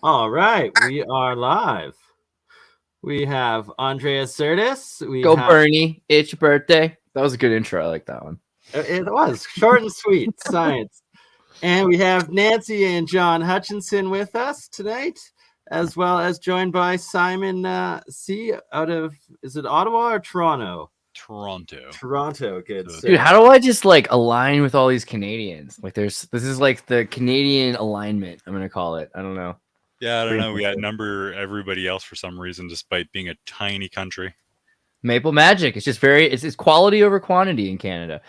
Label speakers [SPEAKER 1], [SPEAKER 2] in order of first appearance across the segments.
[SPEAKER 1] All right, we are live. We have Andreas Sertis.
[SPEAKER 2] Go BurnEye, it's your birthday. That was a good intro. I like that one.
[SPEAKER 1] It was short and sweet, science. And we have Nancy and John Hutchinson with us tonight, as well as joined by Simon C. out of, is it Ottawa or Toronto? Toronto, good.
[SPEAKER 2] Dude, how do I just like align with all these Canadians? Like this is like the Canadian alignment, I'm going to call it. I don't know.
[SPEAKER 3] Yeah, I don't know. We outnumber everybody else for some reason, despite being a tiny country.
[SPEAKER 2] Maple magic. It's just it's quality over quantity in Canada.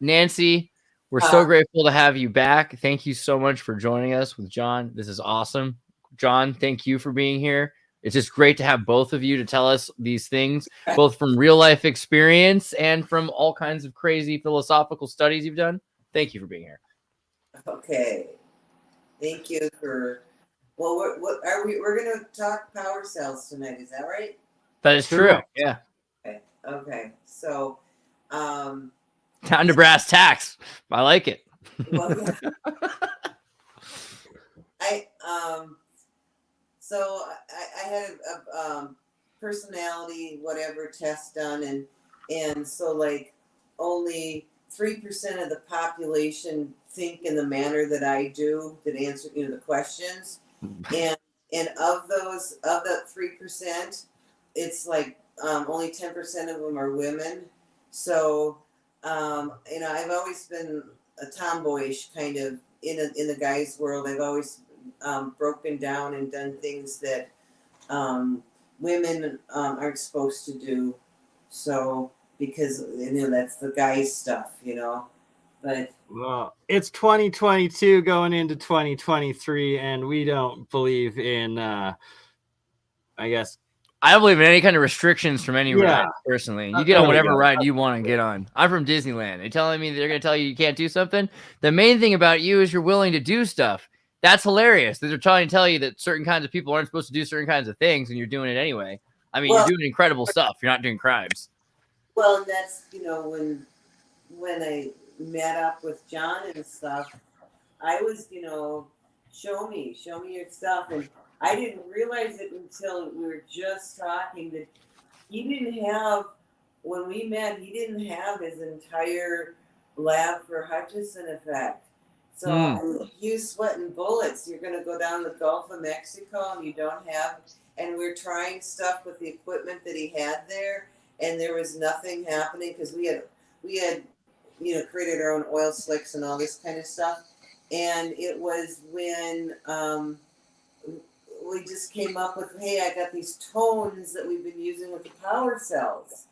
[SPEAKER 2] Nancy, we're so grateful to have you back. Thank you so much for joining us with John. This is awesome. John, thank you for being here. It's just great to have both of you to tell us these things, both from real life experience and from all kinds of crazy philosophical studies you've done. Thank you for being here.
[SPEAKER 4] Okay. Thank you for... Well, what are we? We're going to talk power cells tonight. Is that right?
[SPEAKER 2] That is true. Yeah.
[SPEAKER 4] Okay. So,
[SPEAKER 2] down to brass tacks. I like it.
[SPEAKER 4] Well, yeah. So I had a personality whatever test done, and so like only 3% of the population think in the manner that I do that answer the questions. And of that 3%, it's like only 10% of them are women. So I've always been a tomboyish kind of in the guys' world. I've always broken down and done things that women aren't supposed to do. So because that's the guys' stuff, But
[SPEAKER 1] well, it's 2022 going into 2023, and we don't believe in, I guess.
[SPEAKER 2] I don't believe in any kind of restrictions from any ride, personally. You get on whatever ride you want to get on. I'm from Disneyland. They're telling me they're going to tell you can't do something. The main thing about you is you're willing to do stuff. That's hilarious. They're trying to tell you that certain kinds of people aren't supposed to do certain kinds of things, and you're doing it anyway. I mean, you're doing incredible stuff. You're not doing crimes.
[SPEAKER 4] Well, and that's, when I met up with John and stuff, I was, show me your stuff. And I didn't realize it until we were just talking that he didn't have, when we met, he didn't have his entire lab for Hutchinson effect. So you sweating bullets. You're going to go down the Gulf of Mexico and you don't have, and we're trying stuff with the equipment that he had there, and there was nothing happening because we had created our own oil slicks and all this kind of stuff. And it was when we just came up with, hey, I got these tones that we've been using with the power cells.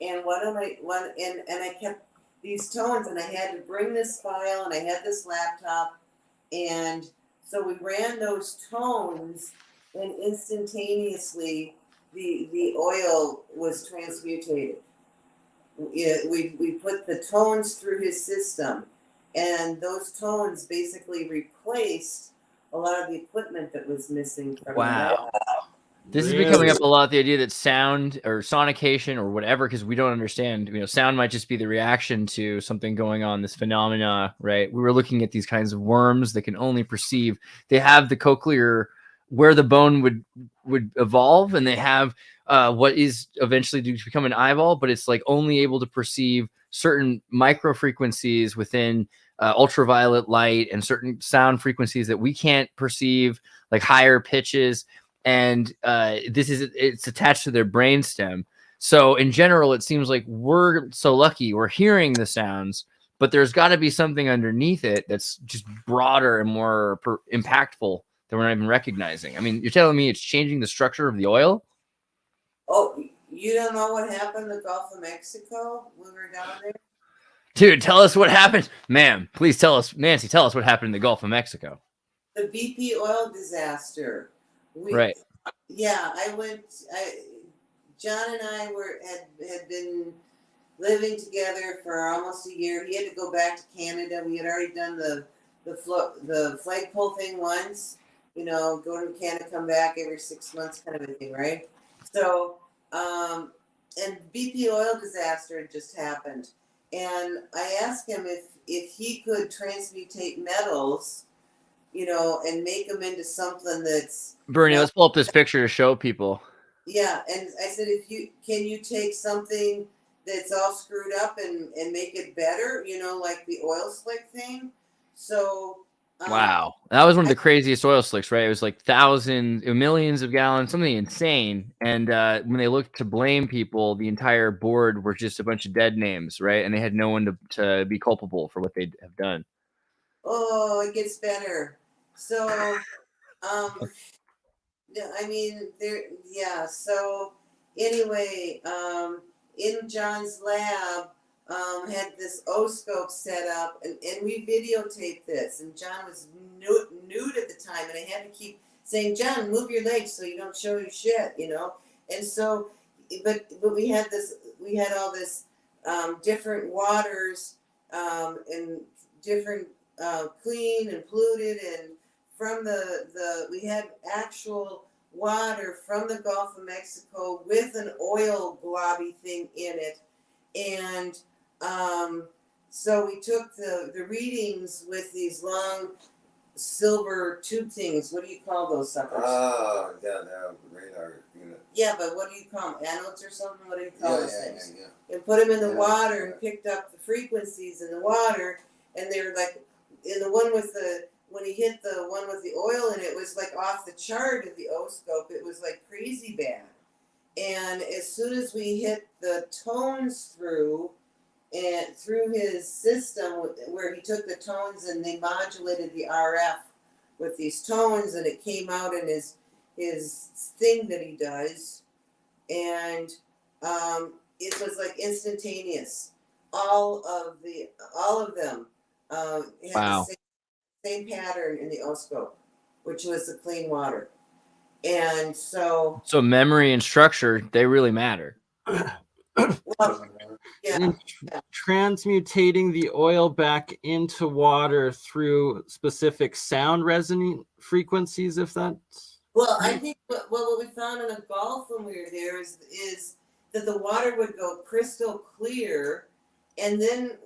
[SPEAKER 4] And I kept these tones, and I had to bring this file, and I had this laptop. And so we ran those tones, and instantaneously the oil was transmutated. We put the tones through his system, and those tones basically replaced a lot of the equipment that was missing from
[SPEAKER 2] Wow. This is becoming up a lot, the idea that sound or sonication or whatever, because we don't understand, sound might just be the reaction to something going on, this phenomena, right? We were looking at these kinds of worms that can only perceive, they have the cochlear where the bone would evolve, and they have what is eventually to become an eyeball, but it's like only able to perceive certain micro frequencies within ultraviolet light and certain sound frequencies that we can't perceive, like higher pitches. And it's attached to their brainstem. So in general, it seems like we're so lucky we're hearing the sounds, but there's got to be something underneath it that's just broader and more impactful that we're not even recognizing. I mean, you're telling me it's changing the structure of the oil?
[SPEAKER 4] Oh, you don't know what happened in the Gulf of Mexico when we were down there?
[SPEAKER 2] Dude, tell us what happened. Ma'am, please tell us. Nancy, tell us what happened in the Gulf of Mexico.
[SPEAKER 4] The BP oil disaster.
[SPEAKER 2] Right.
[SPEAKER 4] Yeah, John and I had been living together for almost a year. He had to go back to Canada. We had already done the flagpole thing once, go to Canada, come back every 6 months kind of a thing, right? So, and BP oil disaster had just happened. And I asked him if he could transmutate metals, and make them into something that's
[SPEAKER 2] BurnEye, let's pull up this picture to show people.
[SPEAKER 4] Yeah, and I said, can you take something that's all screwed up and make it better, like the oil slick thing? So
[SPEAKER 2] Wow, that was one of the craziest oil slicks, right? It was like millions of gallons, something insane. And when they looked to blame people, the entire board were just a bunch of dead names, right? And they had no one to be culpable for what they have done.
[SPEAKER 4] Oh, it gets better. So, I mean, So anyway, in John's lab, had this O-scope set up, and we videotaped this. And John was nude at the time, and I had to keep saying, "John, move your legs so you don't show your shit," And so, but we had all this different waters, and different clean and polluted, and from we had actual water from the Gulf of Mexico with an oil globby thing in it, and so we took the readings with these long silver tube things. What do you call those suckers?
[SPEAKER 5] Oh, yeah, radar unit.
[SPEAKER 4] Yeah, but what do you call them? Anodes or something? What do you call those things? Yeah. And put them in the water and picked up the frequencies in the water, and they were like, in the one with when he hit the one with the oil in it, was like off the chart of the O-scope. It was like crazy bad. And as soon as we hit the tones through his system, where he took the tones and they modulated the RF with these tones, and it came out in his thing that he does, and it was like instantaneous. All of them had
[SPEAKER 2] Wow.
[SPEAKER 4] the same pattern in the O-scope, which was the clean water. And so
[SPEAKER 2] memory and structure, they really matter.
[SPEAKER 4] well, yeah.
[SPEAKER 1] Transmutating the oil back into water through specific sound resonant frequencies, if that's...
[SPEAKER 4] Well, I think what we found in the Gulf when we were there is that the water would go crystal clear, and then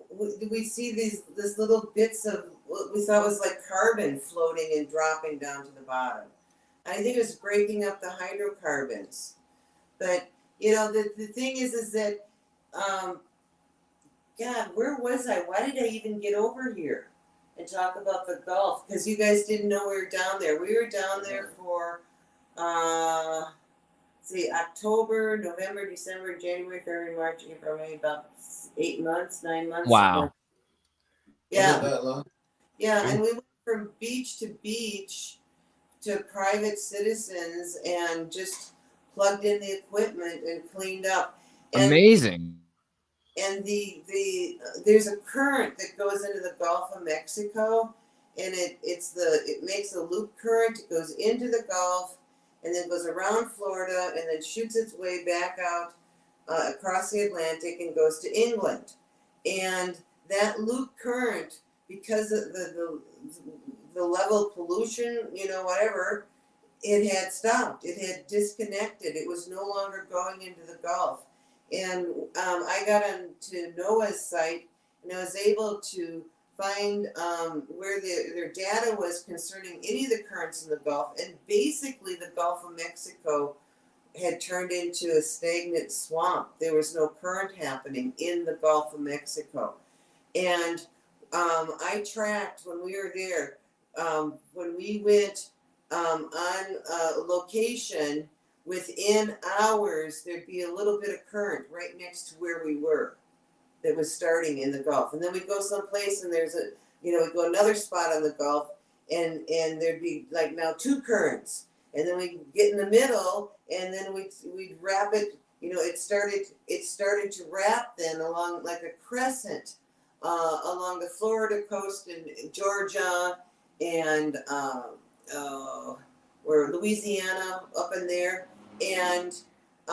[SPEAKER 4] we see these little bits of what we thought was like carbon floating and dropping down to the bottom. I think it was breaking up the hydrocarbons. But, the thing is that, God, where was I? Why did I even get over here and talk about the Gulf? Because you guys didn't know we were down there. We were down there for, October, November, December, January, February, March, April, May, about 9 months.
[SPEAKER 2] Wow.
[SPEAKER 4] Yeah.
[SPEAKER 5] That long?
[SPEAKER 4] Yeah, and we went from beach to beach to private citizens and just plugged in the equipment and cleaned up. And,
[SPEAKER 2] Amazing.
[SPEAKER 4] And there's a current that goes into the Gulf of Mexico, and it makes a loop current. It goes into the Gulf, and then goes around Florida, and then shoots its way back out across the Atlantic and goes to England. And that loop current, because of the level of pollution, whatever, it had stopped. It had disconnected. It was no longer going into the Gulf. And I got onto NOAA's site, and I was able to find where their data was concerning any of the currents in the Gulf. And basically, the Gulf of Mexico had turned into a stagnant swamp. There was no current happening in the Gulf of Mexico. And I tracked when we were there, when we went on location, within hours, there'd be a little bit of current right next to where we were that was starting in the Gulf. And then we'd go someplace and there's we'd go another spot on the Gulf, and there'd be like now 2 currents. And then we'd get in the middle, and then we'd wrap it, it started to wrap then along like a crescent along the Florida coast and Georgia and where Louisiana up in there. And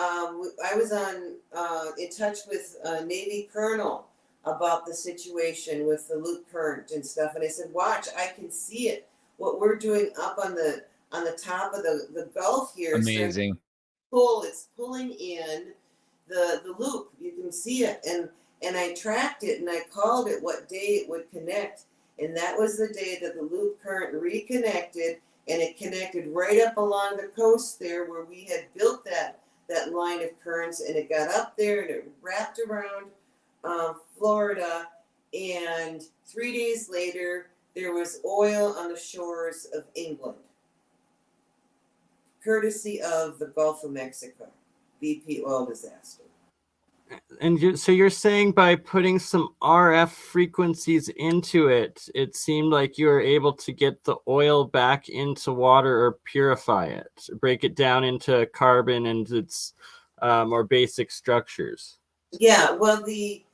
[SPEAKER 4] I was in touch with a Navy colonel about the situation with the loop current and stuff, and I said, "Watch, I can see it. What we're doing up on the top of the Gulf here,
[SPEAKER 2] Amazing.
[SPEAKER 4] it's pulling in the loop. You can see it, and I tracked it, and I called it what day it would connect, and that was the day that the loop current reconnected, and it connected right up along the coast there where we had built that line of currents, and it got up there and it wrapped around Florida, and 3 days later there was oil on the shores of England, courtesy of the Gulf of Mexico BP oil disaster.
[SPEAKER 1] And so you're saying by putting some RF frequencies into it, it seemed like you were able to get the oil back into water or purify it, break it down into carbon and its more basic structures.
[SPEAKER 4] Yeah, well, the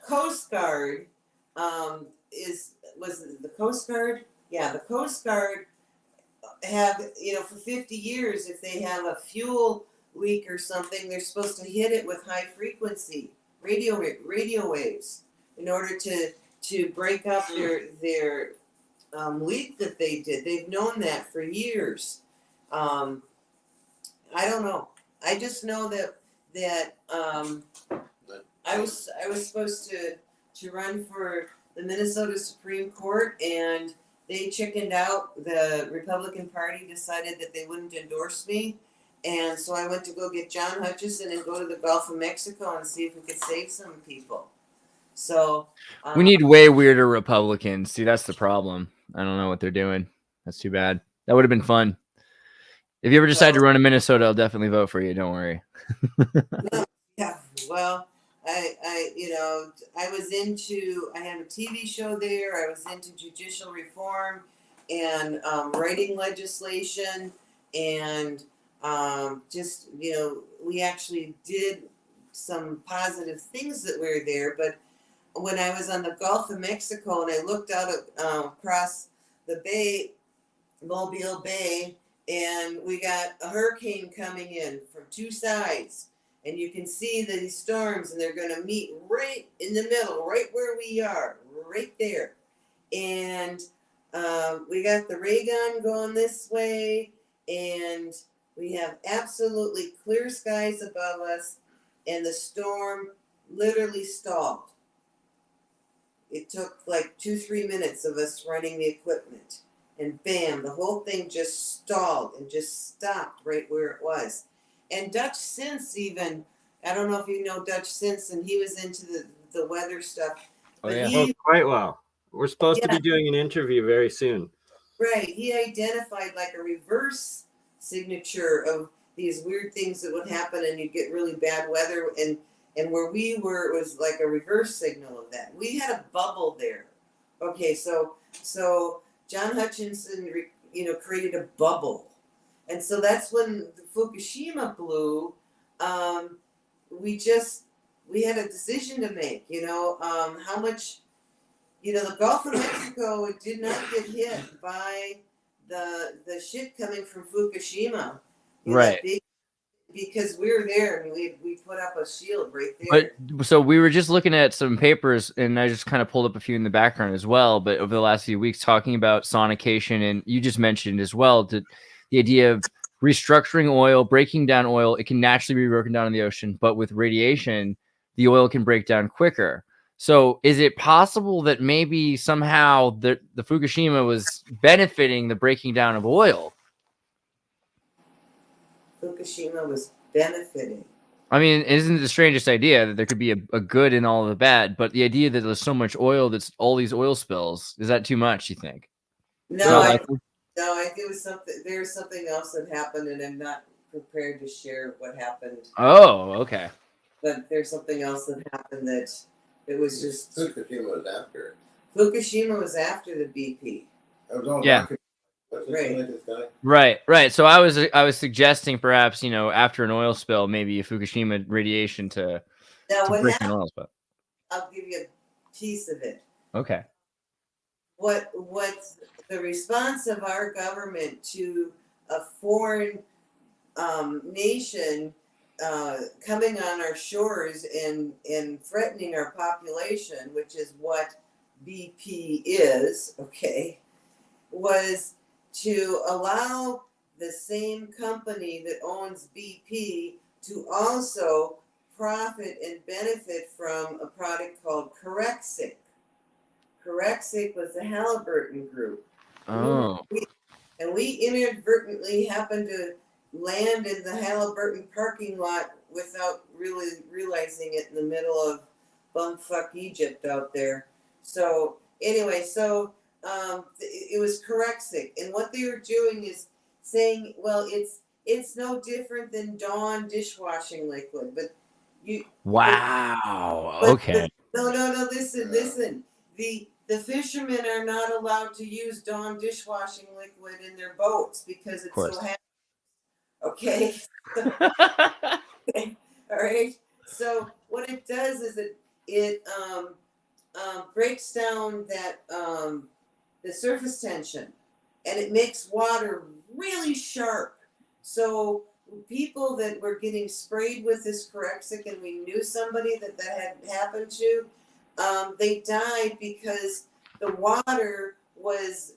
[SPEAKER 4] Coast Guard was it the Coast Guard? Yeah, the Coast Guard have, for 50 years, if they have a fuel leak or something, they're supposed to hit it with high frequency radio waves in order to break up their leak that they did. They've known that for years. I don't know. I just know that I was supposed to run for the Minnesota Supreme Court, and they chickened out. The Republican Party decided that they wouldn't endorse me. And so I went to go get John Hutchinson and go to the Gulf of Mexico and see if we could save some people. So
[SPEAKER 2] We need way weirder Republicans. See, that's the problem. I don't know what they're doing. That's too bad. That would have been fun. If you ever decide to run in Minnesota, I'll definitely vote for you. Don't worry.
[SPEAKER 4] yeah, well, I was into. I had a TV show there. I was into judicial reform and writing legislation, and we actually did some positive things that were there. But when I was on the Gulf of Mexico and I looked out across the bay, Mobile Bay, and we got a hurricane coming in from two sides, and you can see these storms, and they're going to meet right in the middle, right where we are, right there. And we got the ray gun going this way, and we have absolutely clear skies above us, and the storm literally stalled. It took like 2-3 minutes of us running the equipment, and bam, the whole thing just stalled and just stopped right where it was. And Dutch Since, even, I don't know if you know Dutch Since, and he was into the weather stuff.
[SPEAKER 2] Oh, yeah.
[SPEAKER 1] Oh, quite well. We're supposed to be doing an interview very soon.
[SPEAKER 4] Right. He identified like a reverse signature of these weird things that would happen, and you get really bad weather. And where we were, it was like a reverse signal of that. We had a bubble there. Okay, so John Hutchinson, created a bubble. And so that's when the Fukushima blew. We had a decision to make, how much, the Gulf of Mexico did not get hit by the shit coming from Fukushima.
[SPEAKER 2] Right.
[SPEAKER 4] Because we were there and we put up a shield right there.
[SPEAKER 2] But so we were just looking at some papers, and I just kind of pulled up a few in the background as well. But over the last few weeks, talking about sonication, and you just mentioned as well the idea of restructuring oil, breaking down oil. It can naturally be broken down in the ocean, but with radiation, the oil can break down quicker. So is it possible that maybe somehow the Fukushima was benefiting the breaking down of oil?
[SPEAKER 4] Fukushima was benefiting.
[SPEAKER 2] I mean, isn't it the strangest idea that there could be a good in all of the bad, but the idea that there's so much oil, that's all these oil spills, is that too much, you think?
[SPEAKER 4] No, I think it was something. There's something else that happened, and I'm not prepared to share what happened.
[SPEAKER 2] Oh, okay.
[SPEAKER 4] But there's something else that happened that it was just.
[SPEAKER 5] Fukushima was after.
[SPEAKER 4] Fukushima was after the BP.
[SPEAKER 2] Yeah. Right. So I was suggesting perhaps, after an oil spill, maybe a Fukushima radiation to break an oil spill.
[SPEAKER 4] I'll give you a piece of it.
[SPEAKER 2] Okay.
[SPEAKER 4] What the response of our government to a foreign nation coming on our shores and threatening our population, which is what BP is, okay, was to allow the same company that owns BP to also profit and benefit from a product called Corexic. Corexic was the Halliburton group.
[SPEAKER 2] Oh.
[SPEAKER 4] And we inadvertently happened to land in the Halliburton parking lot without really realizing it in the middle of bumfuck Egypt out there. So anyway, it was Corexic, and what they were doing is saying, well, it's no different than Dawn dishwashing liquid, but you.
[SPEAKER 2] Wow.
[SPEAKER 4] But
[SPEAKER 2] Okay.
[SPEAKER 4] No. Listen. The fishermen are not allowed to use Dawn dishwashing liquid in their boats because it's so hazardous. Okay. All right. So what it does is it breaks down that the surface tension, and it makes water really sharp. So people that were getting sprayed with this Corexic, and we knew somebody that had happened to, they died because the water was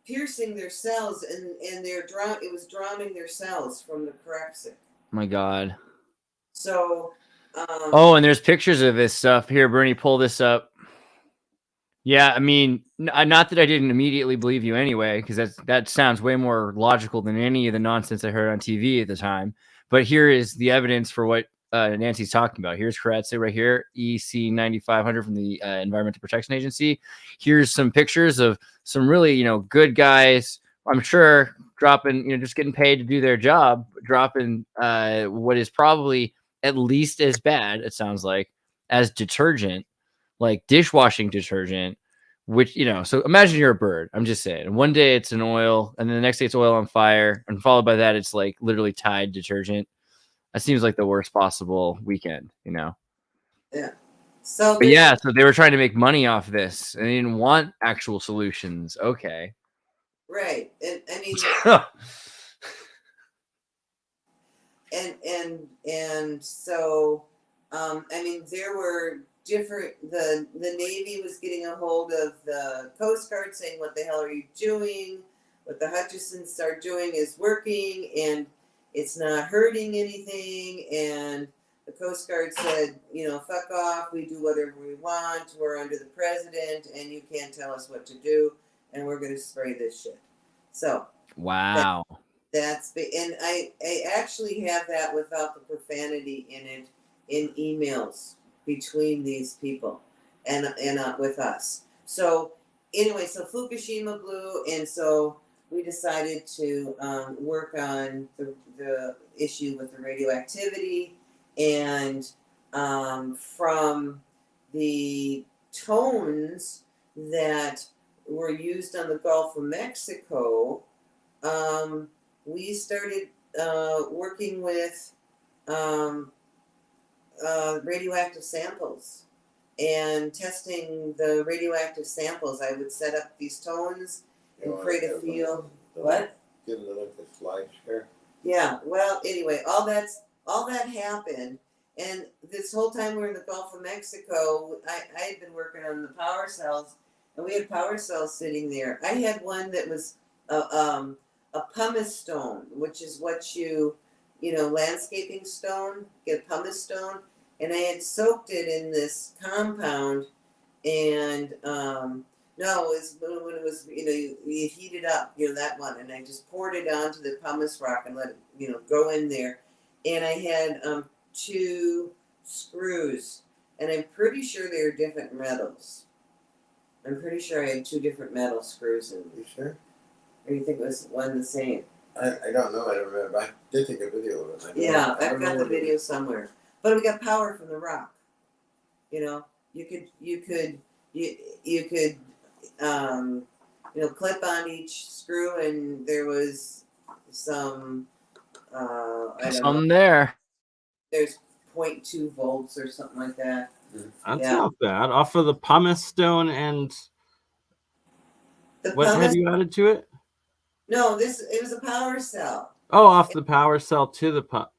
[SPEAKER 4] piercing their cells, and it was drowning their cells from the Corexic.
[SPEAKER 2] My God.
[SPEAKER 4] So.
[SPEAKER 2] And there's pictures of this stuff here. Bernie, pull this up. Yeah, I mean, not that I didn't immediately believe you anyway, because that sounds way more logical than any of the nonsense I heard on TV at the time. But here is the evidence for what Nancy's talking about. Here's Corexic right here, EC 9500 from the Environmental Protection Agency. Here's some pictures of some really, good guys, I'm sure, dropping, just getting paid to do their job, dropping what is probably at least as bad, it sounds like, as detergent, like dishwashing detergent, which, so imagine you're a bird. I'm just saying. One day it's an oil, and then the next day it's oil on fire, and followed by that it's like literally Tide detergent. That seems like the worst possible weekend, Yeah.
[SPEAKER 4] So
[SPEAKER 2] they were trying to make money off this, and they didn't want actual solutions. Okay.
[SPEAKER 4] Right. And I mean and so I mean, there were different, the Navy was getting a hold of the Coast Guard saying, what the hell are you doing? What the Hutchinsons are doing is working, and it's not hurting anything. And the Coast Guard said, fuck off, we do whatever we want, we're under the president, and you can't tell us what to do, and we're going to spray this shit. So
[SPEAKER 2] wow.
[SPEAKER 4] That's big. And I actually have that without the profanity in it in emails between these people and with us. So anyway, so Fukushima blew, and so we decided to work on the issue with the radioactivity, and from the tones that were used on the Gulf of Mexico, we started working with radioactive samples and testing the radioactive samples. I would set up these tones and create a feal. What?
[SPEAKER 5] Give them the slides here.
[SPEAKER 4] Yeah. Well, anyway, all that happened, and this whole time we were in the Gulf of Mexico, I had been working on the power cells, and we had power cells sitting there. I had one that was a pumice stone, which is what landscaping stone, get a pumice stone, and I had soaked it in this compound, and no, it was when it was, you heat it up, that one, and I just poured it onto the pumice rock and let it, go in there, and I had 2 screws, and I'm pretty sure they were different metals. I'm pretty sure I had 2 different metal screws in them.
[SPEAKER 5] You sure?
[SPEAKER 4] Or you think it was one the same?
[SPEAKER 5] I don't know. I don't remember. I did take a video of it.
[SPEAKER 4] Yeah, I've got the video somewhere. But we got power from the rock. You could clip on each screw, and there was some
[SPEAKER 2] there.
[SPEAKER 4] There's 0.2 volts or something like that.
[SPEAKER 1] That's not bad. Off of the pumice stone, and what had you added to it?
[SPEAKER 4] No, it was a power cell.
[SPEAKER 1] Oh, off the power cell to the pump.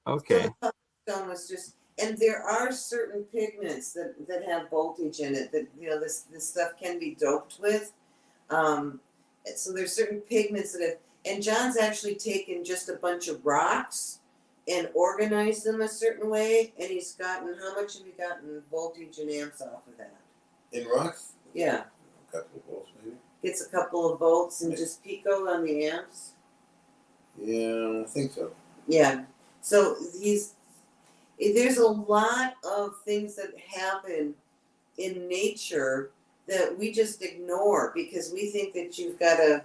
[SPEAKER 1] Okay.
[SPEAKER 4] So the power stone was just, and there are certain pigments that have voltage in it that this stuff can be doped with. So there's certain pigments that have, and John's actually taken just a bunch of rocks and organized them a certain way, and he's gotten, how much have you gotten voltage and amps off of that?
[SPEAKER 5] In rocks?
[SPEAKER 4] Yeah.
[SPEAKER 5] A couple of volts, maybe.
[SPEAKER 4] Gets a couple of volts and just pico on the amps.
[SPEAKER 5] Yeah, I think so.
[SPEAKER 4] Yeah. So there's a lot of things that happen in nature that we just ignore because we think that you've got to,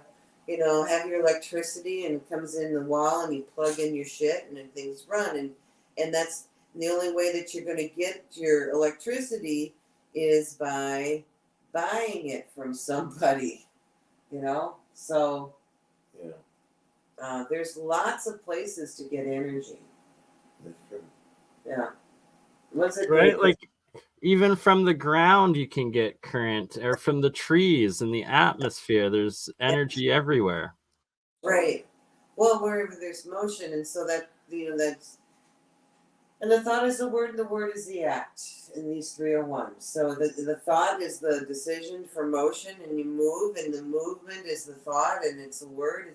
[SPEAKER 4] have your electricity and it comes in the wall and you plug in your shit and then things run. And that's the only way that you're going to get your electricity is by buying it from somebody, So
[SPEAKER 5] Yeah,
[SPEAKER 4] there's lots of places to get energy.
[SPEAKER 5] that's true.
[SPEAKER 4] Yeah. What's it
[SPEAKER 1] Right? Like even from the ground you can get current, or from the trees and the atmosphere. There's energy everywhere.
[SPEAKER 4] Right. Well, wherever there's motion, and so that that's, and the thought is the word, and the word is the act, and these three are one. So the thought is the decision for motion, and you move, and the movement is the thought, and it's a word.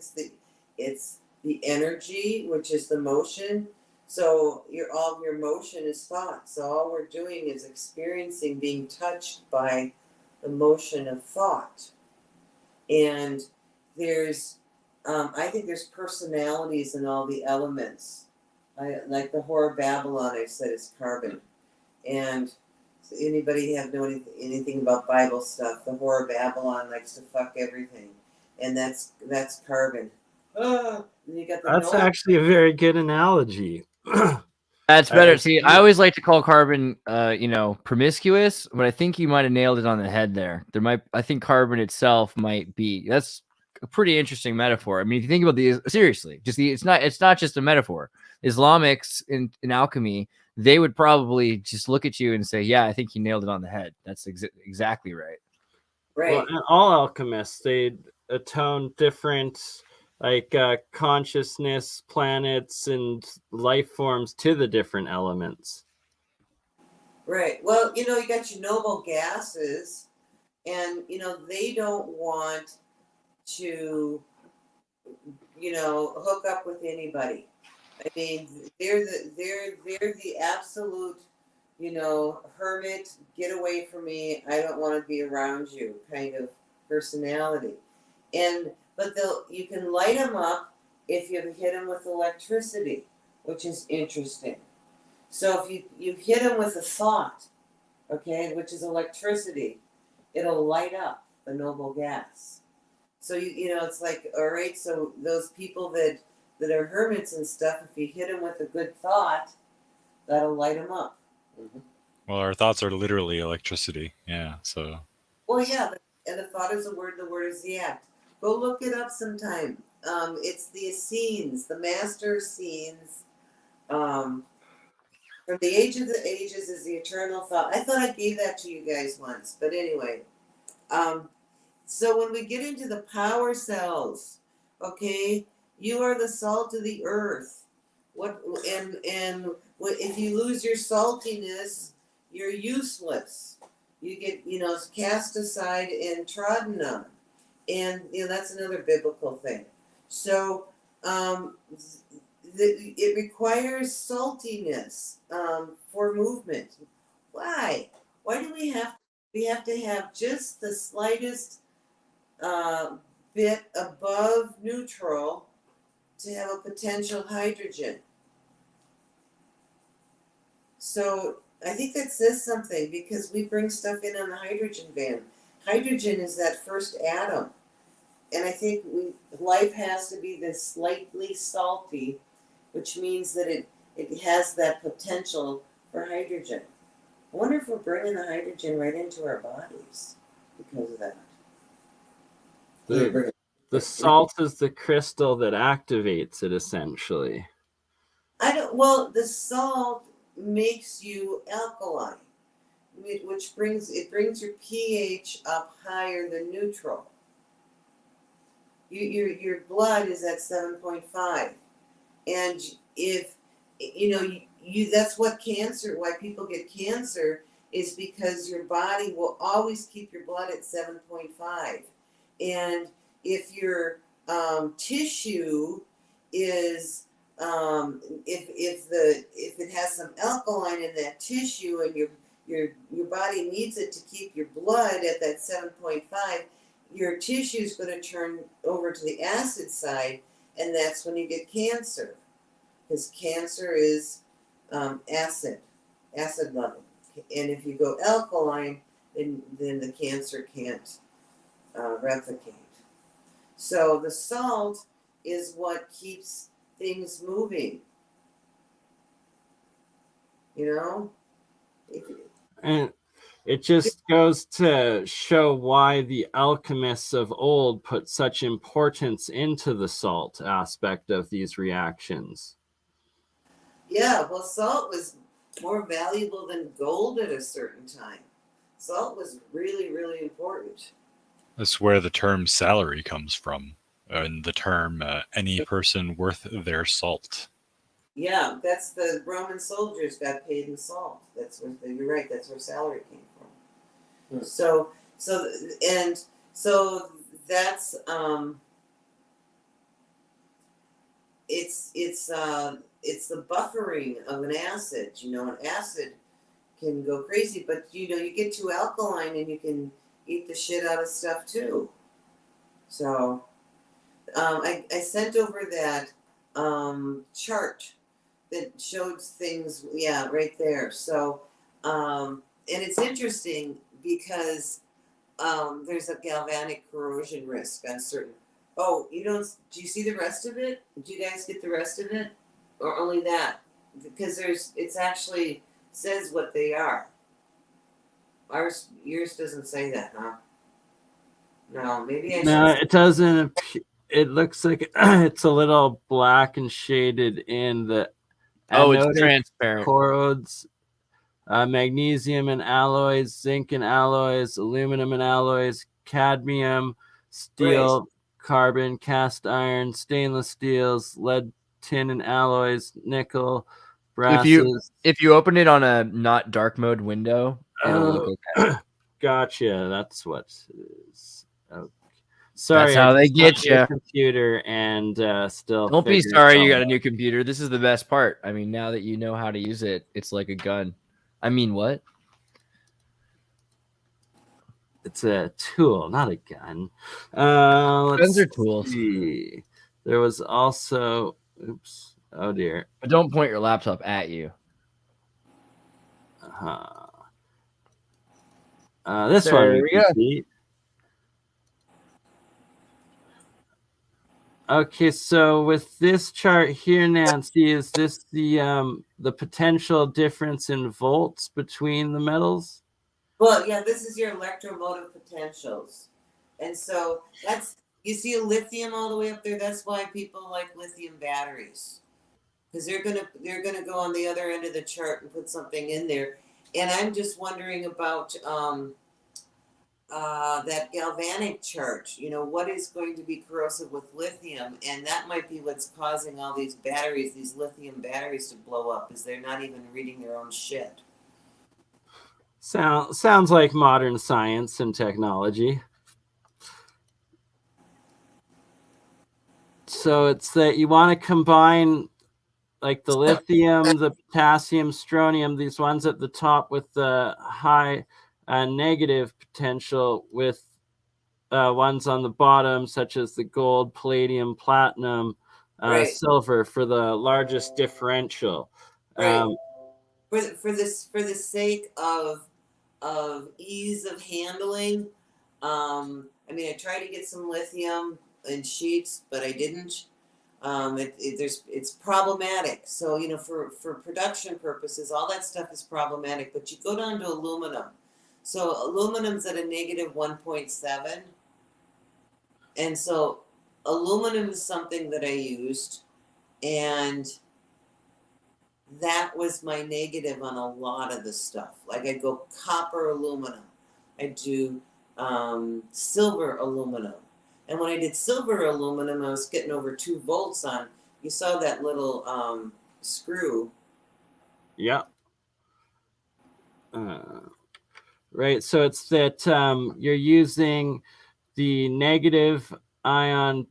[SPEAKER 4] It's the energy, which is the motion. So all of your motion is thought. So all we're doing is experiencing being touched by the motion of thought, and there's. I think there's personalities in all the elements. Like the Whore of Babylon, I said is carbon. And anybody know anything about Bible stuff? The Whore of Babylon likes to fuck everything, and that's carbon. And you got
[SPEAKER 1] That's actually a very good analogy.
[SPEAKER 2] That's better. See, I always like to call carbon, promiscuous, but I think you might have nailed it on the head there. I think carbon itself might be. That's a pretty interesting metaphor. I mean, if you think about these seriously, it's not just a metaphor. Islamics in alchemy, they would probably just look at you and say, "Yeah, I think you nailed it on the head. That's exactly right."
[SPEAKER 4] Right.
[SPEAKER 1] Well, and all alchemists, they atone different consciousness, planets, and life forms to the different elements.
[SPEAKER 4] Right. Well, you got your noble gases, and they don't want to, hook up with anybody. I mean, they're the absolute, hermit. Get away from me. I don't want to be around you kind of personality. But you can light them up if you hit them with electricity, which is interesting. So if you hit them with a thought, okay, which is electricity, it'll light up the noble gas. So it's like, all right. So those people that are hermits and stuff, if you hit them with a good thought, that'll light them up.
[SPEAKER 5] Mm-hmm.
[SPEAKER 3] Well, our thoughts are literally electricity. Yeah. So.
[SPEAKER 4] Well, yeah, and the thought is the word is the act. Go look it up sometime. It's the Essenes, the master Essenes. From the age of the ages is the eternal thought. I thought I gave that to you guys once, but anyway. So when we get into the power cells, okay, you are the salt of the earth. If you lose your saltiness, you're useless. You get, cast aside and trodden on. And, that's another biblical thing. So it requires saltiness for movement. Why? Why do we have to have just the slightest bit above neutral to have a potential hydrogen? So I think that says something, because we bring stuff in on the hydrogen van. Hydrogen is that first atom. And I think life has to be this slightly salty, which means that it has that potential for hydrogen. I wonder if we're bringing the hydrogen right into our bodies because of that.
[SPEAKER 1] The salt is the crystal that activates it, essentially.
[SPEAKER 4] Well, the salt makes you alkaline, which brings your pH up higher than neutral. Your blood is at 7.5. And if you that's what why people get cancer is because your body will always keep your blood at 7.5. And if your tissue is if it has some alkaline in that tissue and your body needs it to keep your blood at that 7.5, your tissue is going to turn over to the acid side, and that's when you get cancer, because cancer is acid level, and if you go alkaline, then the cancer can't replicate. So the salt is what keeps things moving.
[SPEAKER 1] And it just goes to show why the alchemists of old put such importance into the salt aspect of these reactions.
[SPEAKER 4] Yeah, well, salt was more valuable than gold at a certain time. Salt was really, really important.
[SPEAKER 3] That's where the term salary comes from, and the term any person worth their salt.
[SPEAKER 4] Yeah, that's the Roman soldiers got paid in salt. That's where you're right. That's where salary came from. So that's it's the buffering of an acid. An acid can go crazy, but you get too alkaline and you can eat the shit out of stuff too. So I sent over that chart that showed things, right there. So and it's interesting because there's a galvanic corrosion risk on certain. Oh, do you see the rest of it? Do you guys get the rest of it, or only that? Because it's actually says what they are. Yours doesn't say that, huh? No, maybe I should.
[SPEAKER 1] No, it doesn't. It looks like it's a little black and shaded in the
[SPEAKER 2] it's transparent.
[SPEAKER 1] corrodes, magnesium and alloys, zinc and alloys, aluminum and alloys, cadmium, steel, carbon, cast iron, stainless steels, lead, tin and alloys, nickel, brasses.
[SPEAKER 2] If you open it on a not dark mode window, it'll look okay.
[SPEAKER 1] Gotcha. That's what it is. Okay. Sorry,
[SPEAKER 2] that's how they get you.
[SPEAKER 1] Computer and still.
[SPEAKER 2] Don't be sorry you got a new computer. This is the best part. I mean, now that you know how to use it, it's like a gun. I mean, what?
[SPEAKER 1] It's a tool, not a gun.
[SPEAKER 2] Guns are tools.
[SPEAKER 1] See. There was also, oops, oh dear.
[SPEAKER 2] But don't point your laptop at you.
[SPEAKER 1] This
[SPEAKER 2] there
[SPEAKER 1] one
[SPEAKER 2] we go.
[SPEAKER 1] See. Okay, so with this chart here, Nancy, is this the potential difference in volts between the metals?
[SPEAKER 4] Well, yeah, this is your electromotive potentials. And so you see a lithium all the way up there. That's why people like lithium batteries, because they're gonna go on the other end of the chart and put something in there. And I'm just wondering about that galvanic chart. What is going to be corrosive with lithium, and that might be what's causing all these batteries, these lithium batteries, to blow up, is they're not even reading their own shit.
[SPEAKER 1] Sounds like modern science and technology. So it's that you want to combine like the lithium, the potassium, strontium, these ones at the top with the high negative potential, with ones on the bottom, such as the gold, palladium, platinum, silver, for the largest differential.
[SPEAKER 4] Right. For the sake of ease of handling, I tried to get some lithium in sheets, but I didn't. It's problematic. So for production purposes, all that stuff is problematic. But you go down to aluminum. So aluminum's at a negative 1.7, and so aluminum is something that I used, and that was my negative on a lot of the stuff. Like I'd go copper aluminum, I'd do silver aluminum, and when I did silver aluminum, I was getting over 2 volts on you saw that little screw.
[SPEAKER 1] Yeah. Right. So it's that you're using the negative ion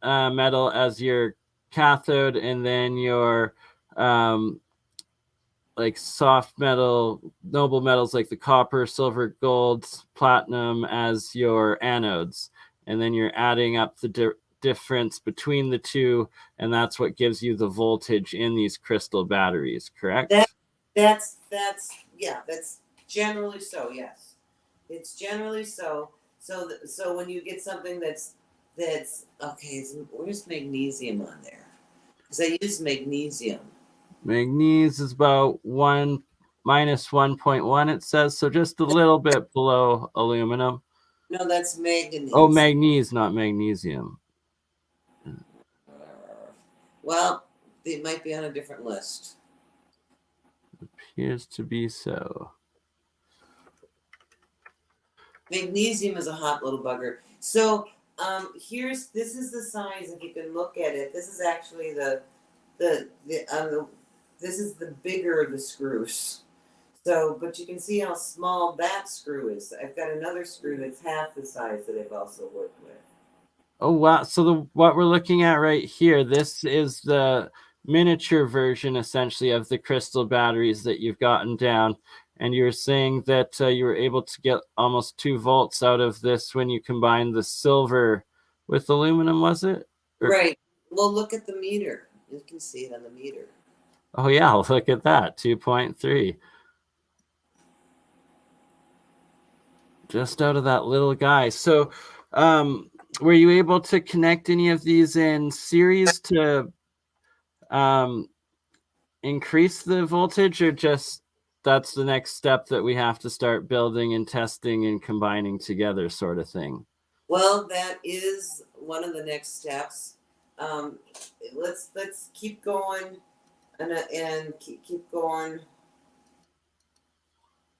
[SPEAKER 1] metal as your cathode, and then your like soft metal, noble metals like the copper, silver, gold, platinum as your anodes, and then you're adding up the difference between the two, and that's what gives you the voltage in these crystal batteries. Correct?
[SPEAKER 4] That's generally so. Yes, it's generally so. So when you get something that's okay, where's magnesium on there? Because I use magnesium.
[SPEAKER 1] Magnesium is about minus 1.1, it says, so just a little bit below aluminum.
[SPEAKER 4] No, that's manganese.
[SPEAKER 1] Oh, magnesium, not magnesium.
[SPEAKER 4] Well, they might be on a different list.
[SPEAKER 1] Appears to be so.
[SPEAKER 4] Magnesium is a hot little bugger. So this is the size. If you can look at it, this is actually this is the bigger of the screws. So, but you can see how small that screw is. I've got another screw that's half the size that I've also worked with.
[SPEAKER 1] Oh, wow. So what we're looking at right here, this is the miniature version, essentially, of the crystal batteries that you've gotten down. And you were saying that you were able to get almost 2 volts out of this when you combine the silver with aluminum, was it?
[SPEAKER 4] Right. Well, look at the meter. You can see it on the meter.
[SPEAKER 1] Oh, yeah. Look at that. 2.3. Just out of that little guy. So were you able to connect any of these in series to increase the voltage, or just that's the next step that we have to start building and testing and combining together, sort of thing?
[SPEAKER 4] Well, that is one of the next steps. Let's keep going and keep going.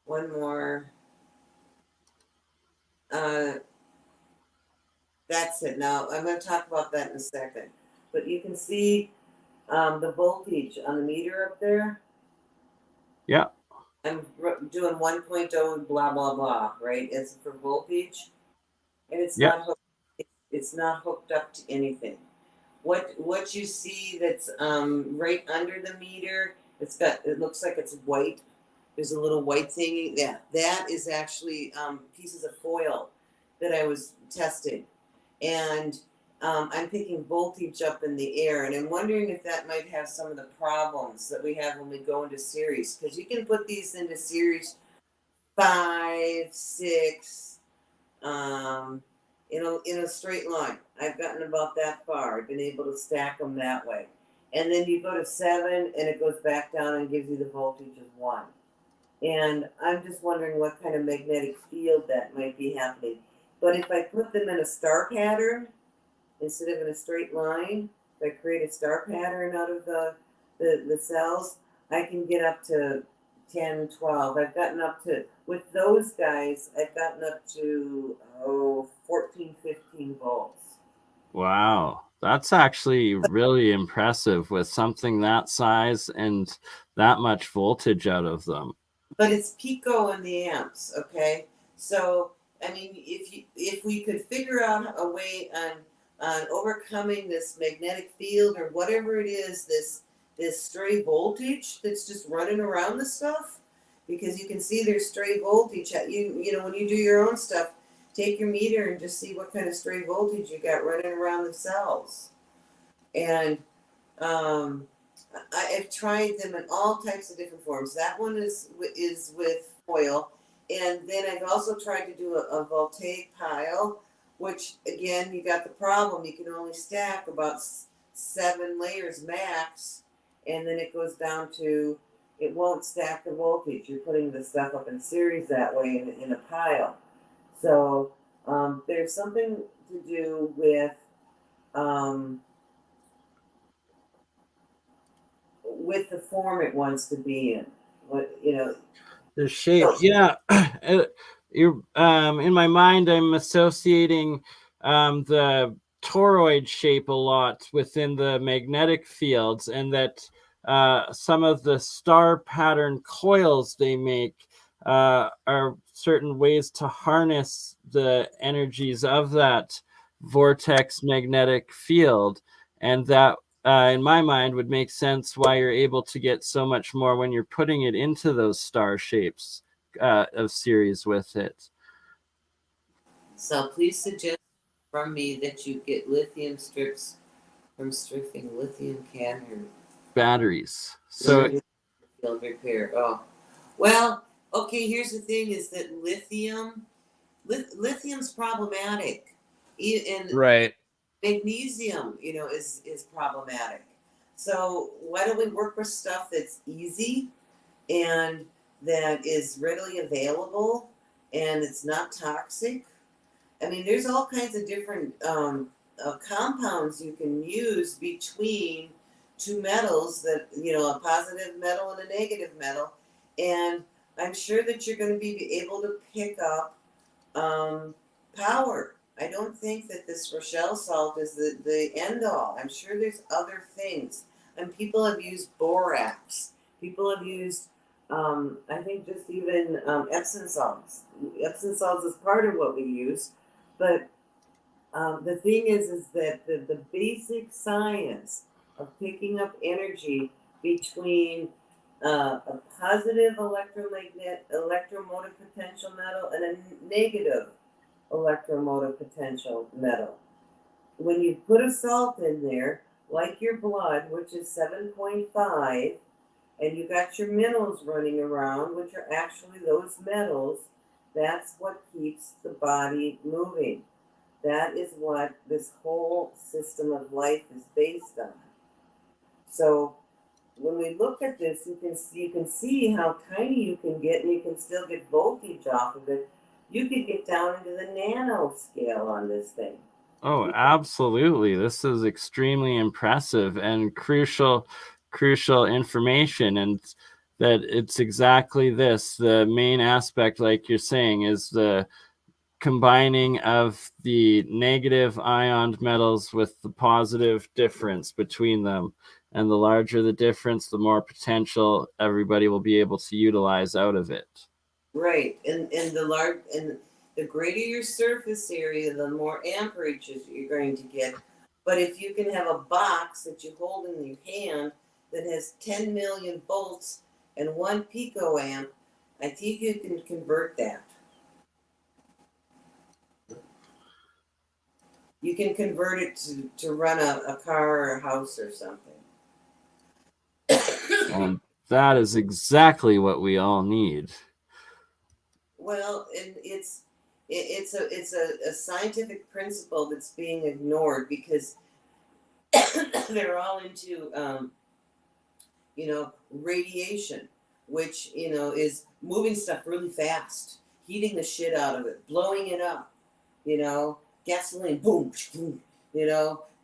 [SPEAKER 4] One more. That's it. Now I'm going to talk about that in a second. But you can see the voltage on the meter up there.
[SPEAKER 1] Yeah.
[SPEAKER 4] I'm doing 1.0 blah blah blah. Right? It's for voltage, and it's not hooked up to anything. What you see that's right under the meter? It looks like it's white. There's a little white thing. Yeah, that is actually pieces of foil that I was testing. And I'm picking voltage up in the air. And I'm wondering if that might have some of the problems that we have when we go into series. Because you can put these into series 5, 6, in a straight line. I've gotten about that far. I've been able to stack them that way. And then you go to 7, and it goes back down and gives you the voltage of 1. And I'm just wondering what kind of magnetic field that might be happening. But if I put them in a star pattern instead of in a straight line, if I create a star pattern out of the cells, I can get up to 10, 12. I've gotten up to, with those guys, I've gotten up to 14, 15 volts.
[SPEAKER 1] Wow. That's actually really impressive with something that size and that much voltage out of them.
[SPEAKER 4] But it's pico in the amps, okay? So, I mean, if we could figure out a way on overcoming this magnetic field or whatever it is, this stray voltage that's just running around the stuff, because you can see there's stray voltage. You know, when you do your own stuff, take your meter and just see what kind of stray voltage you got running around the cells. And I've tried them in all types of different forms. That one is with foil. And then I've also tried to do a voltaic pile, which, again, you got the problem. You can only stack about 7 layers max, and then it goes down to, it won't stack the voltage. You're putting the stuff up in series that way in a pile. So there's something to do with the form it wants to be in.
[SPEAKER 1] The shape. Yeah. You're in my mind, I'm associating the toroid shape a lot within the magnetic fields, and that some of the star pattern coils they make are certain ways to harness the energies of that vortex magnetic field. And that, in my mind, would make sense why you're able to get so much more when you're putting it into those star shapes of series with it.
[SPEAKER 4] So please suggest from me that you get lithium strips from stripping lithium cadmium
[SPEAKER 1] Batteries. So
[SPEAKER 4] field repair. Oh, well, okay. Here's the thing: is that lithium's problematic, and
[SPEAKER 2] Right.
[SPEAKER 4] magnesium, is problematic. So why don't we work with stuff that's easy and that is readily available and it's not toxic? I mean, there's all kinds of different compounds you can use between two metals, that a positive metal and a negative metal, and I'm sure that you're going to be able to pick up power. I don't think that this Rochelle salt is the end all. I'm sure there's other things, and people have used borax. People have used I think just even Epsom salts. Epsom salts is part of what we use. But the thing is that the basic science of picking up energy between a positive electromotive potential metal and a negative electromotive potential metal. When you put a salt in there, like your blood, which is 7.5, and you got your minerals running around, which are actually those metals, that's what keeps the body moving. That is what this whole system of life is based on. So when we look at this, you can see how tiny you can get, and you can still get voltage off of it. You could get down into the nano scale on this thing.
[SPEAKER 1] Oh, absolutely. This is extremely impressive and crucial information, and that it's exactly this. The main aspect, like you're saying, is the combining of the negative ioned metals with the positive difference between them. And the larger the difference, the more potential everybody will be able to utilize out of it.
[SPEAKER 4] Right. And the greater your surface area, the more amperages you're going to get. But if you can have a box that you hold in your hand that has 10 million volts and 1 picoamp, I think you can convert that. You can convert it to run a car or a house or something.
[SPEAKER 1] That is exactly what we all need.
[SPEAKER 4] Well, and it's a scientific principle that's being ignored because they're all into radiation, which is moving stuff really fast, heating the shit out of it, blowing it up, gasoline, boom, boom,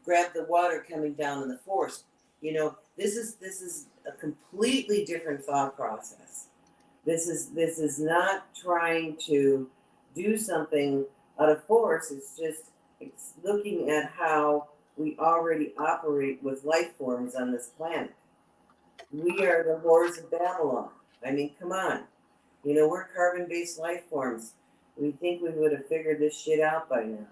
[SPEAKER 4] grab the water coming down in the force. This is a completely different thought process. This is not trying to do something out of force. It's looking at how we already operate with life forms on this planet. We are the whores of Babylon. I mean, come on. We're carbon-based life forms. We think we would have figured this shit out by now.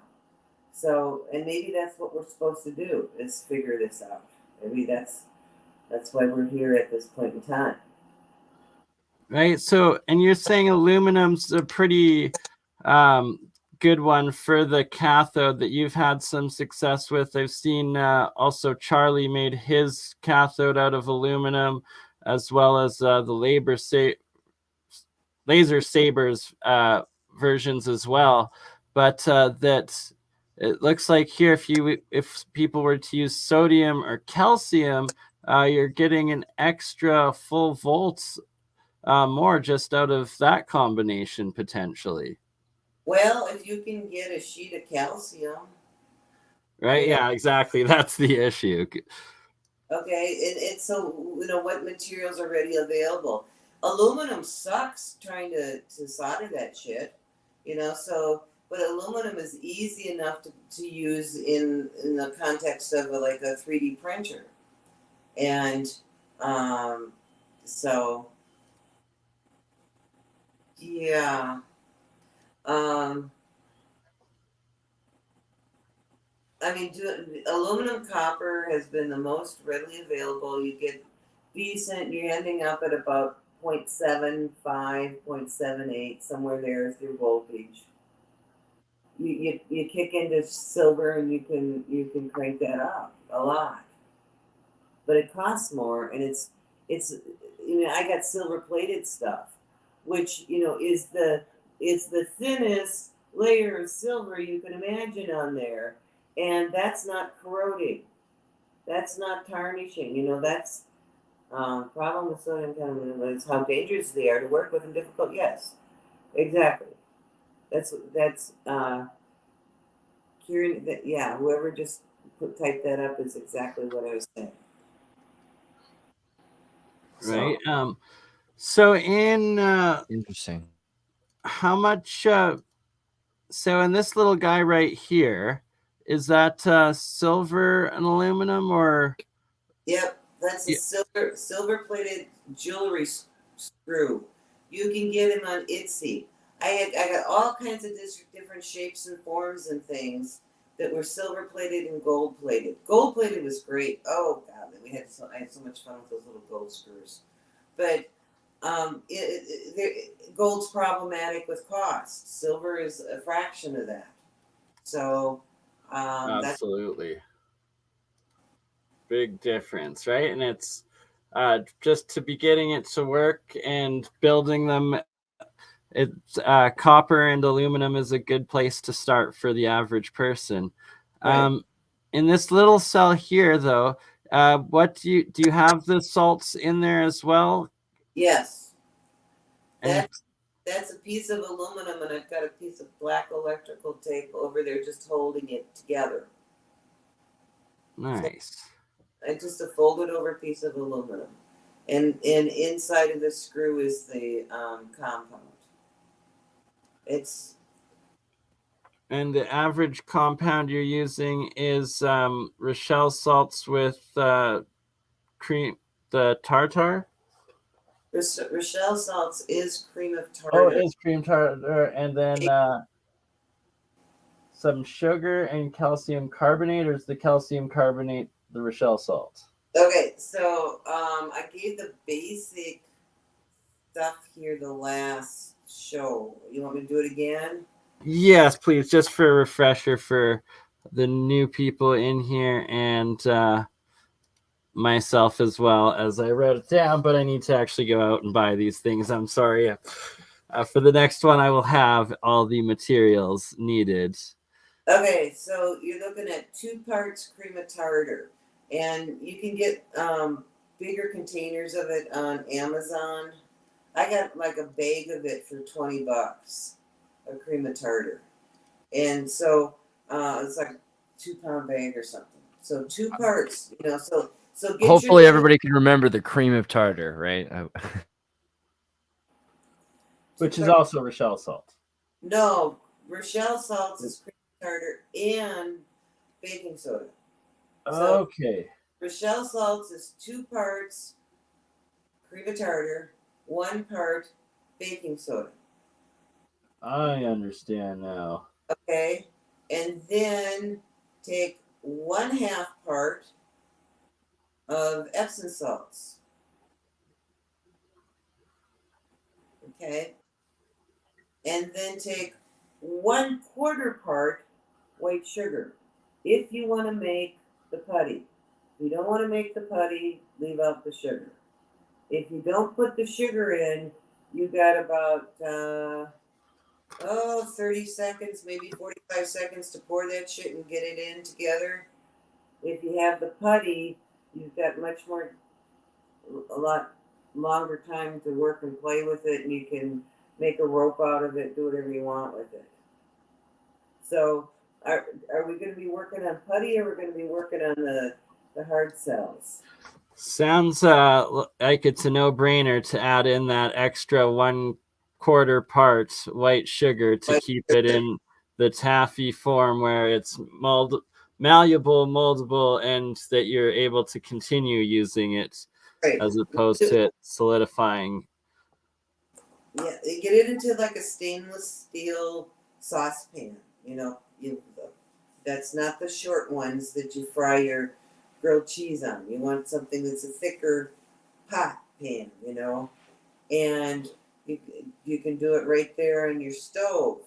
[SPEAKER 4] So, and maybe that's what we're supposed to do, is figure this out. Maybe that's why we're here at this point in time.
[SPEAKER 1] Right. So, and you're saying aluminum's a pretty good one for the cathode that you've had some success with. I've seen also Charlie made his cathode out of aluminum, as well as the laser sabers versions as well. But that it looks like here, if people were to use sodium or calcium, you're getting an extra full volts more just out of that combination potentially.
[SPEAKER 4] Well, if you can get a sheet of calcium.
[SPEAKER 1] Right, yeah, exactly. That's the issue.
[SPEAKER 4] Okay, and so, what materials are readily available? Aluminum sucks trying to solder that shit, so but aluminum is easy enough to use in the context of like a 3D printer. And so, yeah. I mean, aluminum copper has been the most readily available. You get decent, you're ending up at about 0.75, 0.78, somewhere there through voltage. You kick into silver and you can crank that up a lot. But it costs more, and it's I got silver plated stuff, which is the thinnest layer of silver you can imagine on there, and that's not corroding, that's not tarnishing. That's problem with sodium carbonate is how dangerous they are to work with and difficult. Yes, exactly. That's curing that. Yeah, whoever just typed that up is exactly what I was saying.
[SPEAKER 1] Right. So in
[SPEAKER 2] Interesting.
[SPEAKER 1] how much? So in this little guy right here, is that silver and aluminum, or?
[SPEAKER 4] Yep, that's a silver plated jewelry screw. You can get them on OdySee. I got all kinds of different shapes and forms and things that were silver plated and gold plated. Gold plated was great. Oh God, I had so much fun with those little gold screws. But gold's problematic with cost. Silver is a fraction of that. So
[SPEAKER 1] Absolutely. Big difference, right? And it's just to be getting it to work and building them. It's copper and aluminum is a good place to start for the average person. Right. In this little cell here, though, what do you have the salts in there as well?
[SPEAKER 4] Yes. That's a piece of aluminum, and I've got a piece of black electrical tape over there just holding it together.
[SPEAKER 1] Nice.
[SPEAKER 4] So just a folded over piece of aluminum. And inside of the screw is the compound.
[SPEAKER 1] And the average compound you're using is Rochelle salts with cream, the tartar?
[SPEAKER 4] Rochelle salts is cream of tartar.
[SPEAKER 1] Oh, it is cream tartar, and then some sugar and calcium carbonate, or is the calcium carbonate the Rochelle salt?
[SPEAKER 4] Okay, so I gave the basic stuff here the last show. You want me to do it again?
[SPEAKER 1] Yes, please, just for a refresher for the new people in here and myself as well, as I wrote it down, but I need to actually go out and buy these things. I'm sorry. For the next one, I will have all the materials needed.
[SPEAKER 4] Okay, so you're looking at 2 parts cream of tartar, and you can get bigger containers of it on Amazon. I got like a bag of it for $20, a cream of tartar, and so it's like a 2-pound bag or something. So 2 parts, So
[SPEAKER 2] hopefully everybody can remember the cream of tartar, right?
[SPEAKER 1] Which is also Rochelle salt.
[SPEAKER 4] No, Rochelle salt is cream of tartar and baking soda.
[SPEAKER 1] Okay.
[SPEAKER 4] So Rochelle salt is 2 parts cream of tartar, 1 part baking soda.
[SPEAKER 1] I understand now.
[SPEAKER 4] Okay, and then take 1/2 part of Epsom salts. Okay, and then take 1/4 part white sugar if you want to make the putty. If you don't want to make the putty, leave out the sugar. If you don't put the sugar in, you got about 30 seconds, maybe 45 seconds to pour that shit and get it in together. If you have the putty, you've got a lot longer time to work and play with it, and you can make a rope out of it, do whatever you want with it. So are we going to be working on putty, or we're going to be working on the hard cells?
[SPEAKER 1] Sounds like it's a no-brainer to add in that extra 1/4 part white sugar to keep it in the taffy form where it's malleable, moldable, and that you're able to continue using it
[SPEAKER 4] Right.
[SPEAKER 1] as opposed to it solidifying.
[SPEAKER 4] Yeah, you get it into like a stainless steel saucepan. That's not the short ones that you fry your grilled cheese on. You want something that's a thicker pot pan, and you can do it right there on your stove,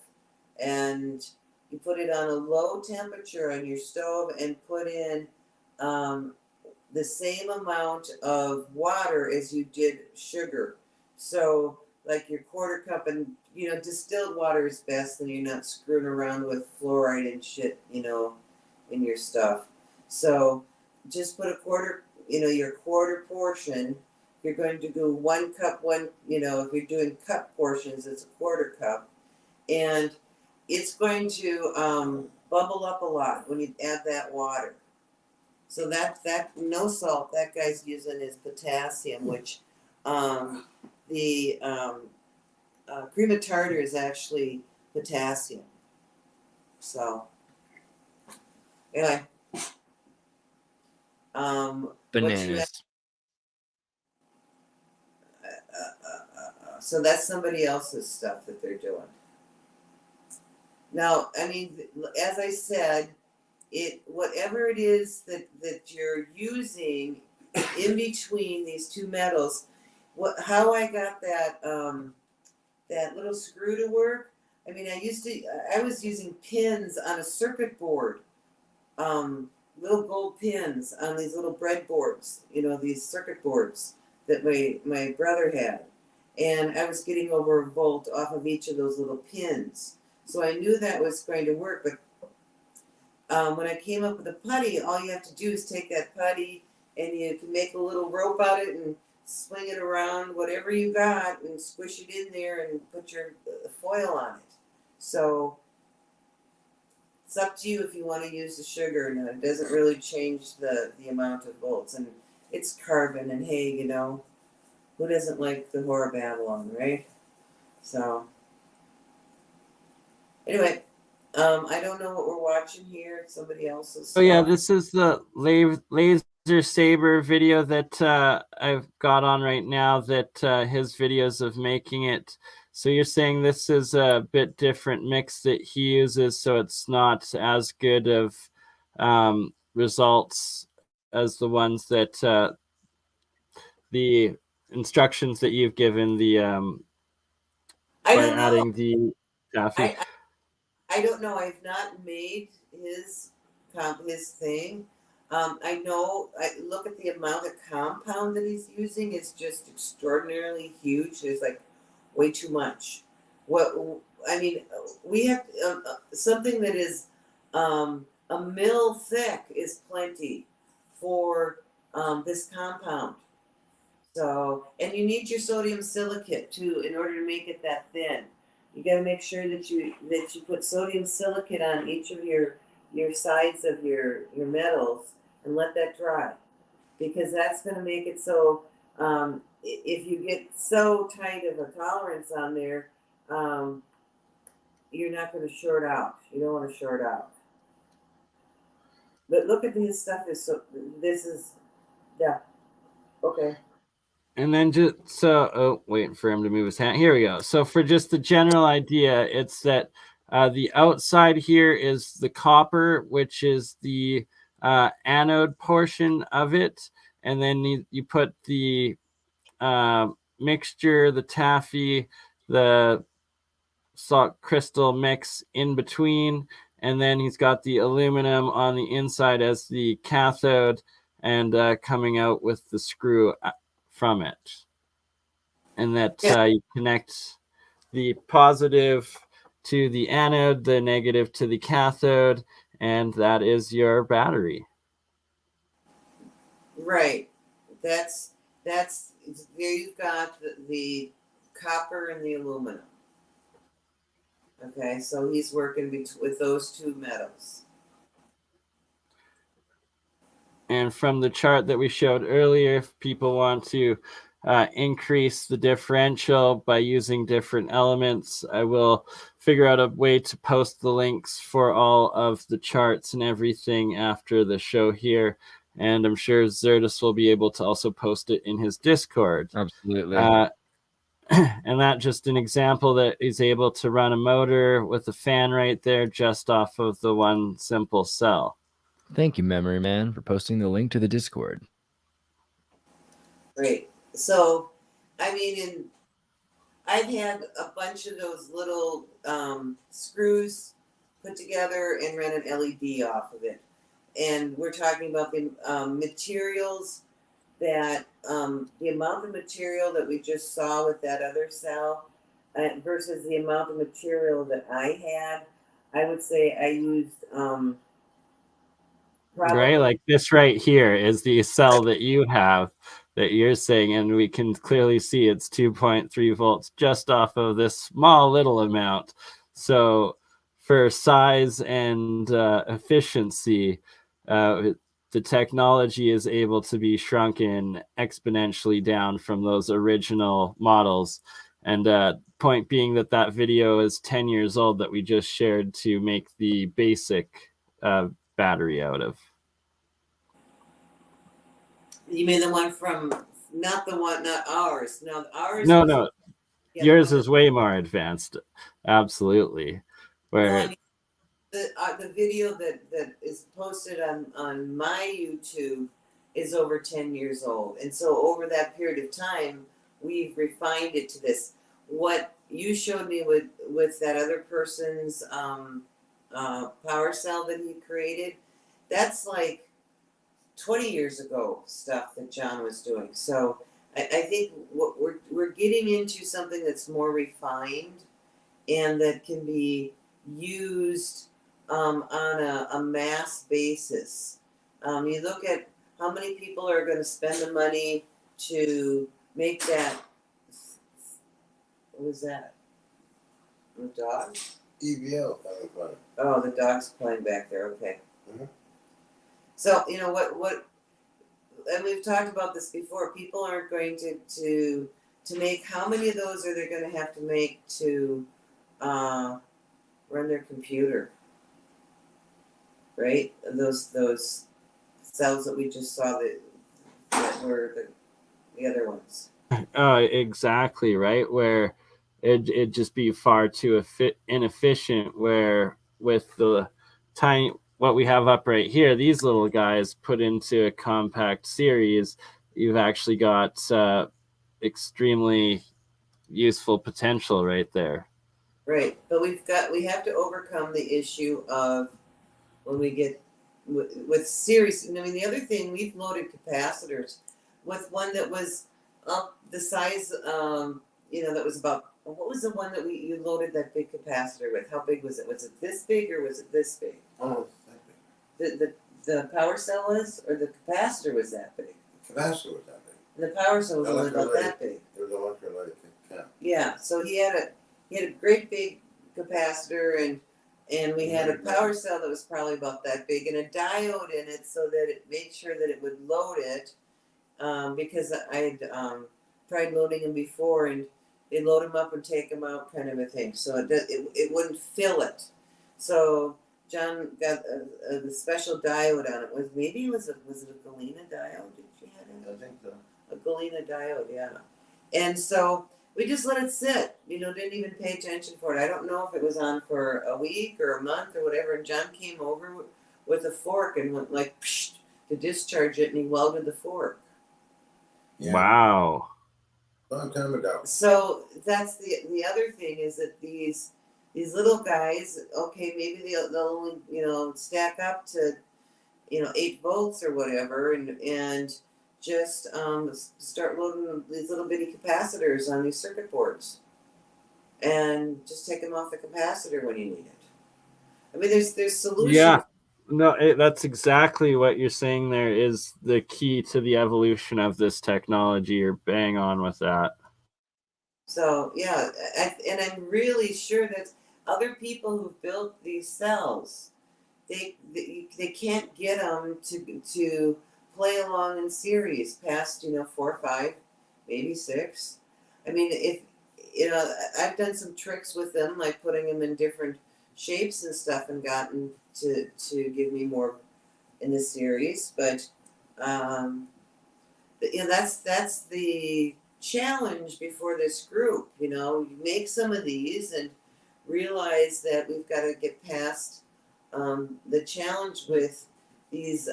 [SPEAKER 4] and you put it on a low temperature on your stove and put in the same amount of water as you did sugar. So like your quarter cup, and distilled water is best, and you're not screwing around with fluoride and shit, in your stuff. So just put a quarter, your quarter portion. You're going to do 1 cup, if you're doing cup portions, it's a quarter cup. And it's going to bubble up a lot when you add that water. So that no salt that guy's using is potassium, which the cream of tartar is actually potassium. So anyway,
[SPEAKER 2] Bananas.
[SPEAKER 4] So that's somebody else's stuff that they're doing. Now, I mean, as I said, whatever it is that you're using in between these two metals, how I got that that little screw to work. I mean, I was using pins on a circuit board, little gold pins on these little breadboards, these circuit boards that my brother had, and I was getting over a volt off of each of those little pins. So I knew that was going to work, but when I came up with the putty, all you have to do is take that putty and you can make a little rope out of it and swing it around, whatever you got, and squish it in there and put your foil on it. So it's up to you if you want to use the sugar. And it doesn't really change the amount of volts. And it's carbon, and hey, who doesn't like the Whore of Babylon, right? So anyway, I don't know what we're watching here. Somebody else's.
[SPEAKER 1] Oh yeah, this is the laser saber video that I've got on right now. That his videos of making it. So you're saying this is a bit different mix that he uses, so it's not as good of results as the ones that the instructions that you've given by adding the taffy.
[SPEAKER 4] I don't know. I've not made his thing. I know. I look at the amount of compound that he's using. It's just extraordinarily huge. There's like way too much. We have something that is a mil thick is plenty for this compound. So, and you need your sodium silicate too in order to make it that thin. You got to make sure that you put sodium silicate on each of your sides of your metals and let that dry, because that's going to make it so if you get so tight of a tolerance on there, you're not going to short out. You don't want to short out. But look at his stuff. Yeah. Okay.
[SPEAKER 1] And then waiting for him to move his hand. Here we go. So for just the general idea, it's that the outside here is the copper, which is the anode portion of it. And then you put the mixture, the taffy, the salt crystal mix in between. And then he's got the aluminum on the inside as the cathode, and coming out with the screw from it. And that you connect the positive to the anode, the negative to the cathode, and that is your battery.
[SPEAKER 4] Right. That's there you've got the copper and the aluminum. Okay, so he's working with those two metals.
[SPEAKER 1] And from the chart that we showed earlier, if people want to increase the differential by using different elements. I will figure out a way to post the links for all of the charts and everything after the show here. And I'm sure Zertus will be able to also post it in his Discord.
[SPEAKER 2] Absolutely.
[SPEAKER 1] And that just an example that is able to run a motor with a fan right there just off of the one simple cell.
[SPEAKER 2] Thank you, Memory Man, for posting the link to the Discord.
[SPEAKER 4] Great. So, I mean, I've had a bunch of those little screws put together and ran an LED off of it. And we're talking about the materials that, the amount of material that we just saw with that other cell versus the amount of material that I had. I would say I used probably.
[SPEAKER 1] Right, like this right here is the cell that you have that you're saying, and we can clearly see it's 2.3 volts just off of this small little amount. So for size and efficiency, the technology is able to be shrunken exponentially down from those original models. And point being that that video is 10 years old that we just shared to make the basic battery out of.
[SPEAKER 4] You mean the one from not ours? No, ours.
[SPEAKER 1] No.
[SPEAKER 4] Yeah,
[SPEAKER 1] Yours is way more advanced. Absolutely. Where
[SPEAKER 4] I mean, the video that is posted on my YouTube is over 10 years old, and so over that period of time, we've refined it to this. What you showed me with that other person's power cell that he created, that's like 20 years ago stuff that John was doing. So I think what we're getting into something that's more refined and that can be used on a mass basis. You look at how many people are going to spend the money to make that. What was that? A dog?
[SPEAKER 5] EVL.
[SPEAKER 4] Oh, the dog's playing back there. Okay.
[SPEAKER 5] Mhm.
[SPEAKER 4] So you know what, and we've talked about this before. People aren't going to make. How many of those are they going to have to make to run their computer? Right, those cells that we just saw that were the other ones.
[SPEAKER 1] exactly, right, where it'd just be far too inefficient, where with the tiny what we have up right here, these little guys put into a compact series, you've actually got extremely useful potential right there.
[SPEAKER 4] Right, but we have to overcome the issue of when we get with series. I mean, the other thing, we've loaded capacitors with one that was up the size, that was about, what was the one that you loaded that big capacitor with? How big was it? Was it this big or was it this big?
[SPEAKER 5] Oh, that big.
[SPEAKER 4] The power cell was, or the capacitor was that big?
[SPEAKER 5] The capacitor was that big.
[SPEAKER 4] And the power cell was only about that big.
[SPEAKER 5] It was electrolytic count.
[SPEAKER 4] Yeah, so he had a great big capacitor, and we had a power cell that was probably about that big, and a diode in it so that it made sure that it would load it, because I had tried loading them before, and they load them up and take them out, kind of a thing. So it wouldn't fill it. So John got the special diode on it. Was it a Galena diode? Did you have it?
[SPEAKER 5] I think so.
[SPEAKER 4] A Galena diode, yeah. And so we just let it sit, didn't even pay attention for it. I don't know if it was on for a week or a month or whatever. And John came over with a fork and went like psh, to discharge it, and he welded the fork.
[SPEAKER 5] Yeah.
[SPEAKER 1] Wow.
[SPEAKER 5] Long time ago.
[SPEAKER 4] So that's the other thing, is that these little guys, okay, maybe they'll only stack up to 8 volts or whatever, and just start loading these little bitty capacitors on these circuit boards, and just take them off the capacitor when you need it. I mean, there's solutions.
[SPEAKER 1] Yeah, no, that's exactly what you're saying. There is the key to the evolution of this technology. You're bang on with that.
[SPEAKER 4] So yeah, and I'm really sure that other people who've built these cells, they can't get them to play along in series past 4 or 5 maybe 6. I mean, if you know, I've done some tricks with them, like putting them in different shapes and stuff, and gotten to give me more in the series. But you know, that's the challenge before this group. You know, you make some of these and realize that we've got to get past the challenge with these.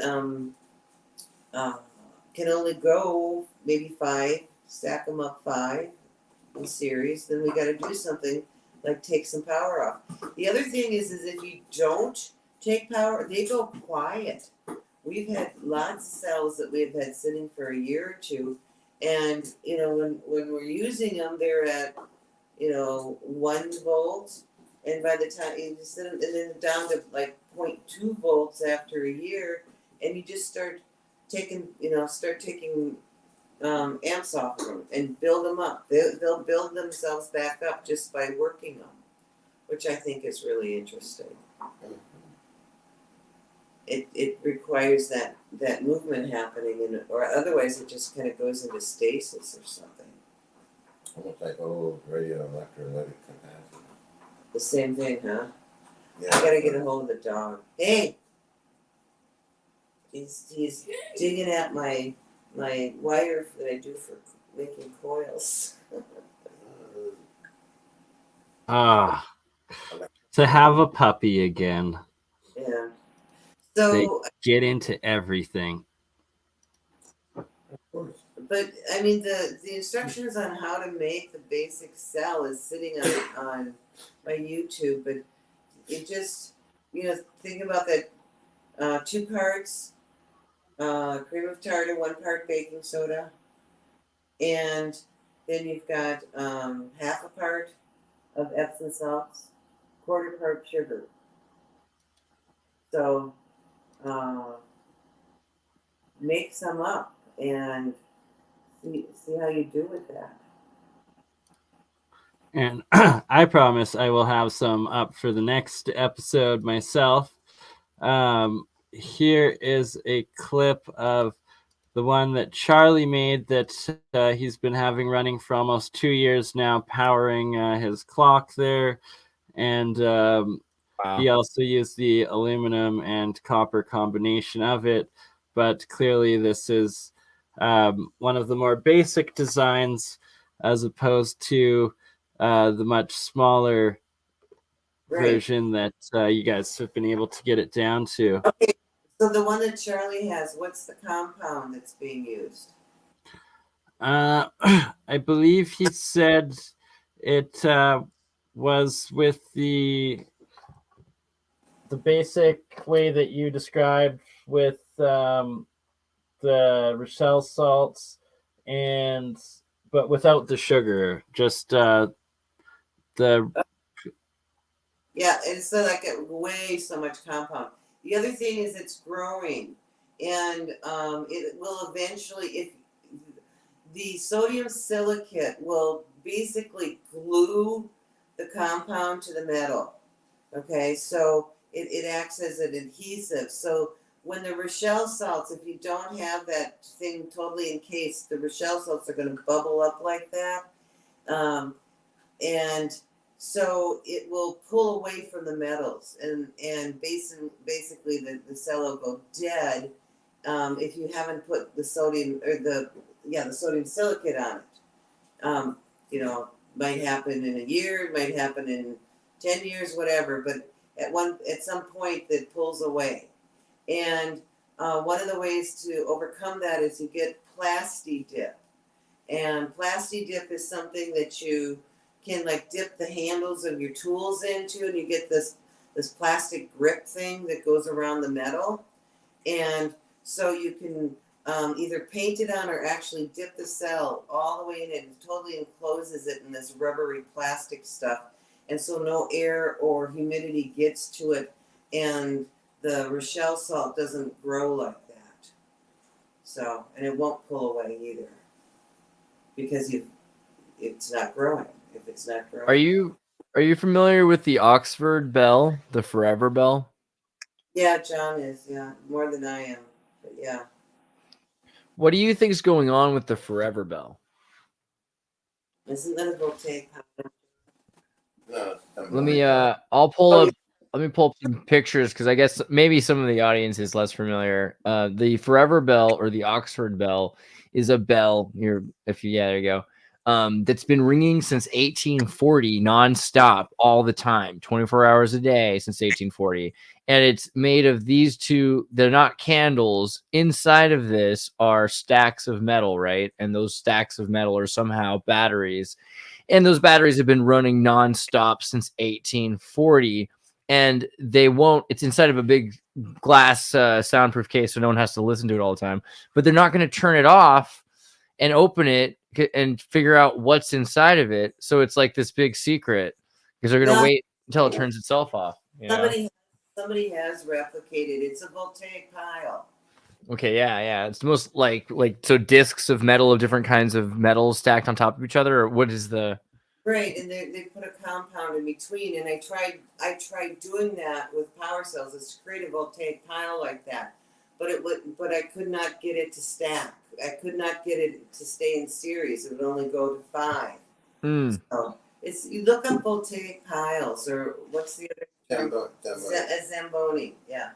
[SPEAKER 4] Can only go maybe 5, stack them up 5 in series. Then we got to do something like take some power off. The other thing is if you don't take power, they go quiet. We've had lots of cells that we've had sitting for a year or two, and you know, when we're using them, they're at 1 volt, and by the time you just and then down to like 0.2 volts after a year, and you just start taking amps off of them and build them up. They'll build themselves back up just by working them, which I think is really interesting. It requires that movement happening, or otherwise it just kind of goes into stasis or something.
[SPEAKER 5] Almost like old radioelectrolytic capacity.
[SPEAKER 4] The same thing, huh?
[SPEAKER 5] Yeah.
[SPEAKER 4] I gotta get a hold of the dog. Hey, he's digging at my wire that I do for making coils.
[SPEAKER 1] To have a puppy again.
[SPEAKER 4] Yeah.
[SPEAKER 1] They
[SPEAKER 4] So,
[SPEAKER 1] get into everything.
[SPEAKER 5] Of course.
[SPEAKER 4] but I mean, the instructions on how to make the basic cell is sitting on my YouTube, but it just, think about that 2 parts cream of tartar, 1 part baking soda, and then you've got half a part of Epsom salts, 1/4 part sugar. So make some up and see how you do with that.
[SPEAKER 1] And I promise I will have some up for the next episode myself. Here is a clip of the one that Charlie made that he's been having running for almost 2 years now, powering his clock there. And he also used the aluminum and copper combination of it. But clearly this is one of the more basic designs as opposed to the much smaller version that you guys have been able to get it down to.
[SPEAKER 4] Okay, so the one that Charlie has, what's the compound that's being used?
[SPEAKER 1] I believe he said it was with the basic way that you described with the Rochelle salts, but without the sugar, just the
[SPEAKER 4] Yeah, it's like way so much compound. The other thing is it's growing, and it will eventually, if the sodium silicate will basically glue the compound to the metal. Okay, so it acts as an adhesive. So when the Rochelle salts, if you don't have that thing totally encased, the Rochelle salts are going to bubble up like that, and so it will pull away from the metals, and basically the cell will go dead if you haven't put the sodium or the sodium silicate on it. Might happen in a year, it might happen in 10 years, whatever, but at some point that pulls away. And one of the ways to overcome that is you get Plasti Dip. And Plasti Dip is something that you can like dip the handles of your tools into, and you get this plastic grip thing that goes around the metal. And so you can either paint it on or actually dip the cell all the way in, and totally encloses it in this rubbery plastic stuff. And so no air or humidity gets to it, and the Rochelle salt doesn't grow like that. So, and it won't pull away either, because it's not growing. If it's not growing.
[SPEAKER 2] Are you familiar with the Oxford bell, the Forever bell?
[SPEAKER 4] Yeah, John is. Yeah, more than I am. But yeah.
[SPEAKER 2] What do you think is going on with the Forever bell?
[SPEAKER 4] Isn't that a voltaic power?
[SPEAKER 5] No,
[SPEAKER 2] Let me I'll pull up. Let me pull up some pictures because I guess maybe some of the audience is less familiar. The Forever Bell or the Oxford Bell is a bell. There you go. That's been ringing since 1840, nonstop, all the time, 24 hours a day since 1840. And it's made of these two. They're not candles. Inside of this are stacks of metal, right? And those stacks of metal are somehow batteries. And those batteries have been running nonstop since 1840. And they won't, it's inside of a big glass soundproof case, so no one has to listen to it all the time. But they're not going to turn it off and open it and figure out what's inside of it. So it's like this big secret because they're going to wait until it turns itself off. You know?
[SPEAKER 4] Somebody has replicated. It's a voltaic pile.
[SPEAKER 2] Okay, yeah. It's the most like so discs of metal of different kinds of metals stacked on top of each other, or what is the?
[SPEAKER 4] Right, and they put a compound in between, and I tried doing that with power cells. It's to create a voltaic pile like that, but I could not get it to stack. I could not get it to stay in series. It would only go to 5. So you look up voltaic piles, or what's the other term? Zamboni, yeah.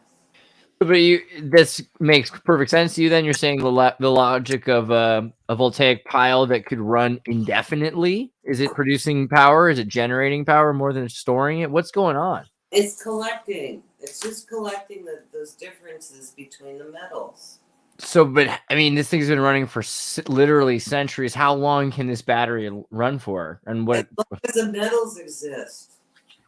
[SPEAKER 2] But this makes perfect sense to you. Then you're saying the logic of a voltaic pile that could run indefinitely. Is it producing power? Is it generating power more than storing it? What's going on?
[SPEAKER 4] It's collecting. It's just collecting those differences between the metals.
[SPEAKER 2] So, but I mean, this thing's been running for literally centuries. How long can this battery run for? And what?
[SPEAKER 4] As long as the metals exist.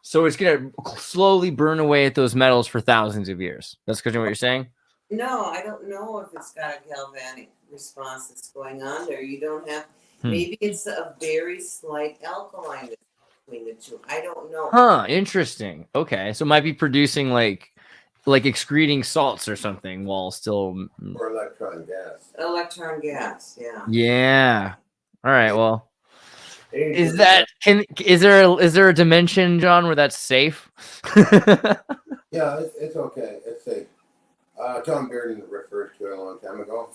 [SPEAKER 2] So it's going to slowly burn away at those metals for thousands of years. That's kind of what you're saying?
[SPEAKER 4] No, I don't know if it's got a galvanic response that's going on there. You don't have. Maybe it's a very slight alkaline between the two. I don't know.
[SPEAKER 2] Huh? Interesting. Okay, so it might be producing like excreting salts or something while still.
[SPEAKER 5] Or electron gas.
[SPEAKER 4] Electron gas. Yeah.
[SPEAKER 2] Yeah. All right. Well. Is there a dimension, John, where that's safe?
[SPEAKER 5] Yeah, it's okay. It's safe. Tom Bearden refers to it a long time ago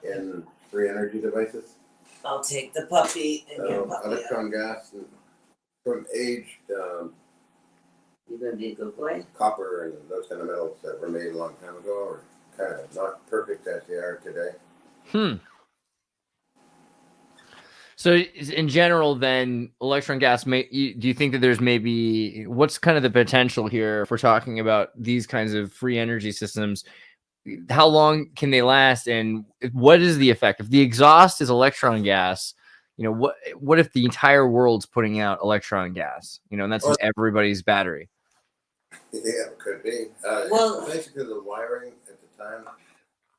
[SPEAKER 5] in free energy devices.
[SPEAKER 4] I'll take the puppy and your puppy.
[SPEAKER 5] Electron gas and from aged
[SPEAKER 4] You gonna be a good boy?
[SPEAKER 5] copper and those kind of metals that were made a long time ago are kind of not perfect as they are today.
[SPEAKER 2] So in general, then electron gas, do you think that there's maybe, what's kind of the potential here if we're talking about these kinds of free energy systems? How long can they last? And what is the effect? If the exhaust is electron gas, what if the entire world's putting out electron gas, and that's in everybody's battery?
[SPEAKER 5] Yeah, it could be. Basically the wiring at the time,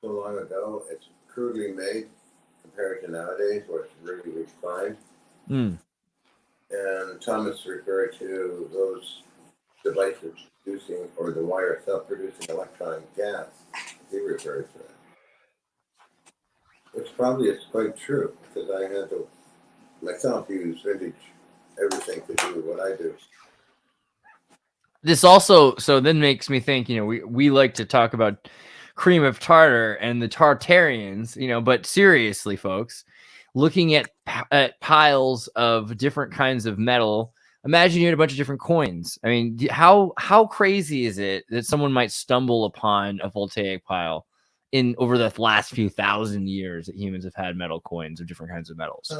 [SPEAKER 5] so long ago, it's crudely made compared to nowadays where it's really refined. And Thomas referred to those devices producing, or the wire itself producing electron gas. He refers to it. Which probably is quite true, because I had to myself use vintage everything to do what I do.
[SPEAKER 2] This also then makes me think, we like to talk about cream of tartar and the Tartarians, but seriously, folks, looking at piles of different kinds of metal, imagine you had a bunch of different coins. I mean, how crazy is it that someone might stumble upon a voltaic pile over the last few thousand years that humans have had metal coins of different kinds of metals?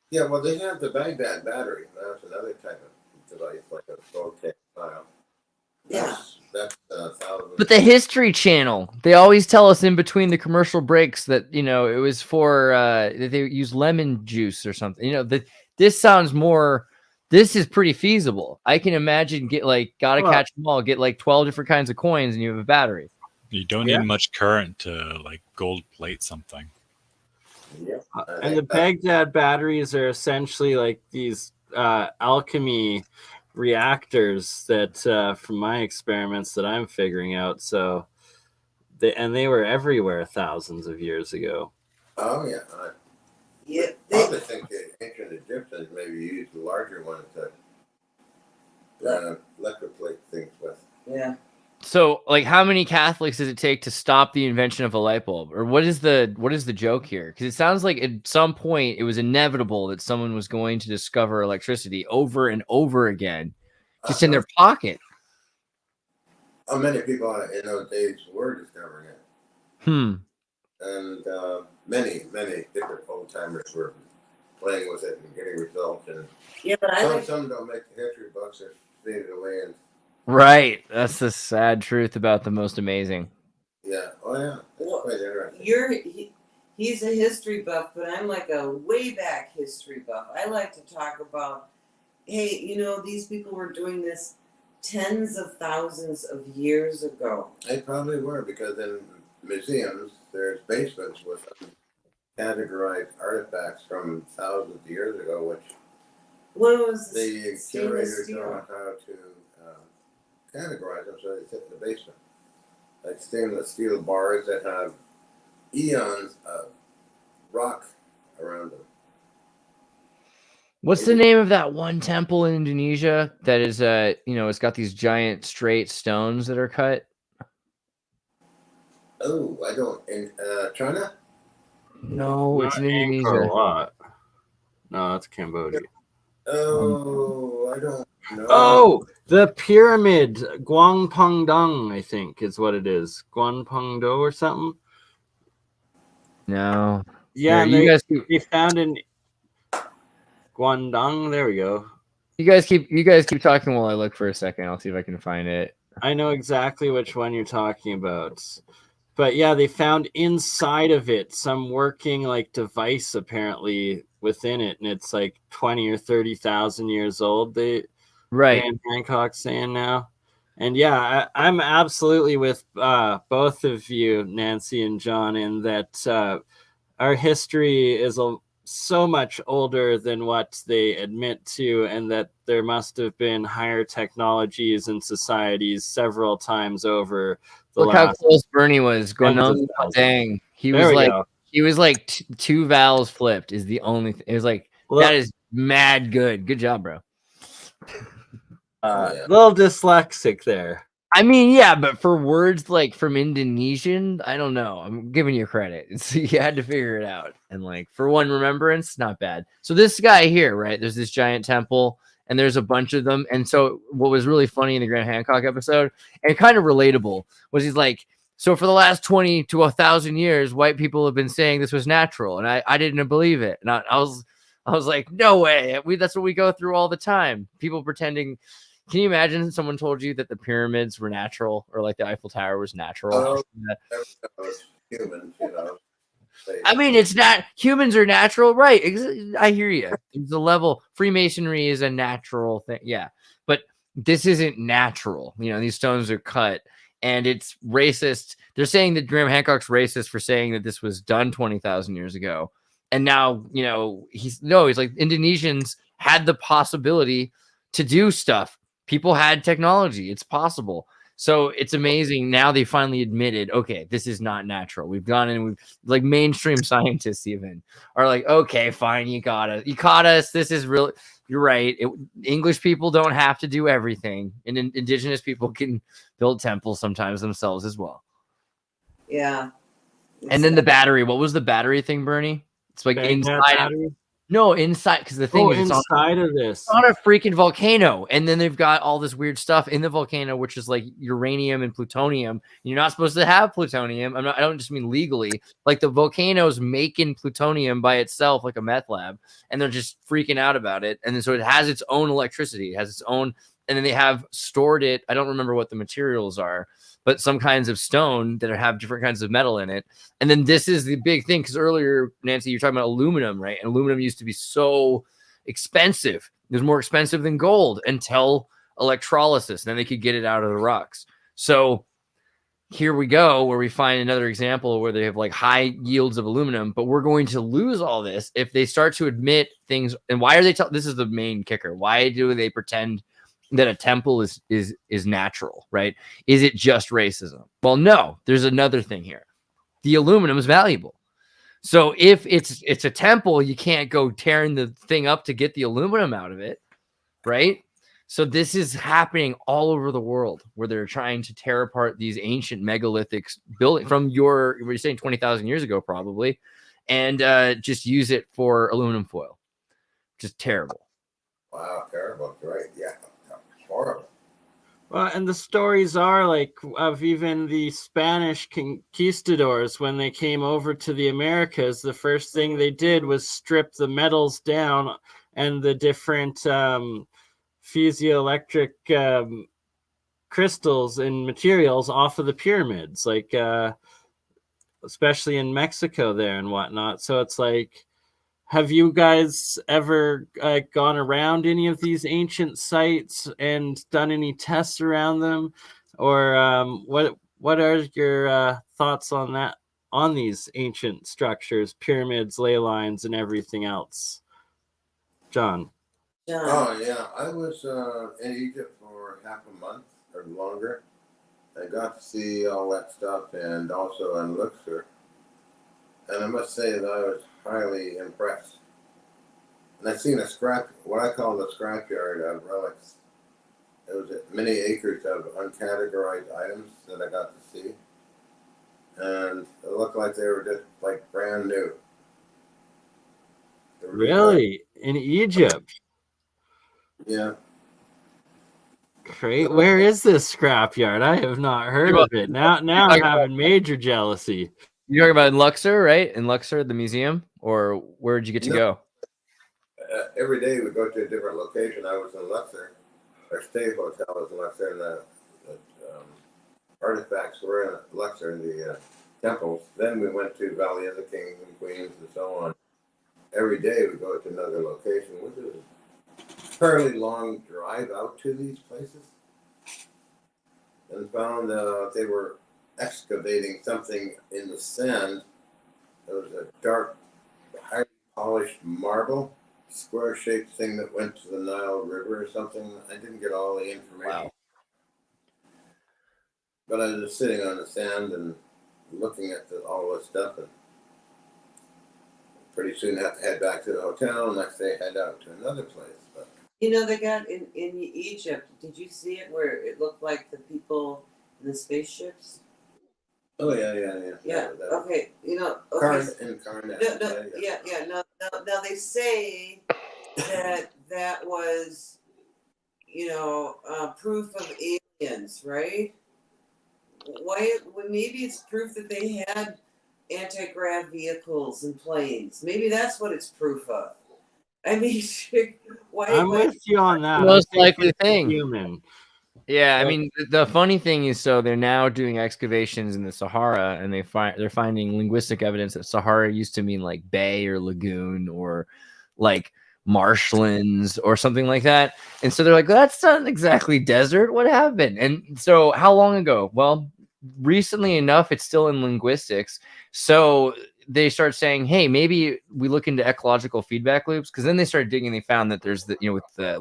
[SPEAKER 5] Yeah, well, they have the Baghdad battery. That's another type of device, like a voltaic pile. That's
[SPEAKER 2] But the History Channel, they always tell us in between the commercial breaks that it was for that they use lemon juice or something. This sounds more. This is pretty feasible. I can imagine gotta catch them all. Get 12 different kinds of coins, and you have a battery.
[SPEAKER 3] You don't need much current to gold plate something.
[SPEAKER 5] Yeah.
[SPEAKER 1] And the Baghdad batteries are essentially like these alchemy reactors that from my experiments that I'm figuring out. So they were everywhere thousands of years ago.
[SPEAKER 5] Oh yeah. I probably think the ancient Egyptians maybe used the larger ones to electroplate things with.
[SPEAKER 4] Yeah.
[SPEAKER 2] So, like, how many Catholics does it take to stop the invention of a light bulb? Or what is the joke here? Because it sounds like at some point it was inevitable that someone was going to discover electricity over and over again, just in their pocket.
[SPEAKER 5] Many people in those days were discovering it. And many different old timers were playing with it and getting results. And but some don't make the history books; they're faded away. And
[SPEAKER 2] right, that's the sad truth about the most amazing.
[SPEAKER 5] Yeah. Oh yeah. Well, quite interesting.
[SPEAKER 4] He's a history buff, but I'm like a way back history buff. I like to talk about, hey, these people were doing this tens of thousands of years ago.
[SPEAKER 5] They probably were, because in museums there's basements with categorized artifacts from thousands of years ago, which
[SPEAKER 4] was
[SPEAKER 5] the curators don't know how to categorize them, so they sit in the basement. Like stainless steel bars that have eons of rock around them.
[SPEAKER 2] What's the name of that one temple in Indonesia that is, it's got these giant straight stones that are cut?
[SPEAKER 5] Oh, I don't. In China?
[SPEAKER 2] No, it's in Indonesia.
[SPEAKER 1] What? No, that's Cambodia.
[SPEAKER 5] Oh, I don't know.
[SPEAKER 1] Oh, the pyramid, Guangpongdong, I think is what it is. Guangpongdo or something.
[SPEAKER 2] No.
[SPEAKER 1] Yeah,
[SPEAKER 2] Here,
[SPEAKER 1] they found in Guangdong. There we go.
[SPEAKER 2] You guys keep talking while I look for a second. I'll see if I can find it.
[SPEAKER 1] I know exactly which one you're talking about. But yeah, they found inside of it some working like device apparently within it, and it's like 20 or 30,000 years old.
[SPEAKER 2] Right.
[SPEAKER 1] Dan Hancock's saying now. And yeah, I'm absolutely with both of you, Nancy and John, in that our history is so much older than what they admit to, and that there must have been higher technologies and societies several times over.
[SPEAKER 2] Look how close BurnEye was. Gonung Dang. He was like two vowels flipped is the only thing. It was like, that is mad good. Good job, bro.
[SPEAKER 1] Little dyslexic there.
[SPEAKER 2] I mean, yeah, but for words like from Indonesian, I don't know. I'm giving you credit. So you had to figure it out. And like for one remembrance, not bad. So this guy here, right? There's this giant temple and there's a bunch of them. And so what was really funny in the Graham Hancock episode and kind of relatable was he's like, so for the last 20 to 1,000 years, white people have been saying this was natural. And I didn't believe it. And I was like, no way. That's what we go through all the time. People pretending. Can you imagine someone told you that the pyramids were natural or like the Eiffel Tower was natural?
[SPEAKER 5] Humans,
[SPEAKER 2] I mean, it's not. Humans are natural, right? I hear you. It's a level. Freemasonry is a natural thing, yeah. But this isn't natural. These stones are cut, and it's racist. They're saying that Graham Hancock's racist for saying that this was done 20,000 years ago, and now he's like Indonesians had the possibility to do stuff. People had technology. It's possible. So it's amazing. Now they finally admitted, okay, this is not natural. We've gone in, we've like mainstream scientists even are like, okay, fine. You caught us. This is real. You're right. English people don't have to do everything. And indigenous people can build temples sometimes themselves as well.
[SPEAKER 4] Yeah.
[SPEAKER 2] And then the battery. What was the battery thing, BurnEye? It's like inside. No, inside, because the thing is,
[SPEAKER 1] inside of this,
[SPEAKER 2] it's on a freaking volcano, and then they've got all this weird stuff in the volcano, which is like uranium and plutonium. You're not supposed to have plutonium. I don't just mean legally. Like the volcano's making plutonium by itself, like a meth lab, and they're just freaking out about it. And then so it has its own electricity, it has its own, and then they have stored it. I don't remember what the materials are, but some kinds of stone that have different kinds of metal in it. And then this is the big thing, because earlier, Nancy, you're talking about aluminum, right? And aluminum used to be so expensive. It was more expensive than gold until electrolysis. Then they could get it out of the rocks. So here we go, where we find another example where they have like high yields of aluminum, but we're going to lose all this if they start to admit things. And why are they this is the main kicker. Why do they pretend that a temple is natural, right? Is it just racism? Well, no, there's another thing here. The aluminum is valuable. So if it's a temple, you can't go tearing the thing up to get the aluminum out of it, right? So this is happening all over the world where they're trying to tear apart these ancient megalithic buildings from you're saying 20,000 years ago, probably, and just use it for aluminum foil. Just terrible.
[SPEAKER 5] Wow, terrible. Right. Yeah. Horrible.
[SPEAKER 1] Well, and the stories are like of even the Spanish conquistadors when they came over to the Americas. The first thing they did was strip the metals down and the different piezoelectric crystals and materials off of the pyramids, like especially in Mexico there and whatnot. So it's like, have you guys ever gone around any of these ancient sites and done any tests around them, or what are your thoughts on that, on these ancient structures, pyramids, ley lines, and everything else? John.
[SPEAKER 5] Oh yeah, I was in Egypt for half a month or longer. I got to see all that stuff, and also in Luxor. And I must say that I was highly impressed. And I've seen what I call the scrapyard of relics. It was many acres of uncategorized items that I got to see. And it looked like they were just like brand new.
[SPEAKER 1] Really? In Egypt?
[SPEAKER 5] Yeah.
[SPEAKER 1] Great. Where is this scrapyard? I have not heard of it. Now I'm having major jealousy.
[SPEAKER 2] You're talking about in Luxor, right? In Luxor, the museum, or where did you get to go?
[SPEAKER 5] Every day we go to a different location. I was in Luxor. Our stay hotel was in Luxor, and the artifacts were in Luxor, in the temples. Then we went to Valley of the Kings and Queens and so on. Every day we go to another location, which is a fairly long drive out to these places. And found they were excavating something in the sand. It was a dark, highly polished marble, square-shaped thing that went to the Nile River or something. I didn't get all the information.
[SPEAKER 2] Wow.
[SPEAKER 5] But I was just sitting on the sand and looking at all this stuff, and pretty soon have to head back to the hotel. Next day, head out to another place. But
[SPEAKER 4] You know, they got in Egypt. Did you see it where it looked like the people in the spaceships?
[SPEAKER 5] oh yeah.
[SPEAKER 4] Yeah.
[SPEAKER 5] That,
[SPEAKER 4] Okay. You know. Okay.
[SPEAKER 5] Incarnate.
[SPEAKER 4] Yeah. Now they say that was, proof of aliens, right? Why? Well, maybe it's proof that they had anti-grav vehicles and planes. Maybe that's what it's proof of. I mean,
[SPEAKER 1] I'm with you on that.
[SPEAKER 2] Most likely thing.
[SPEAKER 1] Human.
[SPEAKER 2] Yeah, I mean, the funny thing is, so they're now doing excavations in the Sahara, and they're finding linguistic evidence that Sahara used to mean like bay or lagoon or like marshlands or something like that. And so they're like, that's not exactly desert. What happened? And so how long ago? Well, recently enough, it's still in linguistics. So they start saying, hey, maybe we look into ecological feedback loops, because then they started digging. They found that there's with the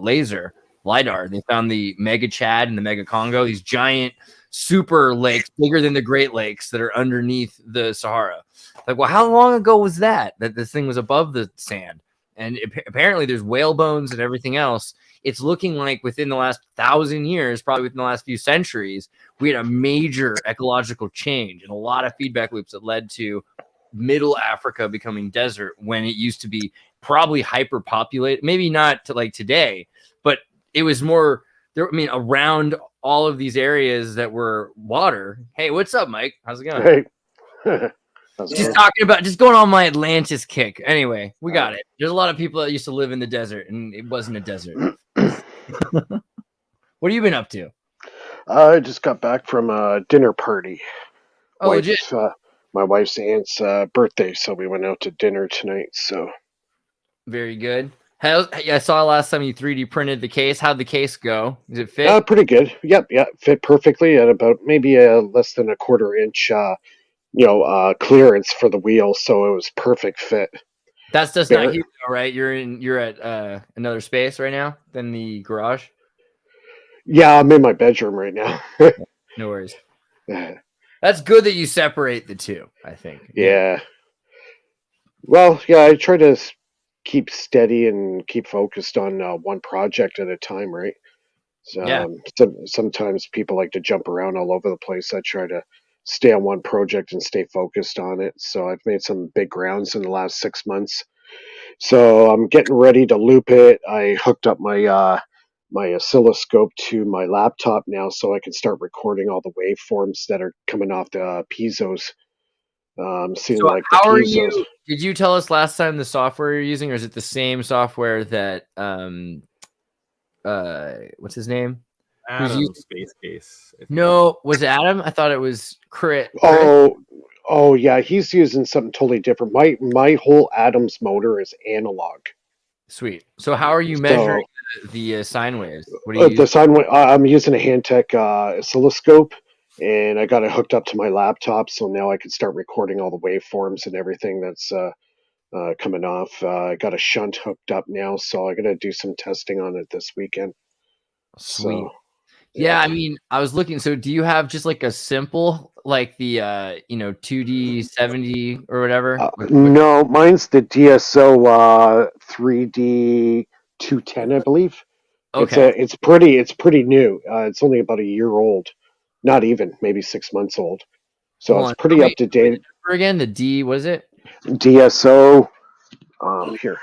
[SPEAKER 2] LiDAR, they found the Mega Chad and the Mega Congo, these giant super lakes, bigger than the Great Lakes, that are underneath the Sahara. Like, well, how long ago was that this thing was above the sand? And apparently there's whale bones and everything else. It's looking like within the last 1,000 years, probably within the last few centuries, we had a major ecological change and a lot of feedback loops that led to Middle Africa becoming desert when it used to be probably hyperpopulated. Maybe not to like today, but it was more there. I mean, around all of these areas that were water. Hey, what's up, Mike? How's it going?
[SPEAKER 6] Hey.
[SPEAKER 2] Just going on my Atlantis kick. Anyway, we got it. There's a lot of people that used to live in the desert, and it wasn't a desert. What have you been up to?
[SPEAKER 6] I just got back from a dinner party.
[SPEAKER 2] Oh, legit.
[SPEAKER 6] My wife's aunt's birthday, so we went out to dinner tonight. So
[SPEAKER 2] very good. I saw last time you 3D printed the case. How'd the case go? Does it fit?
[SPEAKER 6] Pretty good. Yep, fit perfectly at about maybe less than a 1/4 inch, clearance for the wheel. So it was perfect fit.
[SPEAKER 2] That's just not here, though, right? You're at another space right now than the garage.
[SPEAKER 6] Yeah, I'm in my bedroom right now.
[SPEAKER 2] No worries. That's good that you separate the two, I think.
[SPEAKER 6] Yeah. Well, yeah, I try to keep steady and keep focused on one project at a time, right?
[SPEAKER 2] Yeah.
[SPEAKER 6] Sometimes people like to jump around all over the place. I try to stay on one project and stay focused on it. So I've made some big grounds in the last 6 months. So I'm getting ready to loop it. I hooked up my my oscilloscope to my laptop now, so I can start recording all the waveforms that are coming off the piezos. Seeing
[SPEAKER 2] So
[SPEAKER 6] like the
[SPEAKER 2] how are
[SPEAKER 6] piezos.
[SPEAKER 2] you? Did you tell us last time the software you're using, or is it the same software that what's his name?
[SPEAKER 1] Adam Space Case.
[SPEAKER 2] No, was it Adam? I thought it was Chris.
[SPEAKER 6] Oh yeah, he's using something totally different. My whole Adams motor is analog.
[SPEAKER 2] Sweet. So how are you measuring the sine waves? What do you
[SPEAKER 6] the sine wave? I'm using a Handtech oscilloscope, and I got it hooked up to my laptop, so now I can start recording all the waveforms and everything that's coming off. I got a shunt hooked up now, so I'm gonna do some testing on it this weekend.
[SPEAKER 2] Sweet.
[SPEAKER 6] So,
[SPEAKER 2] yeah, I mean, I was looking. So do you have just like a simple, like the 2D 70 or whatever?
[SPEAKER 6] No, mine's the DSO 3D 210, I believe.
[SPEAKER 2] Okay.
[SPEAKER 6] It's pretty new. It's only about a year old, not even, maybe 6 months old. So it's pretty up to date.
[SPEAKER 2] Again, the D, what is it?
[SPEAKER 6] DSO. Here,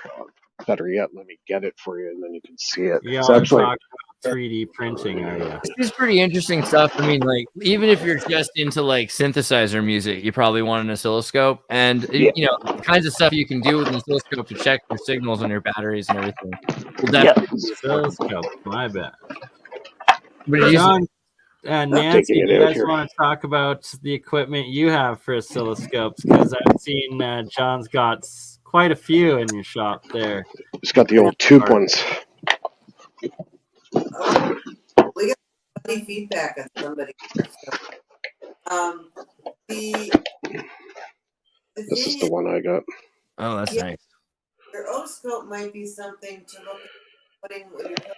[SPEAKER 6] better yet, let me get it for you, and then you can see it.
[SPEAKER 1] Yeah,
[SPEAKER 6] It's actually
[SPEAKER 1] talk about 3D printing, are you?
[SPEAKER 2] This is pretty interesting stuff. I mean, like, even if you're just into like synthesizer music, you probably want an oscilloscope, and the kinds of stuff you can do with an oscilloscope to check your signals on your batteries and everything. Well, definitely
[SPEAKER 1] oscilloscope. My bad.
[SPEAKER 2] But
[SPEAKER 1] John, Nancy, do you guys want to talk about the equipment you have for oscilloscopes? Because I've seen John's got quite a few in your shop there.
[SPEAKER 6] It's got the old tube ones.
[SPEAKER 4] We got funny feedback on somebody.
[SPEAKER 6] This is the one I got.
[SPEAKER 2] Oh, that's nice.
[SPEAKER 4] Your oscilloscope might be something to look at putting when you're putting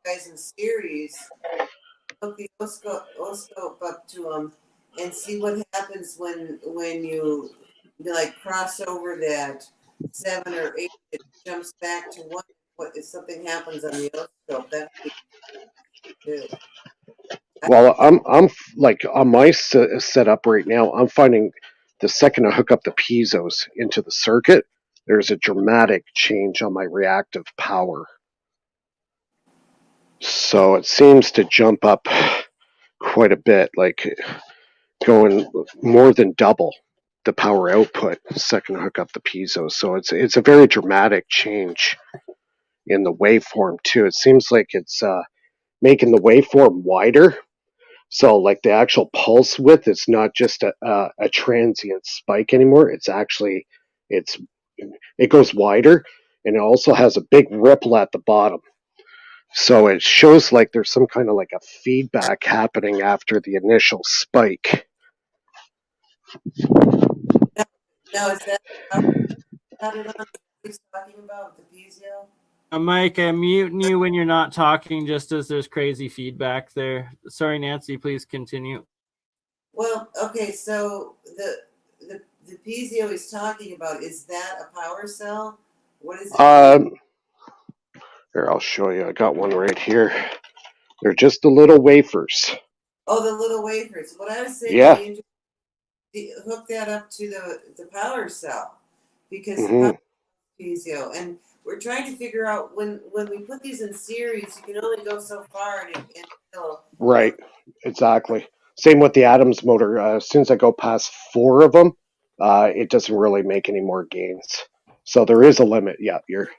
[SPEAKER 4] guys in series. Hook the oscilloscope up to them and see what happens when you like cross over that 7 or 8. It jumps back to 1. What if something happens on the oscilloscope? That would be good.
[SPEAKER 6] Well, I'm like on my setup right now. I'm finding the second I hook up the piezos into the circuit, there's a dramatic change on my reactive power. So it seems to jump up quite a bit, like going more than double the power output the second I hook up the piezos. So it's a very dramatic change in the waveform too. It seems like it's making the waveform wider. So like the actual pulse width is not just a transient spike anymore. It's actually it goes wider, and it also has a big ripple at the bottom. So it shows like there's some kind of like a feedback happening after the initial spike.
[SPEAKER 4] Now is that what he's talking about, the piezo?
[SPEAKER 1] Mike, I'm muting you when you're not talking, just as there's crazy feedback there. Sorry, Nancy, please continue.
[SPEAKER 4] Well, okay, so the piezo he's talking about, is that a power cell? What is it?
[SPEAKER 6] Here, I'll show you. I got one right here. They're just the little wafers.
[SPEAKER 4] Oh, the little wafers. What I was saying, hook that up to the power cell, because piezo, and we're trying to figure out when we put these in series, you can only go so far, and
[SPEAKER 6] right, exactly. Same with the Adams motor. As soon as I go past 4 of them, it doesn't really make any more gains. So there is a limit. Yeah, you're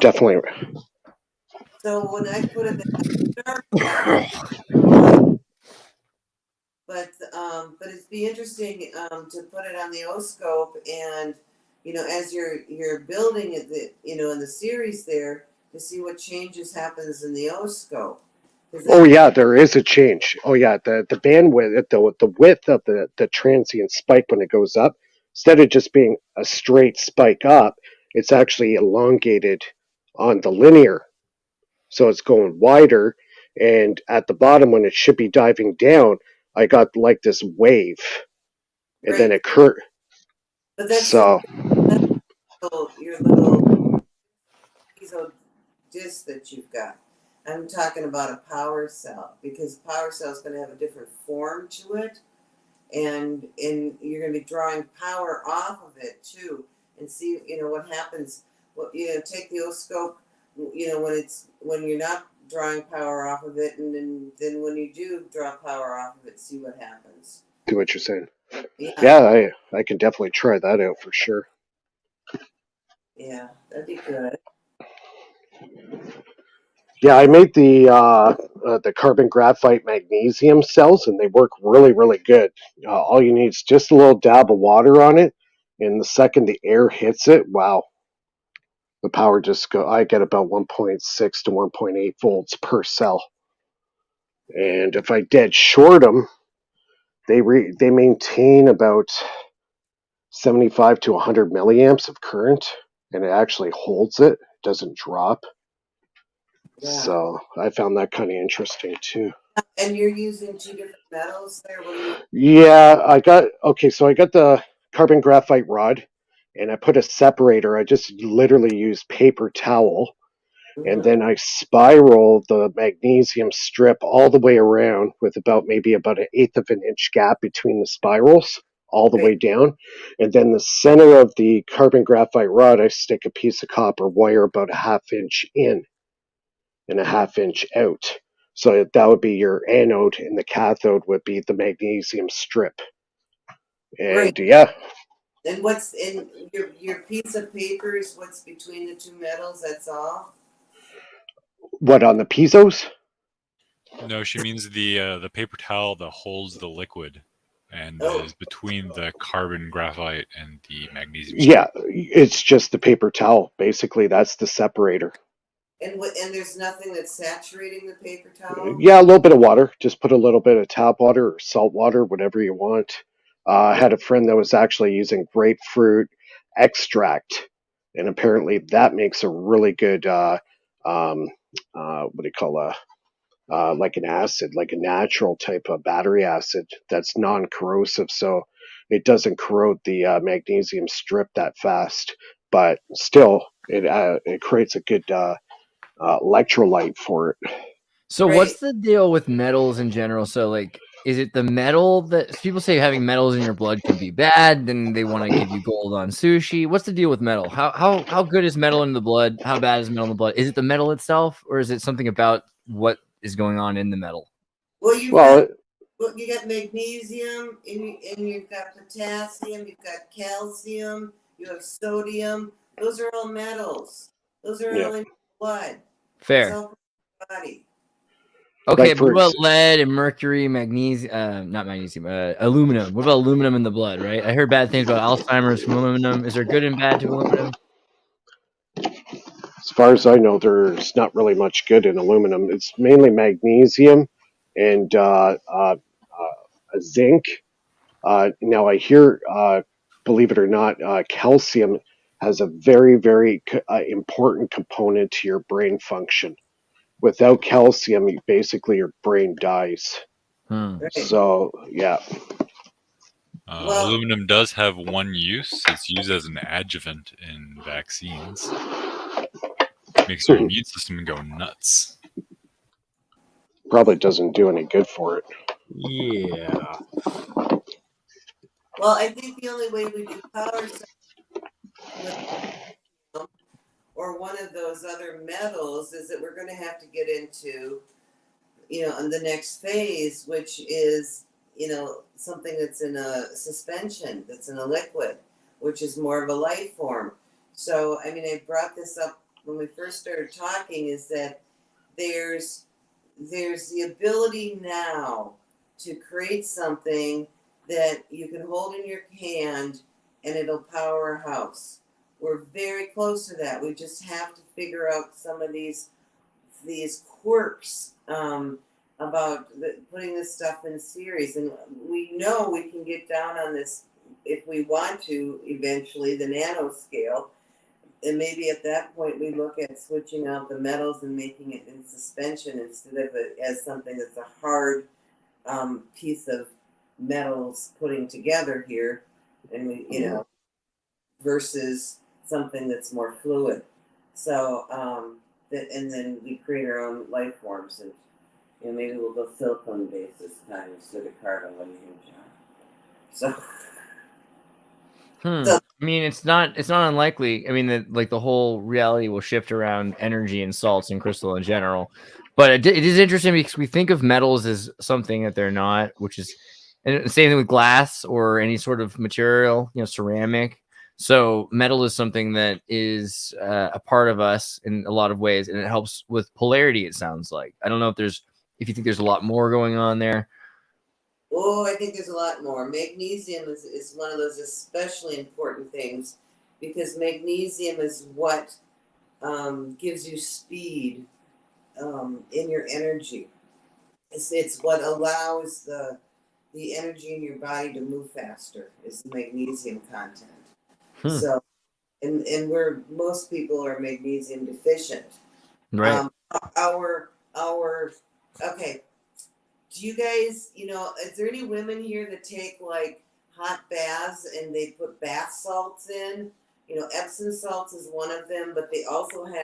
[SPEAKER 6] definitely right.
[SPEAKER 4] So when I put it but it'd be interesting to put it on the oscope, and as you're building it, in the series there, to see what changes happens in the oscope.
[SPEAKER 6] Oh yeah, there is a change. Oh yeah, the bandwidth, the width of the transient spike when it goes up, instead of just being a straight spike up, it's actually elongated on the linear. So it's going wider, and at the bottom when it should be diving down, I got like this wave, and then it curved.
[SPEAKER 4] But that's your little piezo disc that you've got. I'm talking about a power cell, because power cell is going to have a different form to it, and you're going to be drawing power off of it too, and see what happens. Well, take the oscope, when you're not drawing power off of it, and then when you do draw power off of it, see what happens.
[SPEAKER 6] See what you're saying?
[SPEAKER 4] Yeah.
[SPEAKER 6] Yeah, I can definitely try that out for sure.
[SPEAKER 4] Yeah, that'd be good.
[SPEAKER 6] Yeah, I made the carbon graphite magnesium cells, and they work really, really good. All you need is just a little dab of water on it, and the second the air hits it, wow, the power just go. I get about 1.6 to 1.8 volts per cell, and if I dead short them, they maintain about 75 to 100 milliamps of current, and it actually holds it. It doesn't drop.
[SPEAKER 4] Yeah.
[SPEAKER 6] So I found that kind of interesting too.
[SPEAKER 4] And you're using 2 different metals there? What are you?
[SPEAKER 6] Yeah, so I got the carbon graphite rod, and I put a separator. I just literally used paper towel, and then I spiral the magnesium strip all the way around with maybe about an eighth of an inch gap between the spirals all the way down. And then the center of the carbon graphite rod, I stick a piece of copper wire about a half inch in and a half inch out. So that would be your anode, and the cathode would be the magnesium strip. And yeah.
[SPEAKER 4] And what's in your piece of paper is what's between the 2 metals? That's all?
[SPEAKER 6] What, on the piezos?
[SPEAKER 3] No, she means the paper towel that holds the liquid and is between the carbon graphite and the magnesium.
[SPEAKER 6] Yeah, it's just the paper towel. Basically, that's the separator.
[SPEAKER 4] And there's nothing that's saturating the paper towel?
[SPEAKER 6] Yeah, a little bit of water. Just put a little bit of tap water or salt water, whatever you want. I had a friend that was actually using grapefruit extract, and apparently that makes a really good what do you call like an acid, like a natural type of battery acid that's non-corrosive, so it doesn't corrode the magnesium strip that fast. But still, it creates a good electrolyte for it.
[SPEAKER 2] So what's the deal with metals in general? So like, is it the metal that people say having metals in your blood can be bad? Then they want to give you gold on sushi. What's the deal with metal? How good is metal in the blood? How bad is metal in the blood? Is it the metal itself, or is it something about what is going on in the metal?
[SPEAKER 4] Well, you got magnesium, and you've got potassium, you've got calcium, you have sodium. Those are all metals. Those are all in your blood.
[SPEAKER 2] Fair.
[SPEAKER 4] It's all in your body.
[SPEAKER 2] Okay, like, but what about lead and mercury, magnesium, not magnesium, aluminum? What about aluminum in the blood, right? I heard bad things about Alzheimer's from aluminum. Is there good and bad to aluminum?
[SPEAKER 6] As far as I know, there's not really much good in aluminum. It's mainly magnesium and zinc. Now I hear, believe it or not, calcium has a very, very important component to your brain function. Without calcium, basically your brain dies. So, yeah.
[SPEAKER 3] Aluminum does have one use. It's used as an adjuvant in vaccines. Makes your immune system go nuts.
[SPEAKER 6] Probably doesn't do any good for it.
[SPEAKER 2] Yeah.
[SPEAKER 4] Well, I think the only way we do power with or one of those other metals is that we're going to have to get into, in the next phase, which is, something that's in a suspension, that's in a liquid, which is more of a life form. So, I mean, I brought this up when we first started talking, is that there's the ability now to create something that you can hold in your hand and it'll power a house. We're very close to that. We just have to figure out some of these quirks about putting this stuff in series. And we know we can get down on this if we want to eventually, the nanoscale. And maybe at that point we look at switching out the metals and making it in suspension instead of it as something that's a hard piece of metals putting together here, and versus something that's more fluid. So and then we create our own life forms, and maybe we'll go silicone based this time instead of carbon. What do you think, John? So.
[SPEAKER 2] I mean, it's not unlikely. I mean, the whole reality will shift around energy and salts and crystal in general. But it is interesting because we think of metals as something that they're not, which is, and the same thing with glass or any sort of material, ceramic. So metal is something that is a part of us in a lot of ways, and it helps with polarity. It sounds like. I don't know if you think there's a lot more going on there.
[SPEAKER 4] Oh, I think there's a lot more. Magnesium is one of those especially important things because magnesium is what gives you speed in your energy. It's what allows the energy in your body to move faster is the magnesium content. So, and most people are magnesium deficient.
[SPEAKER 2] Right.
[SPEAKER 4] Okay. Do you guys, is there any women here that take like hot baths and they put bath salts in? Epsom salts is one of them, but they also have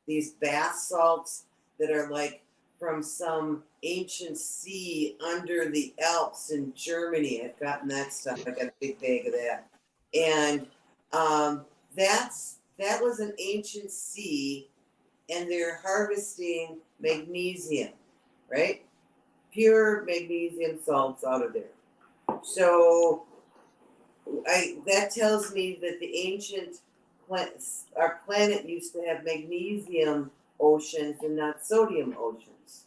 [SPEAKER 4] these bath salts that are like from some ancient sea under the Alps in Germany. I've gotten that stuff. I got a big bag of that. And that was an ancient sea, and they're harvesting magnesium, right? Pure magnesium salts out of there. So that tells me that the ancient our planet used to have magnesium oceans and not sodium oceans.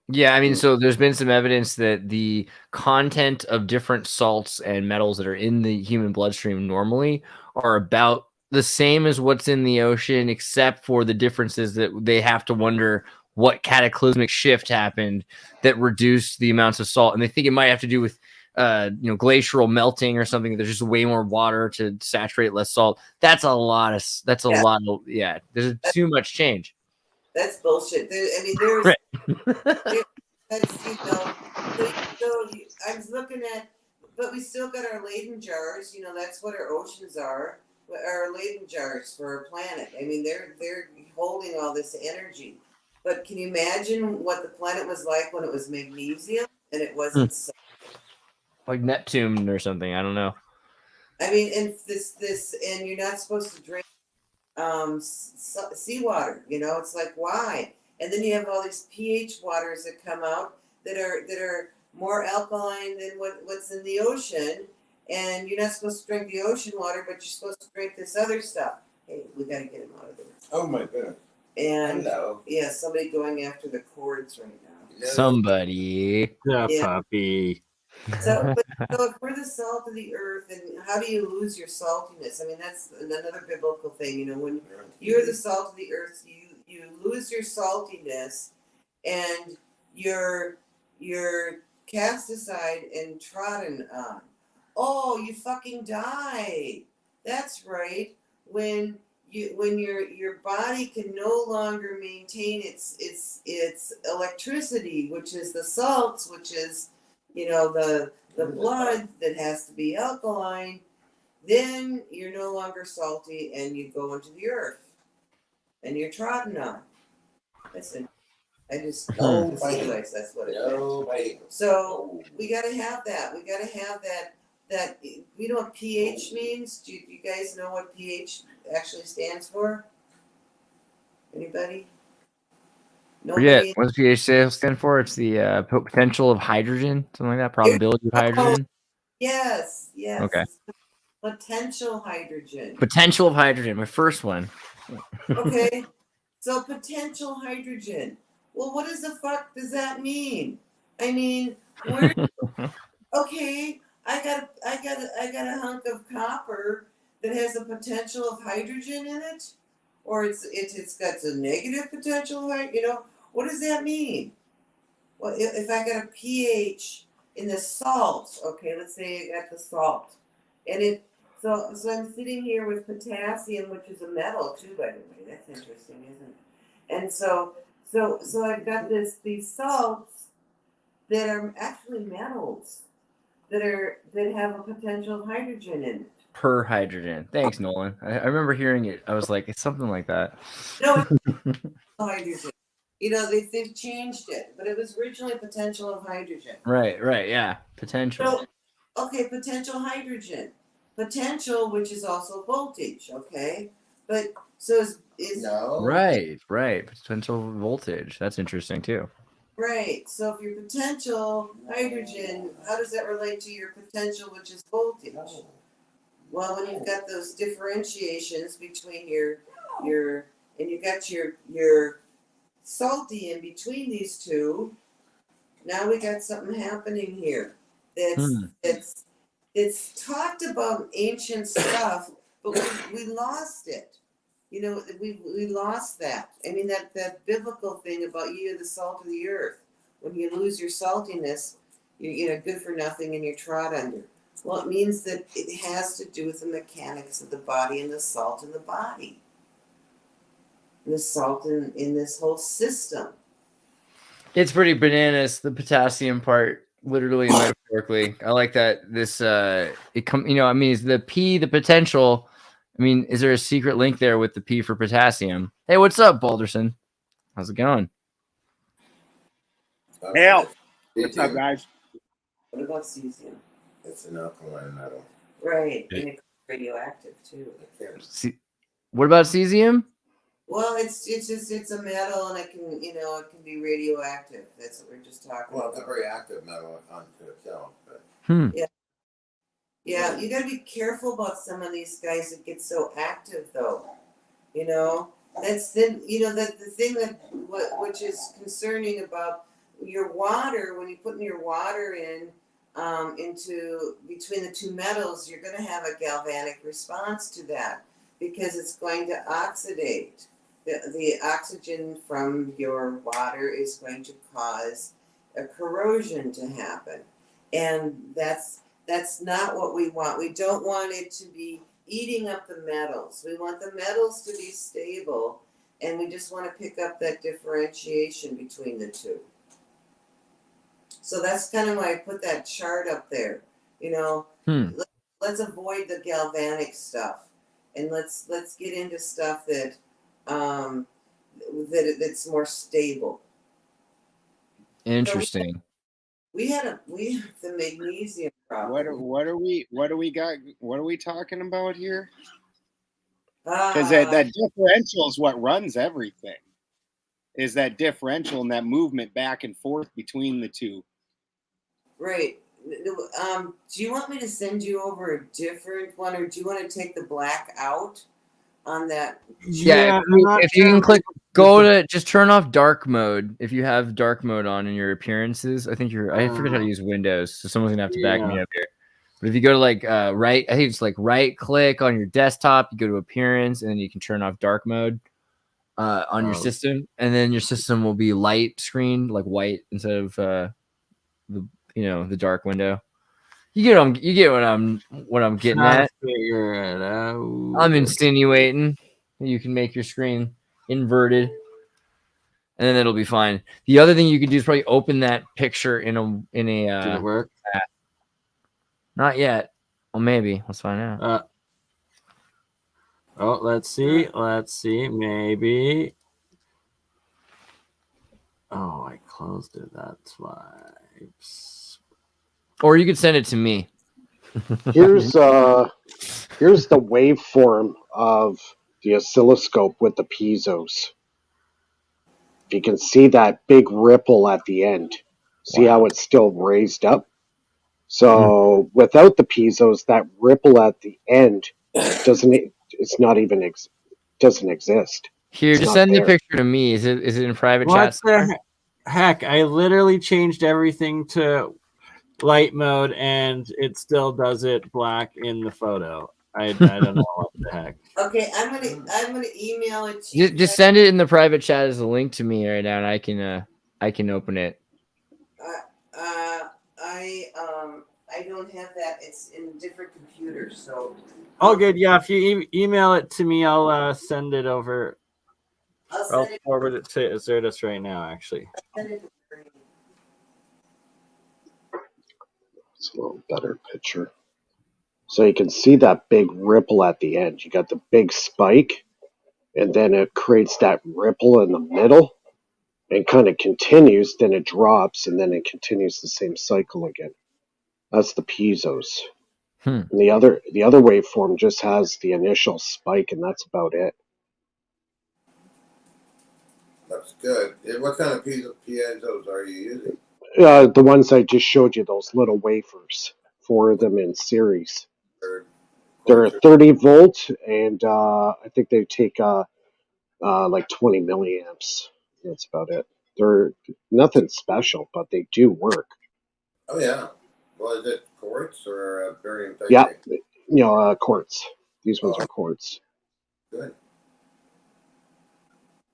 [SPEAKER 2] Yeah, I mean, so there's been some evidence that the content of different salts and metals that are in the human bloodstream normally are about the same as what's in the ocean, except for the differences that they have to wonder what cataclysmic shift happened that reduced the amounts of salt. And they think it might have to do with glacial melting or something. There's just way more water to saturate less salt. That's a lot of there's too much change.
[SPEAKER 4] That's bullshit. There's
[SPEAKER 2] right.
[SPEAKER 4] that's I was looking at, but we still got our Leyden jars. That's what our oceans are. Our Leyden jars for our planet. I mean, they're holding all this energy. But can you imagine what the planet was like when it was magnesium and it wasn't salt?
[SPEAKER 2] Like Neptune or something? I don't know.
[SPEAKER 4] I mean, and and you're not supposed to drink seawater. It's like, why? And then you have all these pH waters that come out that are more alkaline than what's in the ocean. And you're not supposed to drink the ocean water, but you're supposed to drink this other stuff. Hey, we got to get him out of there.
[SPEAKER 5] Oh my goodness.
[SPEAKER 4] And
[SPEAKER 5] hello.
[SPEAKER 4] Yeah, somebody going after the cords right now.
[SPEAKER 2] Somebody.
[SPEAKER 1] Yeah, puppy.
[SPEAKER 4] So if we're the salt of the earth, and how do you lose your saltiness? I mean, that's another biblical thing. When you're the salt of the earth, you lose your saltiness, and you're cast aside and trodden on. Oh, you fucking die. That's right. When your body can no longer maintain its electricity, which is the salts, which is the blood that has to be alkaline, then you're no longer salty and you go into the earth and you're trodden on. Listen, I just realize that's what it is. So we got to have that. We got to have that. You know what pH means? Do you guys know what pH actually stands for? Anybody?
[SPEAKER 2] Forget. What does pH stand for? It's the potential of hydrogen, something like that. Probability of hydrogen.
[SPEAKER 4] Yes.
[SPEAKER 2] Okay.
[SPEAKER 4] Potential hydrogen.
[SPEAKER 2] Potential of hydrogen. My first one.
[SPEAKER 4] Okay. So potential hydrogen. Well, what does the fuck does that mean? I mean, okay, I got a hunk of copper that has a potential of hydrogen in it, or it's got a negative potential, what does that mean? Well, if I got a pH in the salt, okay, let's say I got the salt, and so I'm sitting here with potassium, which is a metal too, by the way. That's interesting, isn't it? And so I've got these salts that are actually metals that have a potential of hydrogen in it.
[SPEAKER 2] per hydrogen. Thanks, Nolan. I remember hearing it. I was like, it's something like that.
[SPEAKER 4] No, it's hydrogen. You know, they've changed it, but it was originally potential of hydrogen.
[SPEAKER 2] Right, yeah. Potential.
[SPEAKER 4] So, okay, potential hydrogen. Potential, which is also voltage, okay? But so is
[SPEAKER 5] No.
[SPEAKER 2] Right. Potential voltage. That's interesting too.
[SPEAKER 4] right. So if your potential hydrogen, how does that relate to your potential, which is voltage? Well, when you've got those differentiations between your and you got your salty in between these two, now we got something happening here it's talked about ancient stuff, but we lost it. You know, we lost that. I mean, that biblical thing about you are the salt of the earth. When you lose your saltiness, you're good for nothing and you're trod under. Well, it means that it has to do with the mechanics of the body and the salt in the body. And the salt in this whole system.
[SPEAKER 2] It's pretty bananas, the potassium part, literally and metaphorically. I like that this I mean, is the P the potential? I mean, is there a secret link there with the P for potassium? Hey, what's up, Balderson? How's it going?
[SPEAKER 7] Hail. What's up, guys?
[SPEAKER 4] What about cesium?
[SPEAKER 5] It's an alkaline metal.
[SPEAKER 4] Right, and it's radioactive too.
[SPEAKER 2] What about cesium?
[SPEAKER 4] Well, it's a metal, and it can be radioactive. That's what we're just talking
[SPEAKER 5] Well,
[SPEAKER 4] about.
[SPEAKER 5] it's a very active metal unto itself. But
[SPEAKER 4] Yeah, you got to be careful about some of these guys that get so active, though. You know, that's the thing which is concerning about your water. When you put your water in into between the two metals, you're going to have a galvanic response to that because it's going to oxidate. The oxygen from your water is going to cause a corrosion to happen, and that's not what we want. We don't want it to be eating up the metals. We want the metals to be stable, and we just want to pick up that differentiation between the two. So that's kind of why I put that chart up there. You know, let's avoid the galvanic stuff, and let's get into stuff that's more stable.
[SPEAKER 2] Interesting.
[SPEAKER 4] So we have the magnesium problem.
[SPEAKER 7] What are we talking about here? Because that differential is what runs everything. Is that differential and that movement back and forth between the two?
[SPEAKER 4] Right. Do you want me to send you over a different one, or do you want to take the black out on that?
[SPEAKER 2] Yeah, if you can just turn off dark mode. If you have dark mode on in your appearances, I forget how to use Windows, so someone's gonna have to back me up here. But if you go to I think it's right click on your desktop, you go to appearance, and then you can turn off dark mode on your system, and then your system will be light screen, like white instead of the dark window. You get what I'm getting at. I'm insinuating you can make your screen inverted, and then it'll be fine. The other thing you can do is probably open that picture in a. Did
[SPEAKER 1] it work?
[SPEAKER 2] Not yet. Well, maybe. Let's find out.
[SPEAKER 1] Let's see. Maybe. Oh, I closed it. That's why.
[SPEAKER 2] Or you could send it to me.
[SPEAKER 6] Here's the waveform of the oscilloscope with the piezo's. You can see that big ripple at the end. See how it's still raised up? So without the piezo's, that ripple at the end doesn't exist.
[SPEAKER 2] Here, just send the picture to me. Is it in private chat?
[SPEAKER 1] What the heck? I literally changed everything to light mode, and it still does it black in the photo. I don't know what the heck.
[SPEAKER 4] Okay, I'm gonna email it to you.
[SPEAKER 2] Just send it in the private chat as a link to me right now, and I can open it.
[SPEAKER 4] I don't have that. It's in different computers, so.
[SPEAKER 1] Oh, good. Yeah, if you email it to me, I'll send it over. I'll forward it to Azertis right now, actually.
[SPEAKER 6] It's a little better picture. So you can see that big ripple at the end. You got the big spike, and then it creates that ripple in the middle and kind of continues, then it drops, and then it continues the same cycle again. That's the piezos. And the other waveform just has the initial spike, and that's about it.
[SPEAKER 5] That's good. What kind of piezos are you using?
[SPEAKER 6] The ones I just showed you, those little wafers, 4 of them in series. They're 30 volt, and I think they take like 20 milliamps. That's about it. They're nothing special, but they do work.
[SPEAKER 5] Oh yeah. Well, is it quartz or barium titanate?
[SPEAKER 6] Yeah, quartz. These ones are quartz.
[SPEAKER 5] Good.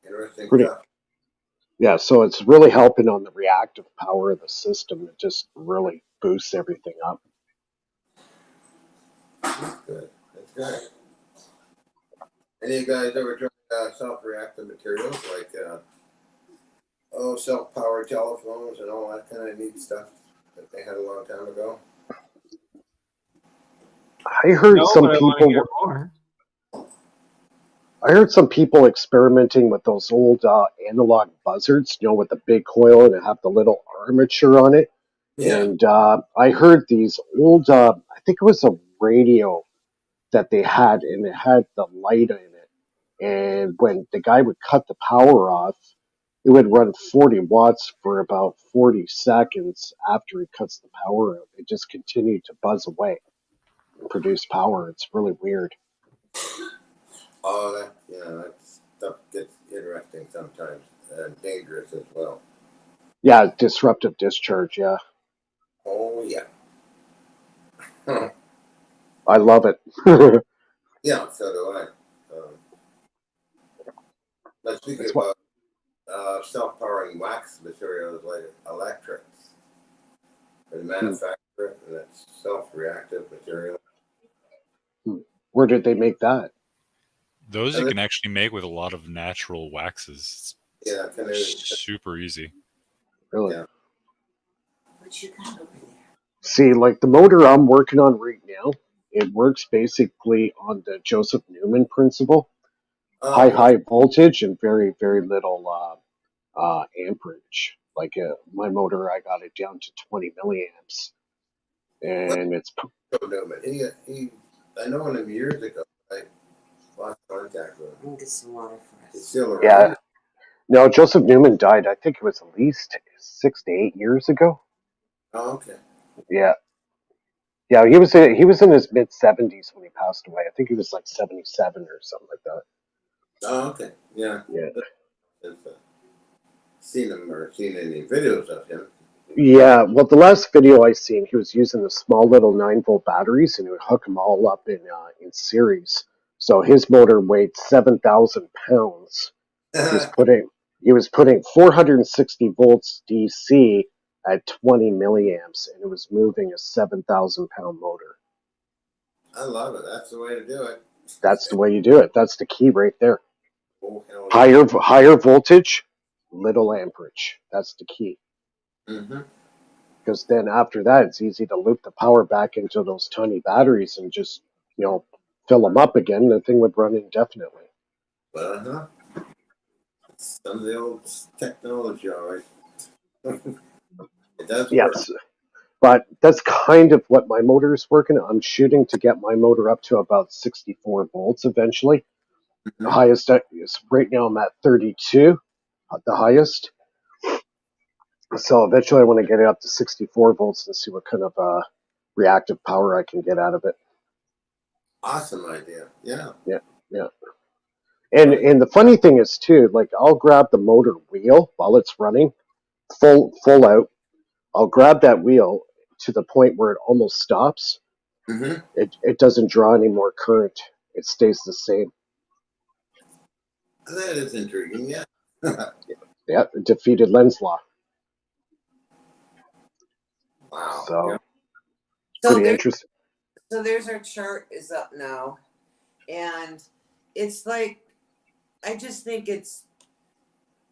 [SPEAKER 5] Interesting
[SPEAKER 6] Pretty.
[SPEAKER 5] stuff.
[SPEAKER 6] Yeah, so it's really helping on the reactive power of the system. It just really boosts everything up.
[SPEAKER 5] That's good. That's good. Any of you guys ever tried self-reactive materials like self-powered telephones and all that kind of neat stuff that they had a long time ago?
[SPEAKER 6] I heard some people experimenting with those old analog buzzards, with the big coil and have the little armature on it. Yeah. And I heard these old, I think it was a radio that they had, and it had the light in it. And when the guy would cut the power off, it would run 40 watts for about 40 seconds after he cuts the power out. It just continued to buzz away and produce power. It's really weird.
[SPEAKER 5] Oh, that stuff gets interesting sometimes and dangerous as well.
[SPEAKER 6] Yeah, disruptive discharge, yeah.
[SPEAKER 5] Oh, yeah.
[SPEAKER 6] I love it.
[SPEAKER 5] Yeah, so do I. Let's speak about self-powering wax materials like electrics. And manufacture it, and it's self-reactive material.
[SPEAKER 6] Where did they make that?
[SPEAKER 3] Those you can actually make with a lot of natural waxes.
[SPEAKER 5] Yeah,
[SPEAKER 3] super easy.
[SPEAKER 6] Really?
[SPEAKER 5] Yeah.
[SPEAKER 4] What you got over there?
[SPEAKER 6] See, like the motor I'm working on right now, it works basically on the Joseph Newman principle. High voltage and very, very little amperage. Like my motor, I got it down to 20 milliamps. And it's...
[SPEAKER 5] Newman. I know him years ago. I lost contact with him.
[SPEAKER 4] I'm gonna get some water for us.
[SPEAKER 5] He's still around.
[SPEAKER 6] Yeah. No, Joseph Newman died, I think it was at least 6 to 8 years ago.
[SPEAKER 5] Oh, okay.
[SPEAKER 6] Yeah. Yeah, he was in his mid-70s when he passed away. I think he was like 77 or something like that.
[SPEAKER 5] Oh, okay. Yeah.
[SPEAKER 6] Yeah.
[SPEAKER 5] I've seen him or seen any videos of him.
[SPEAKER 6] Yeah, well, the last video I seen, he was using the small little 9-volt batteries, and he would hook them all up in series. So his motor weighed 7,000 pounds. He was putting 460 volts DC at 20 milliamps, and it was moving a 7,000 pound motor.
[SPEAKER 5] I love it. That's the way to do it.
[SPEAKER 6] That's the way you do it. That's the key right there.
[SPEAKER 5] Oh, hell yeah.
[SPEAKER 6] Higher voltage, little amperage. That's the key.
[SPEAKER 5] Mm-hmm.
[SPEAKER 6] Because then after that, it's easy to loop the power back into those tiny batteries and just, fill them up again. The thing would run indefinitely.
[SPEAKER 5] Uh-huh. Some of the old technology, all right. It does work.
[SPEAKER 6] Yes. But that's kind of what my motor is working. I'm shooting to get my motor up to about 64 volts eventually. Mm-hmm. The highest is right now I'm at 32, the highest. So eventually I want to get it up to 64 volts and see what kind of reactive power I can get out of it.
[SPEAKER 5] Awesome idea. Yeah.
[SPEAKER 6] Yeah. And the funny thing is too, like I'll grab the motor wheel while it's running full out. I'll grab that wheel to the point where it almost stops.
[SPEAKER 5] Mm-hmm.
[SPEAKER 6] It doesn't draw any more current. It stays the same.
[SPEAKER 5] That is intriguing, yeah.
[SPEAKER 6] Yeah, it defeated Lenz's law.
[SPEAKER 5] Wow.
[SPEAKER 6] So
[SPEAKER 4] pretty
[SPEAKER 6] interesting.
[SPEAKER 4] So there's our chart is up now. And it's like, I just think it's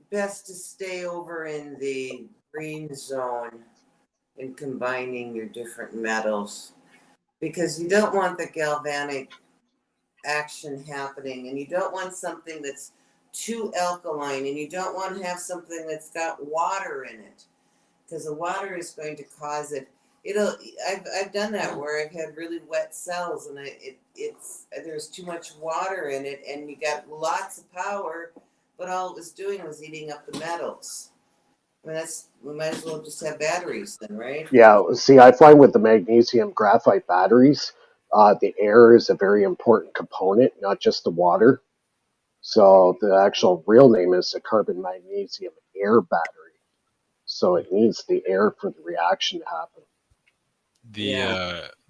[SPEAKER 4] best to stay over in the green zone and combining your different metals. because you don't want the galvanic action happening, and you don't want something that's too alkaline, and you don't want to have something that's got water in it, because the water is going to cause it. I've done that where I've had really wet cells, and there's too much water in it, and you got lots of power, but all it was doing was eating up the metals. I mean, we might as well just have batteries then, right?
[SPEAKER 6] Yeah, see, I find with the magnesium graphite batteries, the air is a very important component, not just the water. So the actual real name is a carbon magnesium air battery. So it needs the air for the reaction to happen.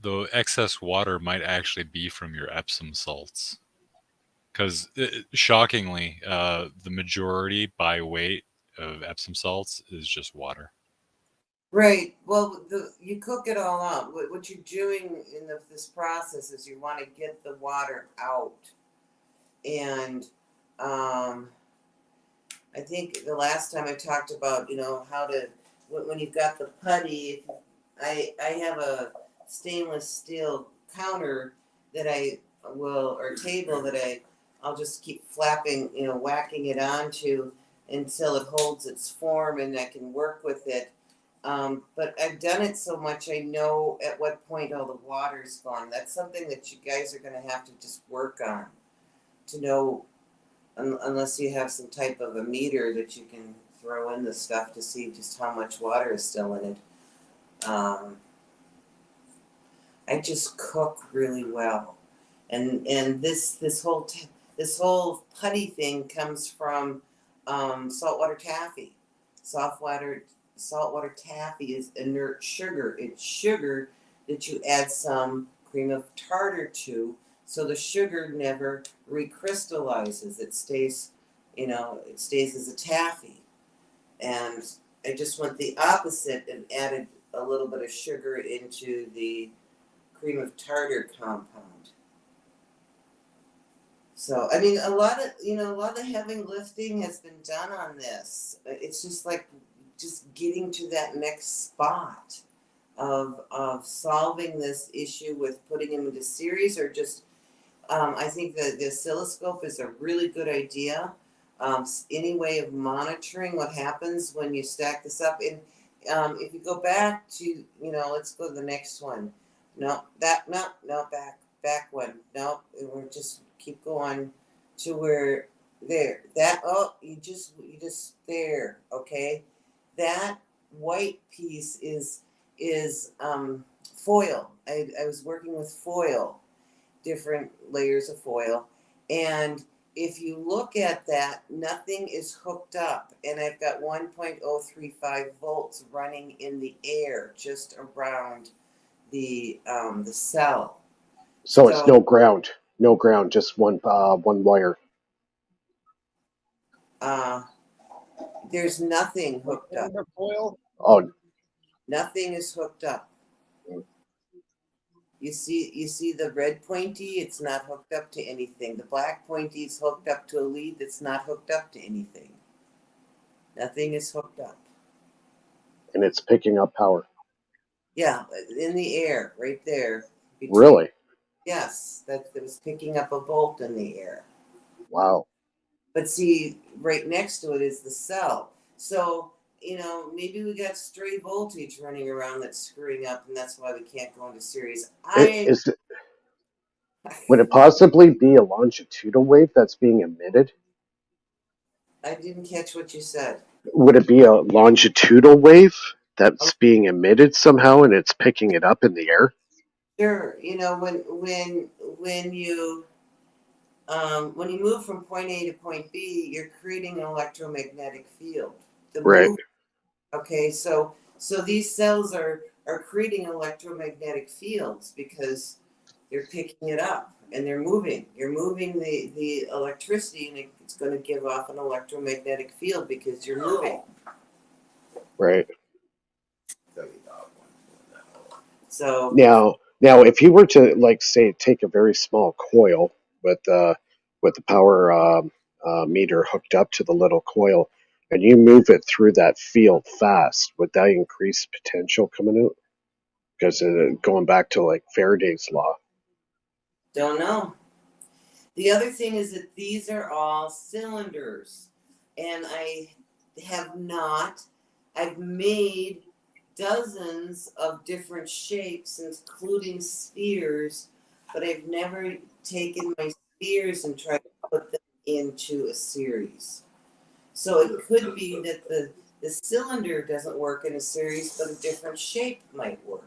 [SPEAKER 3] The excess water might actually be from your Epsom salts, because shockingly, the majority by weight of Epsom salts is just water.
[SPEAKER 4] Right. Well, you cook it all up. What you're doing in this process is you want to get the water out, and I think the last time I talked about, how to, when you've got the putty, I have a stainless steel counter that or table that I'll just keep flapping, whacking it onto until it holds its form and I can work with it. But I've done it so much, I know at what point all the water's gone. That's something that you guys are going to have to just work on to know. Unless you have some type of a meter that you can throw in the stuff to see just how much water is still in it. I just cook really well, and this whole putty thing comes from saltwater taffy. Saltwater taffy is inert sugar. It's sugar that you add some cream of tartar to. So the sugar never recrystallizes. It stays, as a taffy. And I just went the opposite and added a little bit of sugar into the cream of tartar compound. So, I mean, a lot of the heavy lifting has been done on this. It's just like getting to that next spot of solving this issue with putting them into series, or just I think that the oscilloscope is a really good idea. Any way of monitoring what happens when you stack this up. And if you go back to, let's go to the next one. No, back one. No, we're just keep going to where there. You just there, okay? That white piece is foil. I was working with foil. Different layers of foil, and if you look at that, nothing is hooked up, and I've got 1.035 volts running in the air just around the cell.
[SPEAKER 6] So it's no ground, just one wire.
[SPEAKER 4] There's nothing hooked up.
[SPEAKER 7] Foil?
[SPEAKER 6] Oh,
[SPEAKER 4] nothing is hooked up. You see the red pointy, it's not hooked up to anything. The black pointy is hooked up to a lead that's not hooked up to anything. Nothing is hooked up.
[SPEAKER 6] And it's picking up power.
[SPEAKER 4] Yeah, in the air, right there.
[SPEAKER 6] Really?
[SPEAKER 4] Yes, that was picking up a volt in the air.
[SPEAKER 6] Wow.
[SPEAKER 4] But see, right next to it is the cell. So, maybe we got stray voltage running around that's screwing up, and that's why we can't go into series.
[SPEAKER 6] Would it possibly be a longitudinal wave that's being emitted?
[SPEAKER 4] I didn't catch what you said.
[SPEAKER 6] Would it be a longitudinal wave that's being emitted somehow, and it's picking it up in the air?
[SPEAKER 4] Sure. When you move from point A to point B, you're creating an electromagnetic field.
[SPEAKER 6] Right.
[SPEAKER 4] Okay, so these cells are creating electromagnetic fields because they're picking it up and they're moving. You're moving the electricity, and it's going to give off an electromagnetic field because you're moving.
[SPEAKER 6] Right.
[SPEAKER 4] So
[SPEAKER 6] now, if you were to say take a very small coil with the power meter hooked up to the little coil, and you move it through that field fast, would that increase potential coming out? because going back to like Faraday's law.
[SPEAKER 4] Don't know. The other thing is that these are all cylinders, and I've made dozens of different shapes, including spheres, but I've never taken my spheres and tried to put them into a series. So it could be that the cylinder doesn't work in a series, but a different shape might work.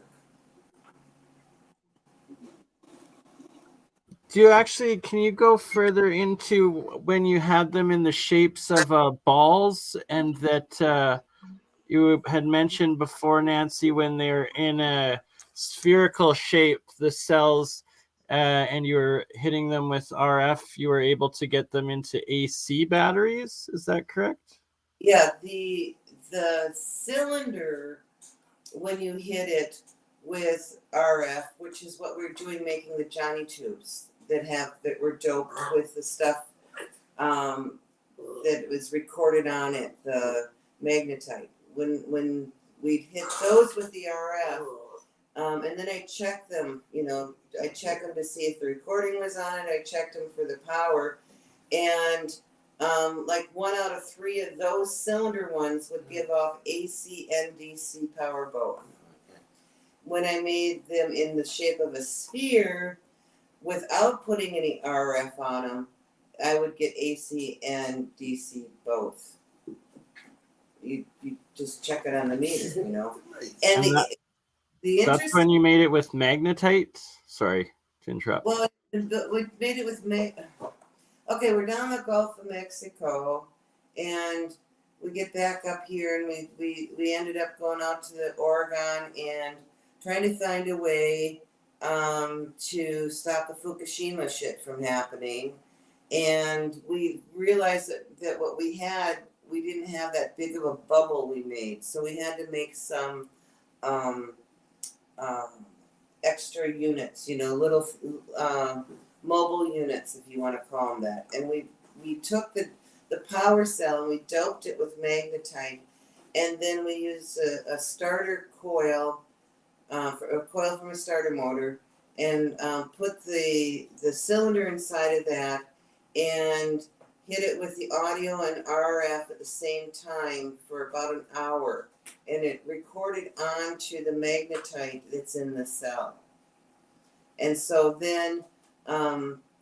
[SPEAKER 1] Can you go further into when you had them in the shapes of balls, and that you had mentioned before, Nancy, when they're in a spherical shape, the cells, and you were hitting them with RF, you were able to get them into AC batteries? Is that correct?
[SPEAKER 4] Yeah, the cylinder, when you hit it with RF, which is what we're doing, making the Johnny tubes that were doped with the stuff that was recorded on it, the magnetite. When we'd hit those with the RF, and then I checked them. I checked them to see if the recording was on it. I checked them for the power, and like 1 out of 3 of those cylinder ones would give off AC and DC power both. When I made them in the shape of a sphere, without putting any RF on them, I would get AC and DC both. You just check it on the meter, And
[SPEAKER 1] that's when you made it with magnetite? Sorry to interrupt.
[SPEAKER 4] Well, we made it with Okay, we're down the Gulf of Mexico, and we get back up here, and we ended up going out to the Oregon and trying to find a way to stop the Fukushima shit from happening. And we realized that what we had, we didn't have that big of a bubble we made. So we had to make some extra units, little mobile units, if you want to call them that. And we took the power cell and we doped it with magnetite. And then we used a starter coil, a coil from a starter motor, and put the cylinder inside of that and hit it with the audio and RF at the same time for about an hour. And it recorded onto the magnetite that's in the cell. And so then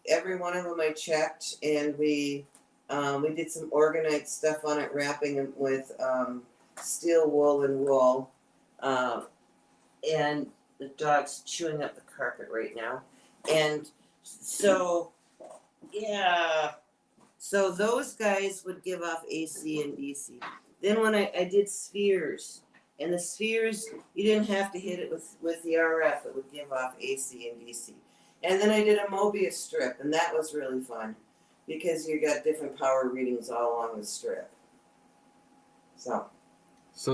[SPEAKER 4] every one of them I checked, and we did some orgonite stuff on it, wrapping it with steel wool and wool. And the dog's chewing up the carpet right now. And so, yeah. So those guys would give off AC and DC. Then when I did spheres, and the spheres, you didn't have to hit it with the RF. It would give off AC and DC. And then I did a Mobius strip, and that was really fun because you got different power readings all along the strip.
[SPEAKER 1] So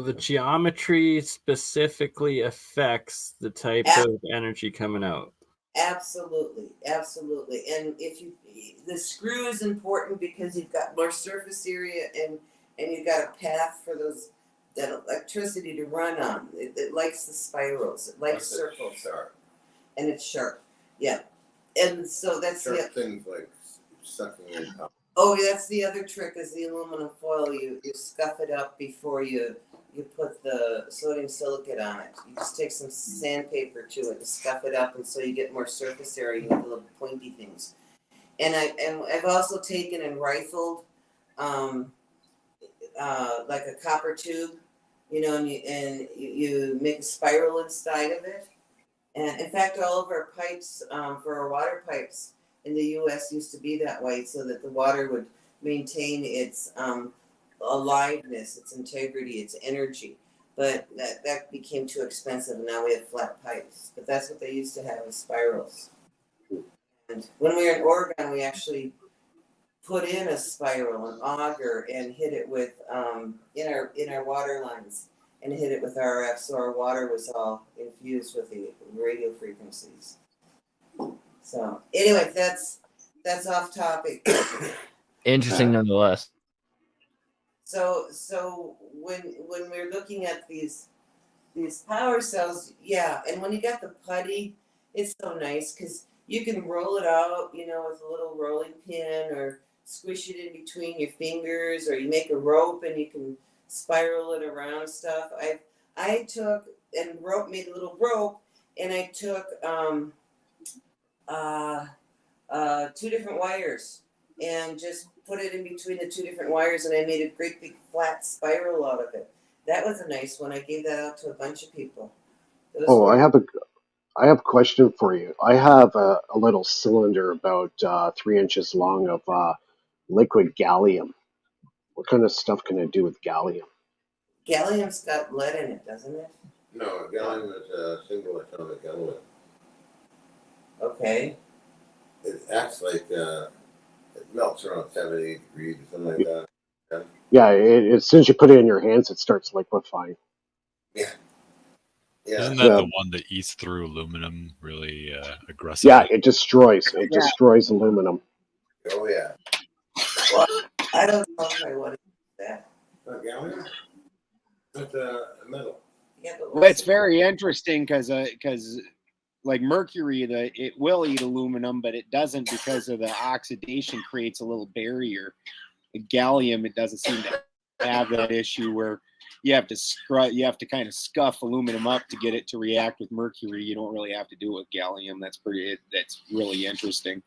[SPEAKER 1] the geometry specifically affects the type of energy coming out.
[SPEAKER 4] Absolutely. And the screw is important because you've got more surface area and you've got a path for that electricity to run on. It likes the spirals. It likes circles.
[SPEAKER 5] Sharp.
[SPEAKER 4] And it's sharp. Yeah. And so that's
[SPEAKER 5] sharp things like sucking in power.
[SPEAKER 4] Oh, that's the other trick is the aluminum foil. You scuff it up before you put the sodium silicate on it. You just take some sandpaper to it and scuff it up, and so you get more surface area. You get the little pointy things. And I've also taken and rifled like a copper tube, and you make a spiral inside of it. And in fact, all of our pipes for our water pipes in the U.S. used to be that way, so that the water would maintain its aliveness, its integrity, its energy. But that became too expensive, and now we have flat pipes. But that's what they used to have, is spirals. And when we were in Oregon, we actually put in a spiral, an auger, and hit it with in our water lines, and hit it with RF, so our water was all infused with the radio frequencies. So anyway, that's off topic.
[SPEAKER 2] Interesting nonetheless.
[SPEAKER 4] So when we're looking at these these power cells, yeah. And when you got the putty, it's so nice because you can roll it out, you know, with a little rolling pin or squish it in between your fingers, or you make a rope and you can spiral it around stuff. I took and made a little rope, and I took 2 different wires and just put it in between the 2 different wires, and I made a great big flat spiral out of it. That was a nice one. I gave that out to a bunch of people.
[SPEAKER 6] I have a question for you. I have a little cylinder about 3 inches long of liquid gallium. What kind of stuff can I do with gallium?
[SPEAKER 4] Gallium's got lead in it, doesn't it?
[SPEAKER 5] No, gallium is a single atomic element.
[SPEAKER 4] Okay.
[SPEAKER 5] It acts like it melts around 78 degrees or something like that.
[SPEAKER 6] Yeah, as soon as you put it in your hands, it starts liquefying.
[SPEAKER 5] Yeah. Yeah.
[SPEAKER 3] Isn't that the one that eats through aluminum really aggressively?
[SPEAKER 6] Yeah, it destroys. It destroys aluminum.
[SPEAKER 5] Oh yeah.
[SPEAKER 4] Well, I don't know if I want to do that.
[SPEAKER 5] Gallium? It's a metal.
[SPEAKER 4] Yeah, but
[SPEAKER 7] Well, it's very interesting because like mercury, it will eat aluminum, but it doesn't because of the oxidation creates a little barrier. The gallium, it doesn't seem to have that issue where you have to kind of scuff aluminum up to get it to react with mercury. You don't really have to do it with gallium. That's really interesting.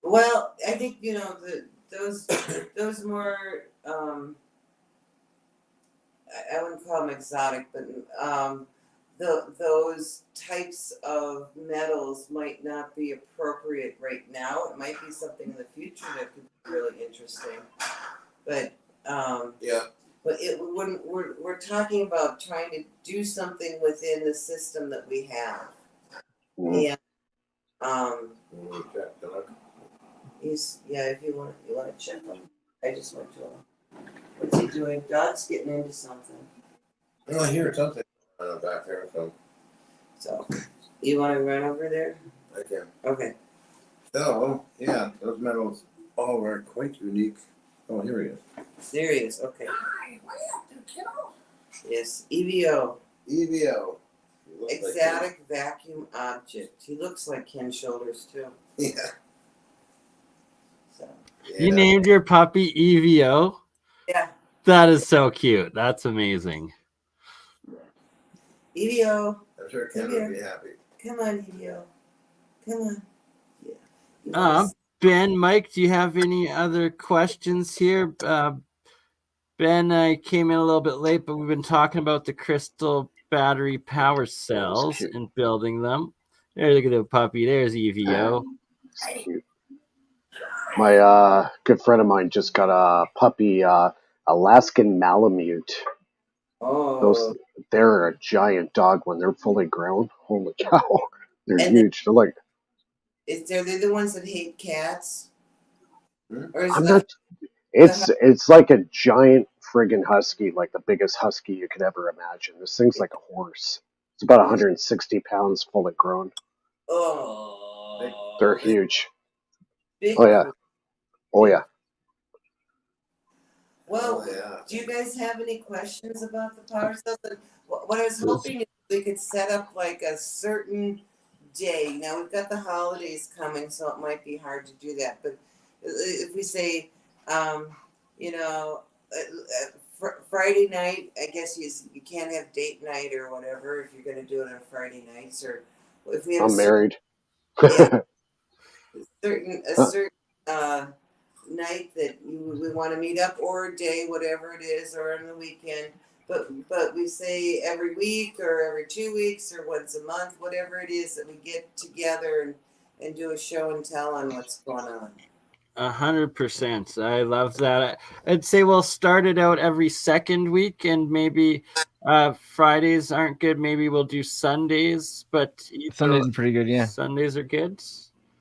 [SPEAKER 4] Well, I think, you know, those more I wouldn't call them exotic, but those types of metals might not be appropriate right now. It might be something in the future that could be really interesting. But
[SPEAKER 5] Yeah.
[SPEAKER 4] But when we're talking about trying to do something within the system that we have, and if you want to check him. I just went to him. What's he doing? God's getting into something.
[SPEAKER 5] Oh, I hear something back there.
[SPEAKER 4] So, you want to run over there?
[SPEAKER 5] I can.
[SPEAKER 4] Okay.
[SPEAKER 5] So, yeah, those metals all are quite unique. Oh, here he is.
[SPEAKER 4] There he is. Okay.
[SPEAKER 5] Hi, what happened, kiddo?
[SPEAKER 4] Yes, EVO.
[SPEAKER 5] EVO.
[SPEAKER 4] Exotic vacuum object. He looks like Ken Shoulders too.
[SPEAKER 5] Yeah.
[SPEAKER 4] So.
[SPEAKER 1] You named your puppy EVO?
[SPEAKER 4] Yeah.
[SPEAKER 1] That is so cute. That's amazing.
[SPEAKER 4] EVO.
[SPEAKER 5] I'm sure Ken would be happy.
[SPEAKER 4] Come on, EVO. Come on. Yeah.
[SPEAKER 1] Ben, Mike, do you have any other questions here? Ben, I came in a little bit late, but we've been talking about the crystal battery power cells and building them. There, look at the puppy. There's EVO.
[SPEAKER 6] Cute. My good friend of mine just got a puppy, Alaskan Malamute.
[SPEAKER 4] Oh.
[SPEAKER 6] They're a giant dog when they're fully grown. Holy cow. They're huge. They're like...
[SPEAKER 4] They're the ones that hate cats? Or
[SPEAKER 6] It's like a giant friggin' husky, like the biggest husky you could ever imagine. This thing's like a horse. It's about 160 pounds fully grown.
[SPEAKER 4] Oh.
[SPEAKER 6] They're huge.
[SPEAKER 4] Big
[SPEAKER 6] Oh, yeah. Oh, yeah.
[SPEAKER 4] Well, do you guys have any questions about the power cells? What I was hoping is we could set up like a certain day. Now we've got the holidays coming, so it might be hard to do that. But if we say, Friday night, I guess you can't have date night or whatever if you're going to do it on Friday nights, or if we have
[SPEAKER 6] I'm married.
[SPEAKER 4] a certain night that we want to meet up, or a day, whatever it is, or on the weekend. But we say every week or every 2 weeks or once a month, whatever it is, that we get together and do a show and tell on what's going on.
[SPEAKER 1] 100%. I love that. I'd say we'll start it out every second week, and maybe Fridays aren't good. Maybe we'll do Sundays, but
[SPEAKER 2] Sundays are pretty good. Yeah,
[SPEAKER 1] Sundays are good.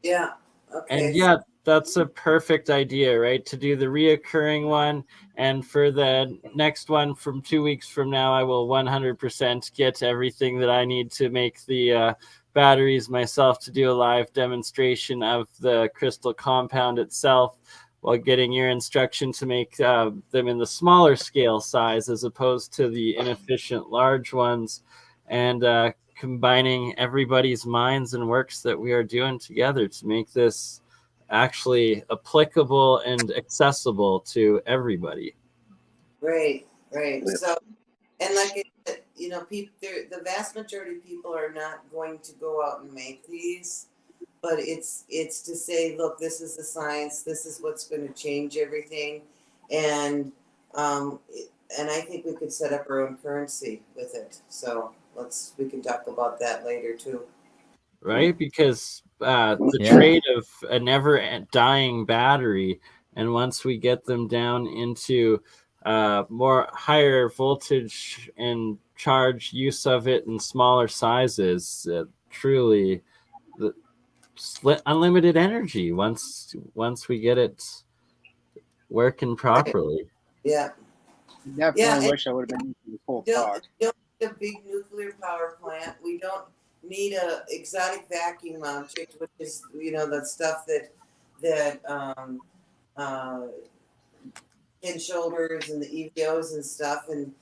[SPEAKER 4] Yeah. Okay.
[SPEAKER 1] And yeah, that's a perfect idea, right? To do the reoccurring one, and for the next one from 2 weeks from now, I will 100% get everything that I need to make the batteries myself to do a live demonstration of the crystal compound itself while getting your instruction to make them in the smaller scale size as opposed to the inefficient large ones, and combining everybody's minds and works that we are doing together to make this actually applicable and accessible to everybody.
[SPEAKER 4] Right. So, and like I said, you know, the vast majority of people are not going to go out and make these, but it's to say, look, this is the science, this is what's going to change everything, and I think we could set up our own currency with it. So we can talk about that later too.
[SPEAKER 1] Right, because the trade of a never dying battery, and once we get them down into more higher voltage and charge use of it in smaller sizes, truly unlimited energy once we get it working properly.
[SPEAKER 7] Yeah. Definitely wish I would have been the full talk.
[SPEAKER 4] Don't need a big nuclear power plant. We don't need a exotic vacuum object, which is, you know, the stuff that head shoulders and the EVOs and stuff, and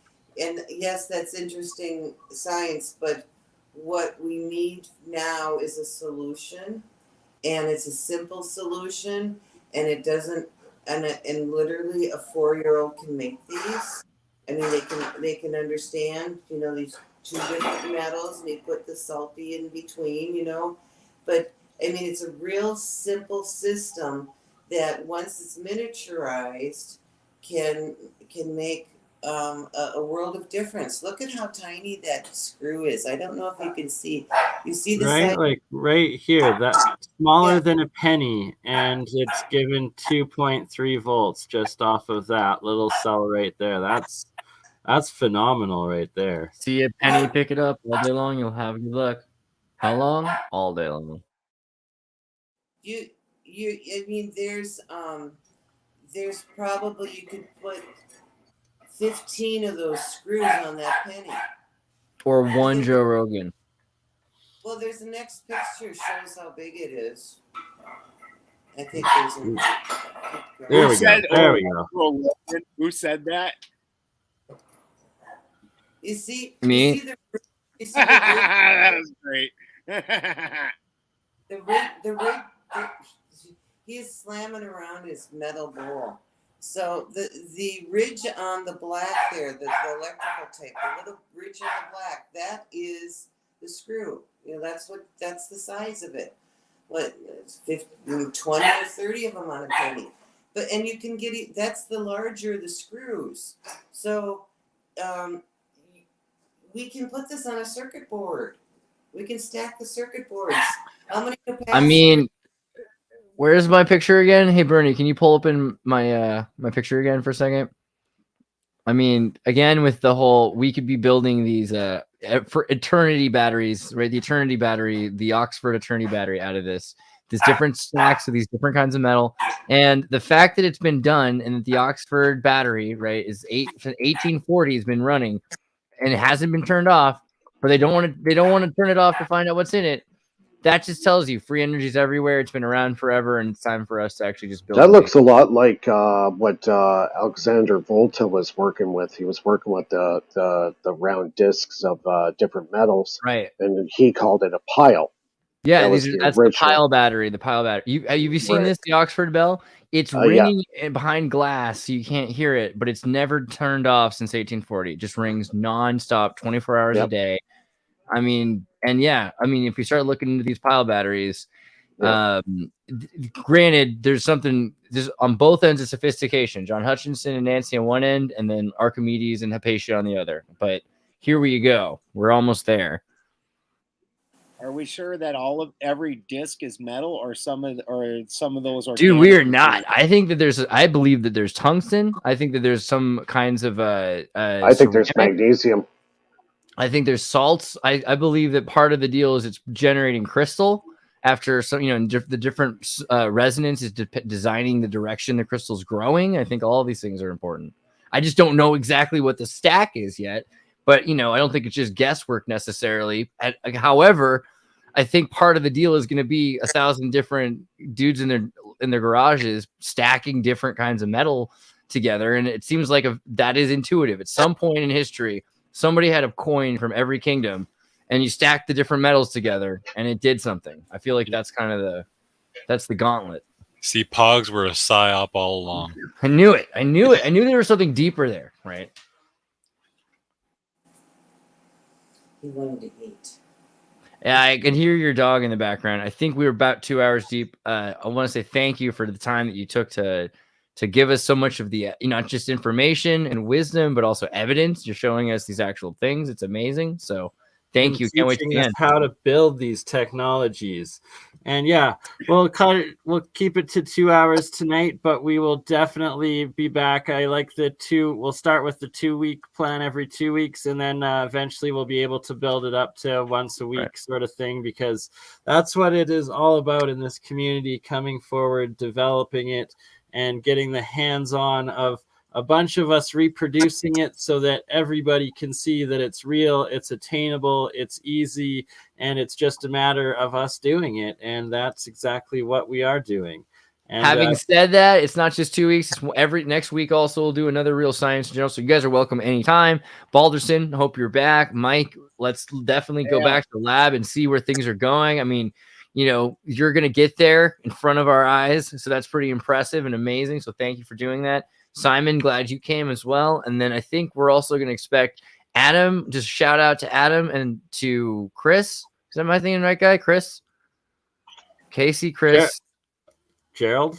[SPEAKER 4] yes, that's interesting science, but what we need now is a solution, and it's a simple solution, and it doesn't, and literally a 4-year-old can make these. I mean, they can understand, you know, these two different metals, and you put the salty in between, you know, but I mean, it's a real simple system that once it's miniaturized can make a world of difference. Look at how tiny that screw is. I don't know if you can see. You see the
[SPEAKER 1] right,
[SPEAKER 4] size?
[SPEAKER 1] like right here, that's smaller than a penny, and it's given 2.3 volts just off of that little cell right there. That's phenomenal right there.
[SPEAKER 2] See a penny, pick it up all day long, you'll have good luck. How long? All day long.
[SPEAKER 4] I mean, there's probably, you could put 15 of those screws on that penny.
[SPEAKER 2] Or one Joe Rogan.
[SPEAKER 4] Well, there's the next picture shows how big it is. I think there's a...
[SPEAKER 1] There we go. There we go.
[SPEAKER 7] Who said that?
[SPEAKER 4] You see?
[SPEAKER 2] Me?
[SPEAKER 4] You see the
[SPEAKER 7] That was great.
[SPEAKER 4] the rig, he is slamming around his metal bowl. So the ridge on the black there, the electrical tape, the little ridge on the black, that is the screw. You know, that's the size of it. What, 50, 20 or 30 of them on a penny. And you can get it, that's the larger the screws. So we can put this on a circuit board. We can stack the circuit boards. How many capacitors?
[SPEAKER 2] I mean, where's my picture again? Hey, Bernie, can you pull open my my picture again for a second? I mean, again, with the whole, we could be building these for eternity batteries, right? The eternity battery, the Oxford eternity battery out of this different stacks of these different kinds of metal. And the fact that it's been done and that the Oxford battery, right, is 1840 has been running and it hasn't been turned off, but they don't want to turn it off to find out what's in it. That just tells you free energy is everywhere. It's been around forever, and it's time for us to actually just build.
[SPEAKER 6] That looks a lot like what Alexander Volta was working with. He was working with the round discs of different metals,
[SPEAKER 2] right?
[SPEAKER 6] And he called it a pile.
[SPEAKER 2] Yeah, that's the pile battery. The pile battery. Have you seen this? The Oxford Bell. It's ringing behind glass, so you can't hear it, but it's never turned off since 1840. It just rings nonstop, 24 hours a day. I mean, and if you start looking into these pile batteries, granted, there's on both ends of sophistication. John Hutchinson and Nancy on one end, and then Archimedes and Hypatia on the other. But here we go. We're almost there.
[SPEAKER 7] Are we sure that every disc is metal, or some of those are?
[SPEAKER 2] Dude, we are not. I believe that there's tungsten. I think that there's some kinds of
[SPEAKER 6] I think there's magnesium.
[SPEAKER 2] I think there's salts. I believe that part of the deal is it's generating crystal after some, the different resonance is designing the direction the crystal's growing. I think all of these things are important. I just don't know exactly what the stack is yet, but I don't think it's just guesswork necessarily. However, I think part of the deal is going to be 1,000 different dudes in their in their garages stacking different kinds of metal together. And it seems like that is intuitive. At some point in history, somebody had a coin from every kingdom and you stacked the different metals together and it did something. I feel like that's kind of that's the gauntlet.
[SPEAKER 3] See, Pogs were a psyop all along.
[SPEAKER 2] I knew it. I knew there was something deeper there, right?
[SPEAKER 4] He wanted to eat.
[SPEAKER 2] Yeah, I can hear your dog in the background. I think we were about 2 hours deep. I want to say thank you for the time that you took to give us so much of the, not just information and wisdom, but also evidence. You're showing us these actual things. It's amazing. So thank you. Can't wait to
[SPEAKER 1] us how to build these technologies. And yeah, we'll keep it to 2 hours tonight, but we will definitely be back. I like we'll start with the 2-week plan every 2 weeks, and then eventually we'll be able to build it up to once a week sort of thing, because that's what it is all about in this community, coming forward, developing it, and getting the hands-on of a bunch of us reproducing it so that everybody can see that it's real, it's attainable, it's easy, and it's just a matter of us doing it. And that's exactly what we are doing. And
[SPEAKER 2] having said that, it's not just 2 weeks. It's next week also we'll do another Real Science Journal. So you guys are welcome anytime. Balderson, hope you're back. Mike, let's definitely go back to the lab and see where things are going. I mean, you're going to get there in front of our eyes. So that's pretty impressive and amazing. So thank you for doing that. Simon, glad you came as well. And then I think we're also going to expect Adam, just shout out to Adam and to Chris. Is that my thinking right guy? Chris? Casey, Chris.
[SPEAKER 1] Gerald?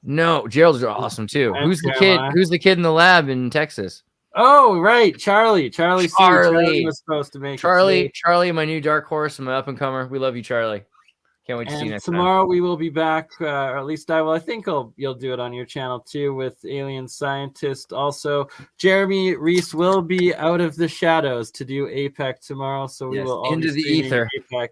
[SPEAKER 2] No, Gerald's awesome too. Who's the kid? Who's the kid in the lab in Texas?
[SPEAKER 1] Oh, right. Charlie was supposed to make it.
[SPEAKER 2] Charlie, my new dark horse, my up and comer. We love you, Charlie. Can't wait to see you next
[SPEAKER 1] tomorrow
[SPEAKER 2] time.
[SPEAKER 1] We will be back, or at least I will. I think you'll do it on your channel too with Alien Scientist. Also, Jeremy Reese will be out of the shadows to do APEC tomorrow, so we will all
[SPEAKER 2] into the ether
[SPEAKER 1] APEC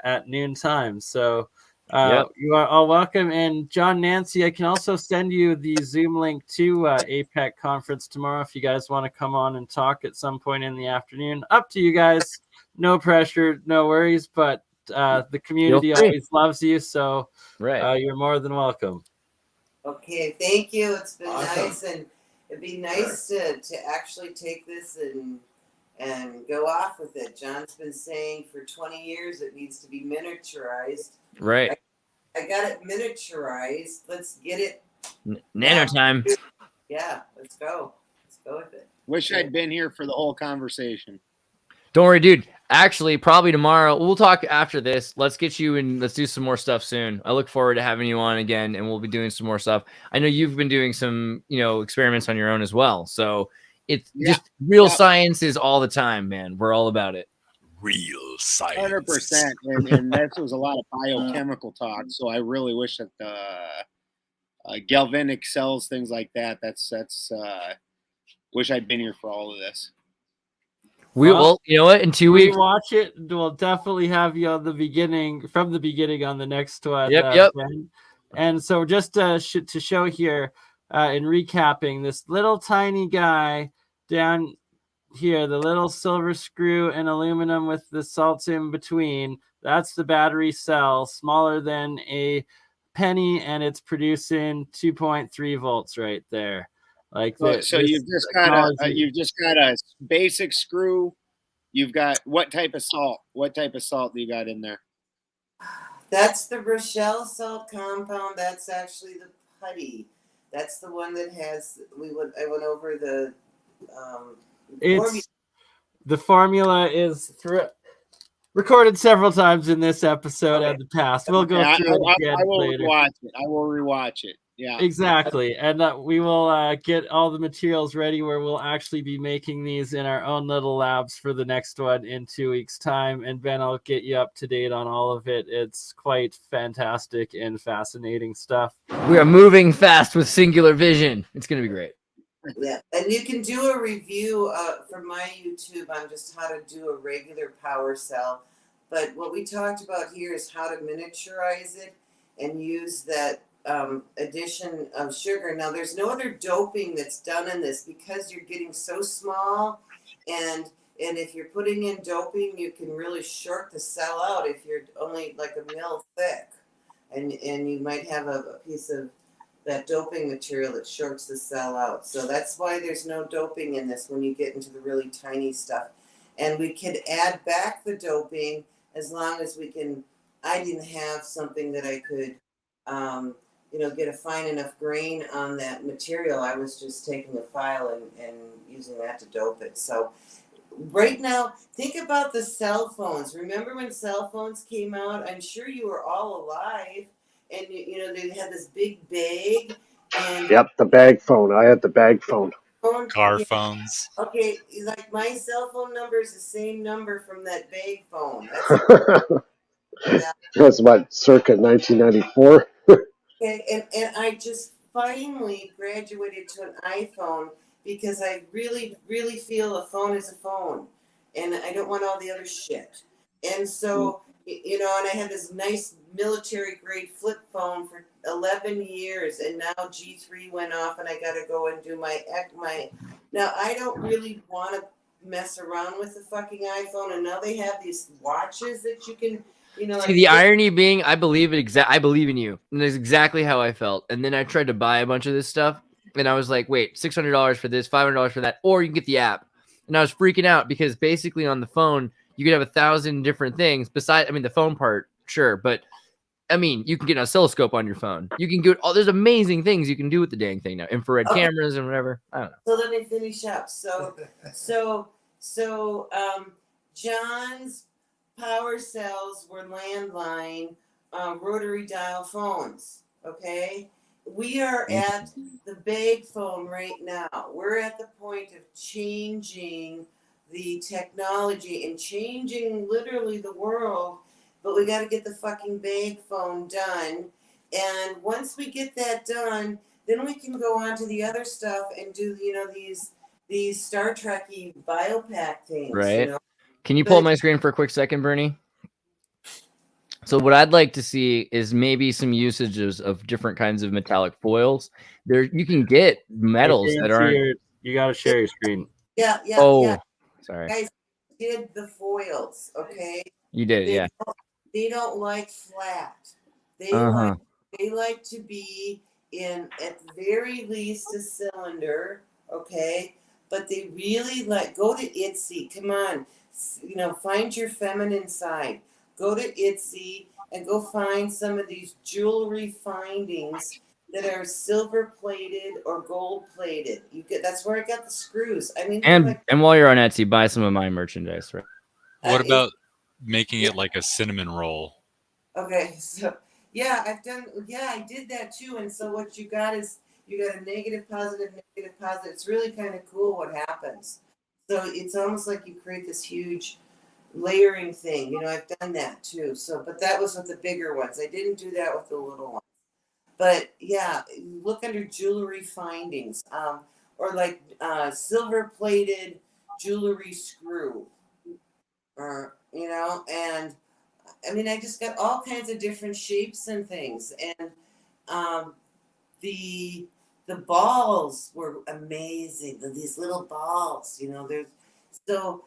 [SPEAKER 1] at noon time. So you are all welcome. And John Nancy, I can also send you the Zoom link to APEC conference tomorrow if you guys want to come on and talk at some point in the afternoon. Up to you guys. No pressure, no worries, but the community always loves you, so you're more than welcome.
[SPEAKER 4] Okay, thank you. It's been nice, and it'd be nice to actually take this and go off with it. John's been saying for 20 years it needs to be miniaturized.
[SPEAKER 2] Right.
[SPEAKER 4] I got it miniaturized. Let's get it.
[SPEAKER 2] Nano time.
[SPEAKER 4] Yeah, let's go. Let's go with it.
[SPEAKER 7] Wish I'd been here for the whole conversation.
[SPEAKER 2] Don't worry, dude. Actually, probably tomorrow. We'll talk after this. Let's get you and let's do some more stuff soon. I look forward to having you on again, and we'll be doing some more stuff. I know you've been doing some, experiments on your own as well. So it's just real science is all the time, man. We're all about it.
[SPEAKER 3] Real science.
[SPEAKER 7] 100%. And that was a lot of biochemical talk. So I really wish that the galvanic cells, things like that. That's wish I'd been here for all of this.
[SPEAKER 2] We will, you know what? In 2 weeks,
[SPEAKER 1] watch it. We'll definitely have you on from the beginning on the next one.
[SPEAKER 2] Yep.
[SPEAKER 1] And so just to show here, in recapping, this little tiny guy down here, the little silver screw and aluminum with the salts in between, that's the battery cell, smaller than a penny, and it's producing 2.3 volts right there.
[SPEAKER 7] So you've just got a basic screw. You've got what type of salt? What type of salt do you got in there?
[SPEAKER 4] That's the Rochelle salt compound. That's actually the putty. That's the one that has. I went over the.
[SPEAKER 1] The formula is recorded several times in this episode and the past. We'll go through it again later.
[SPEAKER 7] I will rewatch it. Yeah,
[SPEAKER 1] exactly. And we will get all the materials ready where we'll actually be making these in our own little labs for the next one in 2 weeks' time. And Ben, I'll get you up to date on all of it. It's quite fantastic and fascinating stuff.
[SPEAKER 2] We are moving fast with singular vision. It's going to be great.
[SPEAKER 4] Yeah, and you can do a review from my YouTube on just how to do a regular power cell. But what we talked about here is how to miniaturize it and use that addition of sugar. Now, there's no other doping that's done in this because you're getting so small, and if you're putting in doping, you can really short the cell out if you're only like a mil thick. and you might have a piece of that doping material that shorts the cell out. So that's why there's no doping in this when you get into the really tiny stuff. And we could add back the doping as long as we can. I didn't have something that I could, get a fine enough grain on that material. I was just taking a file and using that to dope it. So right now, think about the cell phones. Remember when cell phones came out? I'm sure you were all alive. And they had this big bag, and
[SPEAKER 6] Yep, the bag phone. I had the bag phone.
[SPEAKER 3] Car phones.
[SPEAKER 4] Okay, like my cell phone number is the same number from that bag phone.
[SPEAKER 6] That's what, circa 1994.
[SPEAKER 4] Okay, and I just finally graduated to an iPhone because I really, really feel a phone is a phone, and I don't want all the other shit. And so, and I had this nice military grade flip phone for 11 years, and now G3 went off, and I got to go and do my. Now I don't really want to mess around with the fucking iPhone, and now they have these watches that you can.
[SPEAKER 2] See, the irony being, I believe in you, and that's exactly how I felt. And then I tried to buy a bunch of this stuff, and I was like, wait, $600 for this, $500 for that, or you can get the app. And I was freaking out because basically on the phone you could have 1,000 different things besides, the phone part, sure, but you can get an oscilloscope on your phone. You can get there's amazing things you can do with the dang thing now, infrared cameras and whatever. I don't know.
[SPEAKER 4] So let me finish up. So John's power cells were landline rotary dial phones. Okay, we are at the bag phone right now. We're at the point of changing the technology and changing literally the world, but we got to get the fucking bag phone done. And once we get that done, then we can go on to the other stuff and do these Star Trek-y biopack things.
[SPEAKER 2] Right. Can you pull up my screen for a quick second, Bernie? So what I'd like to see is maybe some usages of different kinds of metallic foils. There, you can get metals that aren't.
[SPEAKER 1] You got to share your screen.
[SPEAKER 4] Yeah.
[SPEAKER 2] Sorry.
[SPEAKER 4] Guys did the foils, okay?
[SPEAKER 2] You did, yeah.
[SPEAKER 4] They don't like flat. They like to be in at the very least a cylinder, okay? But they really go to Etsy. Come on, find your feminine side. Go to Etsy and go find some of these jewelry findings that are silver plated or gold plated. That's where I got the screws.
[SPEAKER 2] And while you're on Etsy, buy some of my merchandise, right?
[SPEAKER 3] What about making it like a cinnamon roll?
[SPEAKER 4] Okay, so I did that too. And so what you got is you got a negative, positive. It's really kind of cool what happens. So it's almost like you create this huge layering thing. I've done that too. So, but that was with the bigger ones. I didn't do that with the little ones. But yeah, look under jewelry findings, or like silver plated jewelry screw, and I just got all kinds of different shapes and things. And the balls were amazing. These little balls, there's so.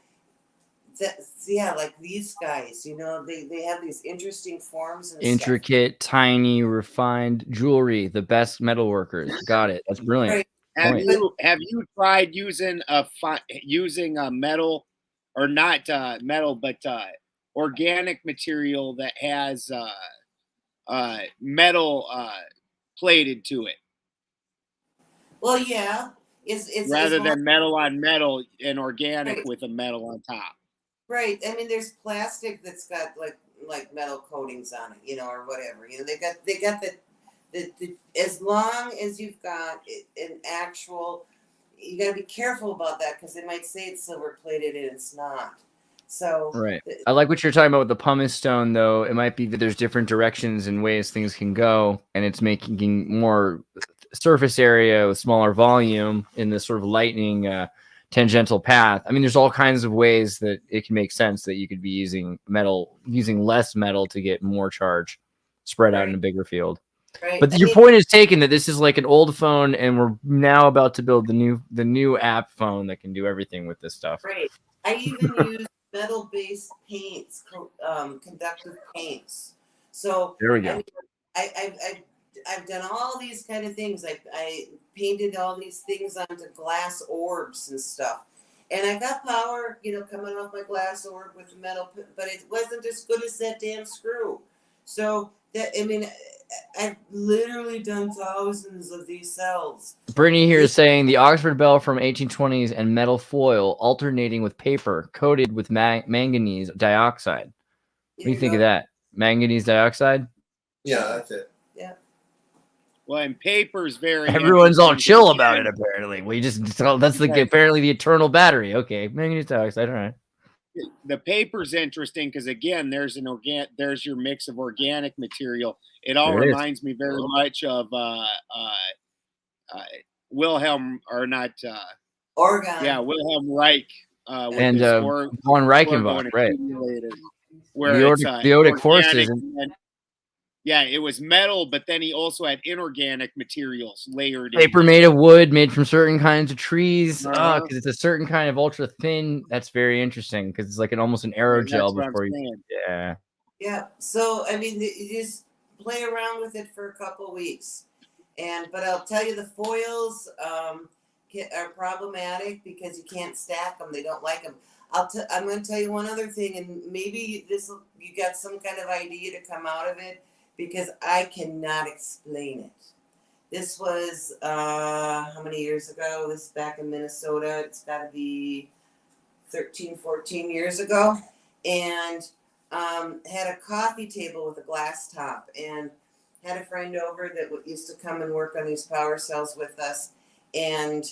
[SPEAKER 4] Like these guys, they have these interesting forms and
[SPEAKER 2] intricate,
[SPEAKER 4] stuff.
[SPEAKER 2] Tiny, refined jewelry. The best metal workers. Got it. That's brilliant.
[SPEAKER 7] Right. Have you tried using a metal, or not metal, but organic material that has metal plated to it?
[SPEAKER 4] Well, yeah, it's
[SPEAKER 7] rather than metal on metal and organic with a metal on top.
[SPEAKER 4] Right. There's plastic that's got like metal coatings on it, or whatever. They got the as long as you've got an actual, you got to be careful about that because they might say it's silver plated and it's not. So
[SPEAKER 2] right. I like what you're talking about with the pumice stone, though. It might be that there's different directions and ways things can go, and it's making more surface area with smaller volume in this sort of lightning tangential path. There's all kinds of ways that it can make sense that you could be using less metal to get more charge spread out in a bigger field.
[SPEAKER 4] Right.
[SPEAKER 2] But your point is taken that this is like an old phone, and we're now about to build the new app phone that can do everything with this stuff.
[SPEAKER 4] Right. I even use metal-based paints, conductive paints. So
[SPEAKER 2] there we go.
[SPEAKER 4] I've done all these kind of things. I painted all these things onto glass orbs and stuff. And I got power, coming off my glass orb with metal, but it wasn't as good as that damn screw. So I've literally done thousands of these cells.
[SPEAKER 2] Brittany here is saying the Oxford bell from 1820s and metal foil alternating with paper coated with manganese dioxide. What do you think of that? Manganese dioxide?
[SPEAKER 5] Yeah, that's it.
[SPEAKER 4] Yeah.
[SPEAKER 7] Well, and paper's very.
[SPEAKER 2] Everyone's all chill about it. Apparently, that's apparently the eternal battery. Okay, manganese dioxide. All right.
[SPEAKER 7] The paper's interesting because again, there's your mix of organic material. It all reminds me very much of Wilhelm
[SPEAKER 4] Oregon.
[SPEAKER 7] Yeah, Wilhelm Reich
[SPEAKER 2] and von Reichenbach, right?
[SPEAKER 7] Where
[SPEAKER 2] the Odic forces.
[SPEAKER 7] Yeah, it was metal, but then he also had inorganic materials layered.
[SPEAKER 2] Paper made of wood, made from certain kinds of trees. Because it's a certain kind of ultra thin. That's very interesting because it's like almost an aerogel before you. Yeah.
[SPEAKER 4] Yeah. So you just play around with it for a couple weeks, but I'll tell you, the foils are problematic because you can't stack them. They don't like them. I'm going to tell you one other thing, and maybe you got some kind of idea to come out of it. Because I cannot explain it. This was, how many years ago? This is back in Minnesota. It's got to be 13, 14 years ago. And had a coffee table with a glass top. And had a friend over that used to come and work on these power cells with us. And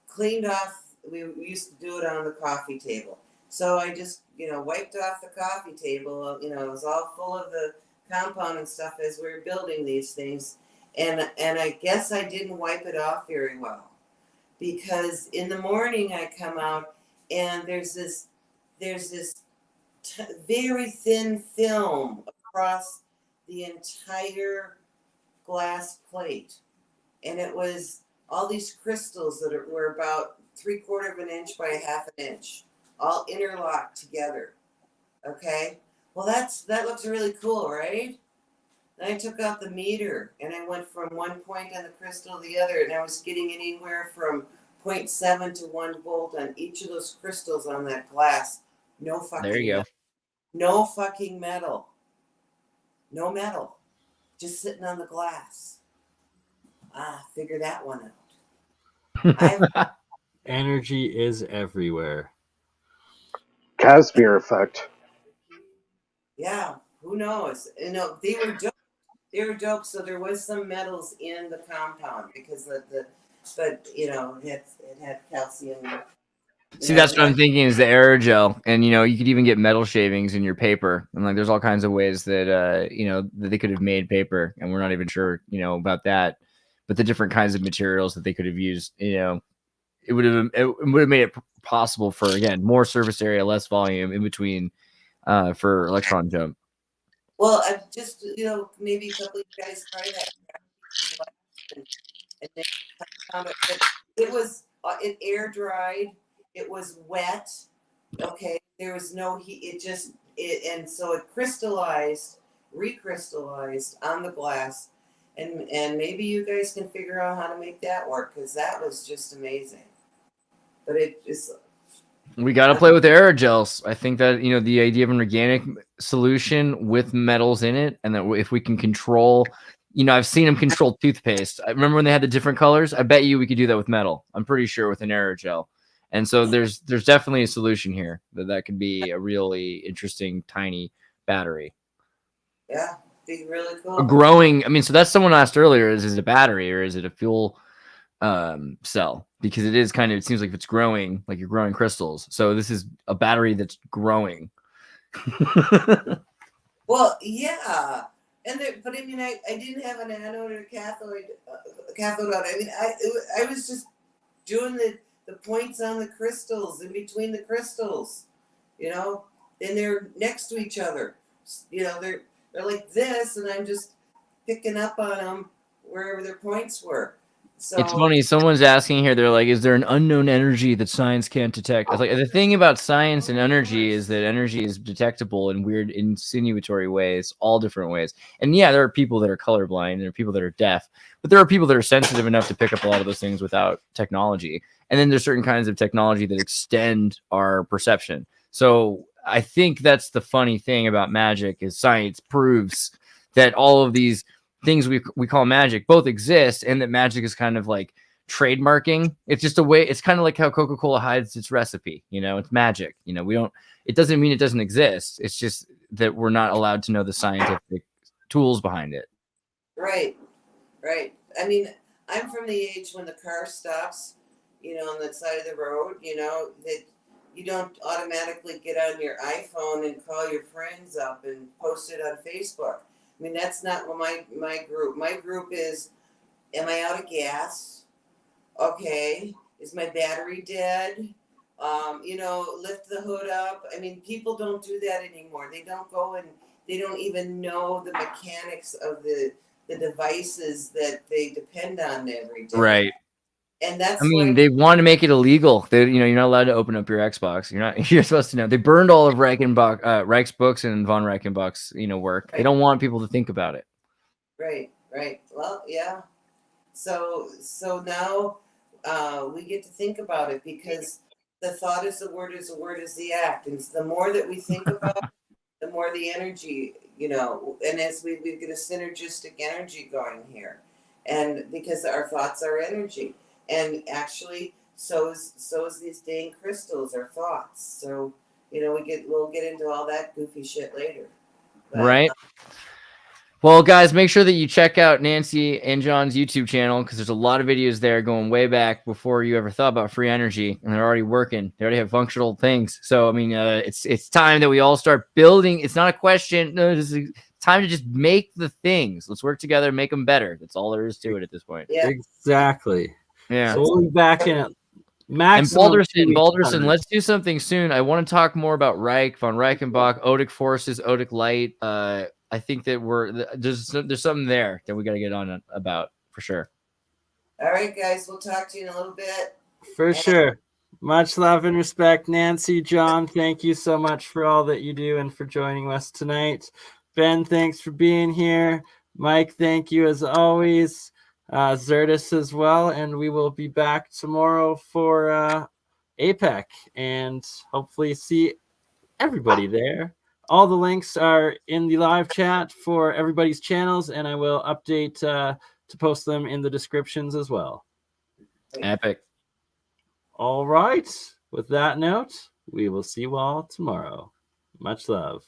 [SPEAKER 4] cleaned off, we used to do it on the coffee table. So I just, wiped off the coffee table. It was all full of the compound and stuff as we were building these things, and I guess I didn't wipe it off very well, because in the morning I come out and there's this very thin film across the entire glass plate, and it was all these crystals that were about 3/4 of an inch by 1/2 an inch, all interlocked together. Okay. Well, that looks really cool, right? Then I took out the meter and I went from one point on the crystal to the other, and I was getting anywhere from 0.7 to 1 volt on each of those crystals on that glass. No fucking
[SPEAKER 2] there you go.
[SPEAKER 4] No fucking metal. No metal. Just sitting on the glass. Figure that one out.
[SPEAKER 1] Energy is everywhere.
[SPEAKER 6] Casimir effect.
[SPEAKER 4] Yeah, who knows? They were dope. They were dope. So there was some metals in the compound because it had calcium.
[SPEAKER 2] See, that's what I'm thinking is the aerogel, and you could even get metal shavings in your paper, and there's all kinds of ways that that they could have made paper, and we're not even sure about that, but the different kinds of materials that they could have used, it would have made it possible for, again, more surface area, less volume in between. For electron jump.
[SPEAKER 4] Well, I just maybe a couple of you guys try that, and then found out that it air dried. It was wet. Okay, there was no heat. And so it recrystallized on the glass, and maybe you guys can figure out how to make that work, because that was just amazing. But it just.
[SPEAKER 2] We got to play with aerogels. I think that, the idea of an organic solution with metals in it, and that if we can control, I've seen them control toothpaste. I remember when they had the different colors. I bet you we could do that with metal. I'm pretty sure with an aerogel. And so there's definitely a solution here that could be a really interesting tiny battery.
[SPEAKER 4] Yeah, be really cool.
[SPEAKER 2] Growing. So that's, someone asked earlier, is it a battery or is it a fuel cell? Because it seems like if it's growing, like you're growing crystals. So this is a battery that's growing.
[SPEAKER 4] Well, yeah. But I didn't have an anode or cathode on. I was just doing the points on the crystals, in between the crystals, and they're next to each other. They're like this, and I'm just picking up on them wherever their points were. So
[SPEAKER 2] It's funny. Someone's asking here. They're like, "Is there an unknown energy that science can't detect?" I was like, the thing about science and energy is that energy is detectable in weird, insinuatory ways, all different ways. And yeah, there are people that are colorblind, there are people that are deaf, but there are people that are sensitive enough to pick up a lot of those things without technology. And then there's certain kinds of technology that extend our perception. So I think that's the funny thing about magic is science proves that all of these things we call magic both exist, and that magic is kind of like trademarking. It's just a way. It's kind of like how Coca-Cola hides its recipe. It's magic. We don't. It doesn't mean it doesn't exist. It's just that we're not allowed to know the scientific tools behind it.
[SPEAKER 4] right. I mean, I'm from the age when the car stops, on the side of the road, that you don't automatically get on your iPhone and call your friends up and post it on Facebook. I mean, that's not what my group. My group is, am I out of gas? Okay. Is my battery dead? Lift the hood up. I mean, people don't do that anymore. They don't go and they don't even know the mechanics of the devices that they depend on every day.
[SPEAKER 2] Right.
[SPEAKER 4] And that's
[SPEAKER 2] I mean,
[SPEAKER 4] why
[SPEAKER 2] they want to make it illegal. You're not allowed to open up your Xbox. You're supposed to know. They burned all of Reich's books and von Reichenbach's, work. They don't want people to think about it.
[SPEAKER 4] Right. Well, yeah. So now we get to think about it, because the thought is the word is the act. And the more that we think about it, the more the energy, and as we get a synergistic energy going here. And because our thoughts are energy. And actually, so is these dang crystals are thoughts. So, we'll get into all that goofy shit later. But,
[SPEAKER 2] right. Well, guys, make sure that you check out Nancy and John's YouTube channel, because there's a lot of videos there going way back before you ever thought about free energy, and they're already working. They already have functional things. So, I mean, it's time that we all start building. It's not a question. No, it's time to just make the things. Let's work together, make them better. That's all there is to it at this point.
[SPEAKER 4] Yeah.
[SPEAKER 1] Exactly.
[SPEAKER 2] Yeah.
[SPEAKER 1] So we'll be back in
[SPEAKER 2] maximum. And Balderson, let's do something soon. I want to talk more about Reich, von Reichenbach, Odic forces, Odic light. I think that there's something there that we got to get on about for sure.
[SPEAKER 4] All right, guys, we'll talk to you in a little bit.
[SPEAKER 1] For sure. Much love and respect, Nancy, John. Thank you so much for all that you do and for joining us tonight. Ben, thanks for being here. Mike, thank you as always. Zertis as well, and we will be back tomorrow for APEC and hopefully see everybody there. All the links are in the live chat for everybody's channels, and I will update to post them in the descriptions as well.
[SPEAKER 2] Epic.
[SPEAKER 1] All right. With that note, we will see you all tomorrow. Much love.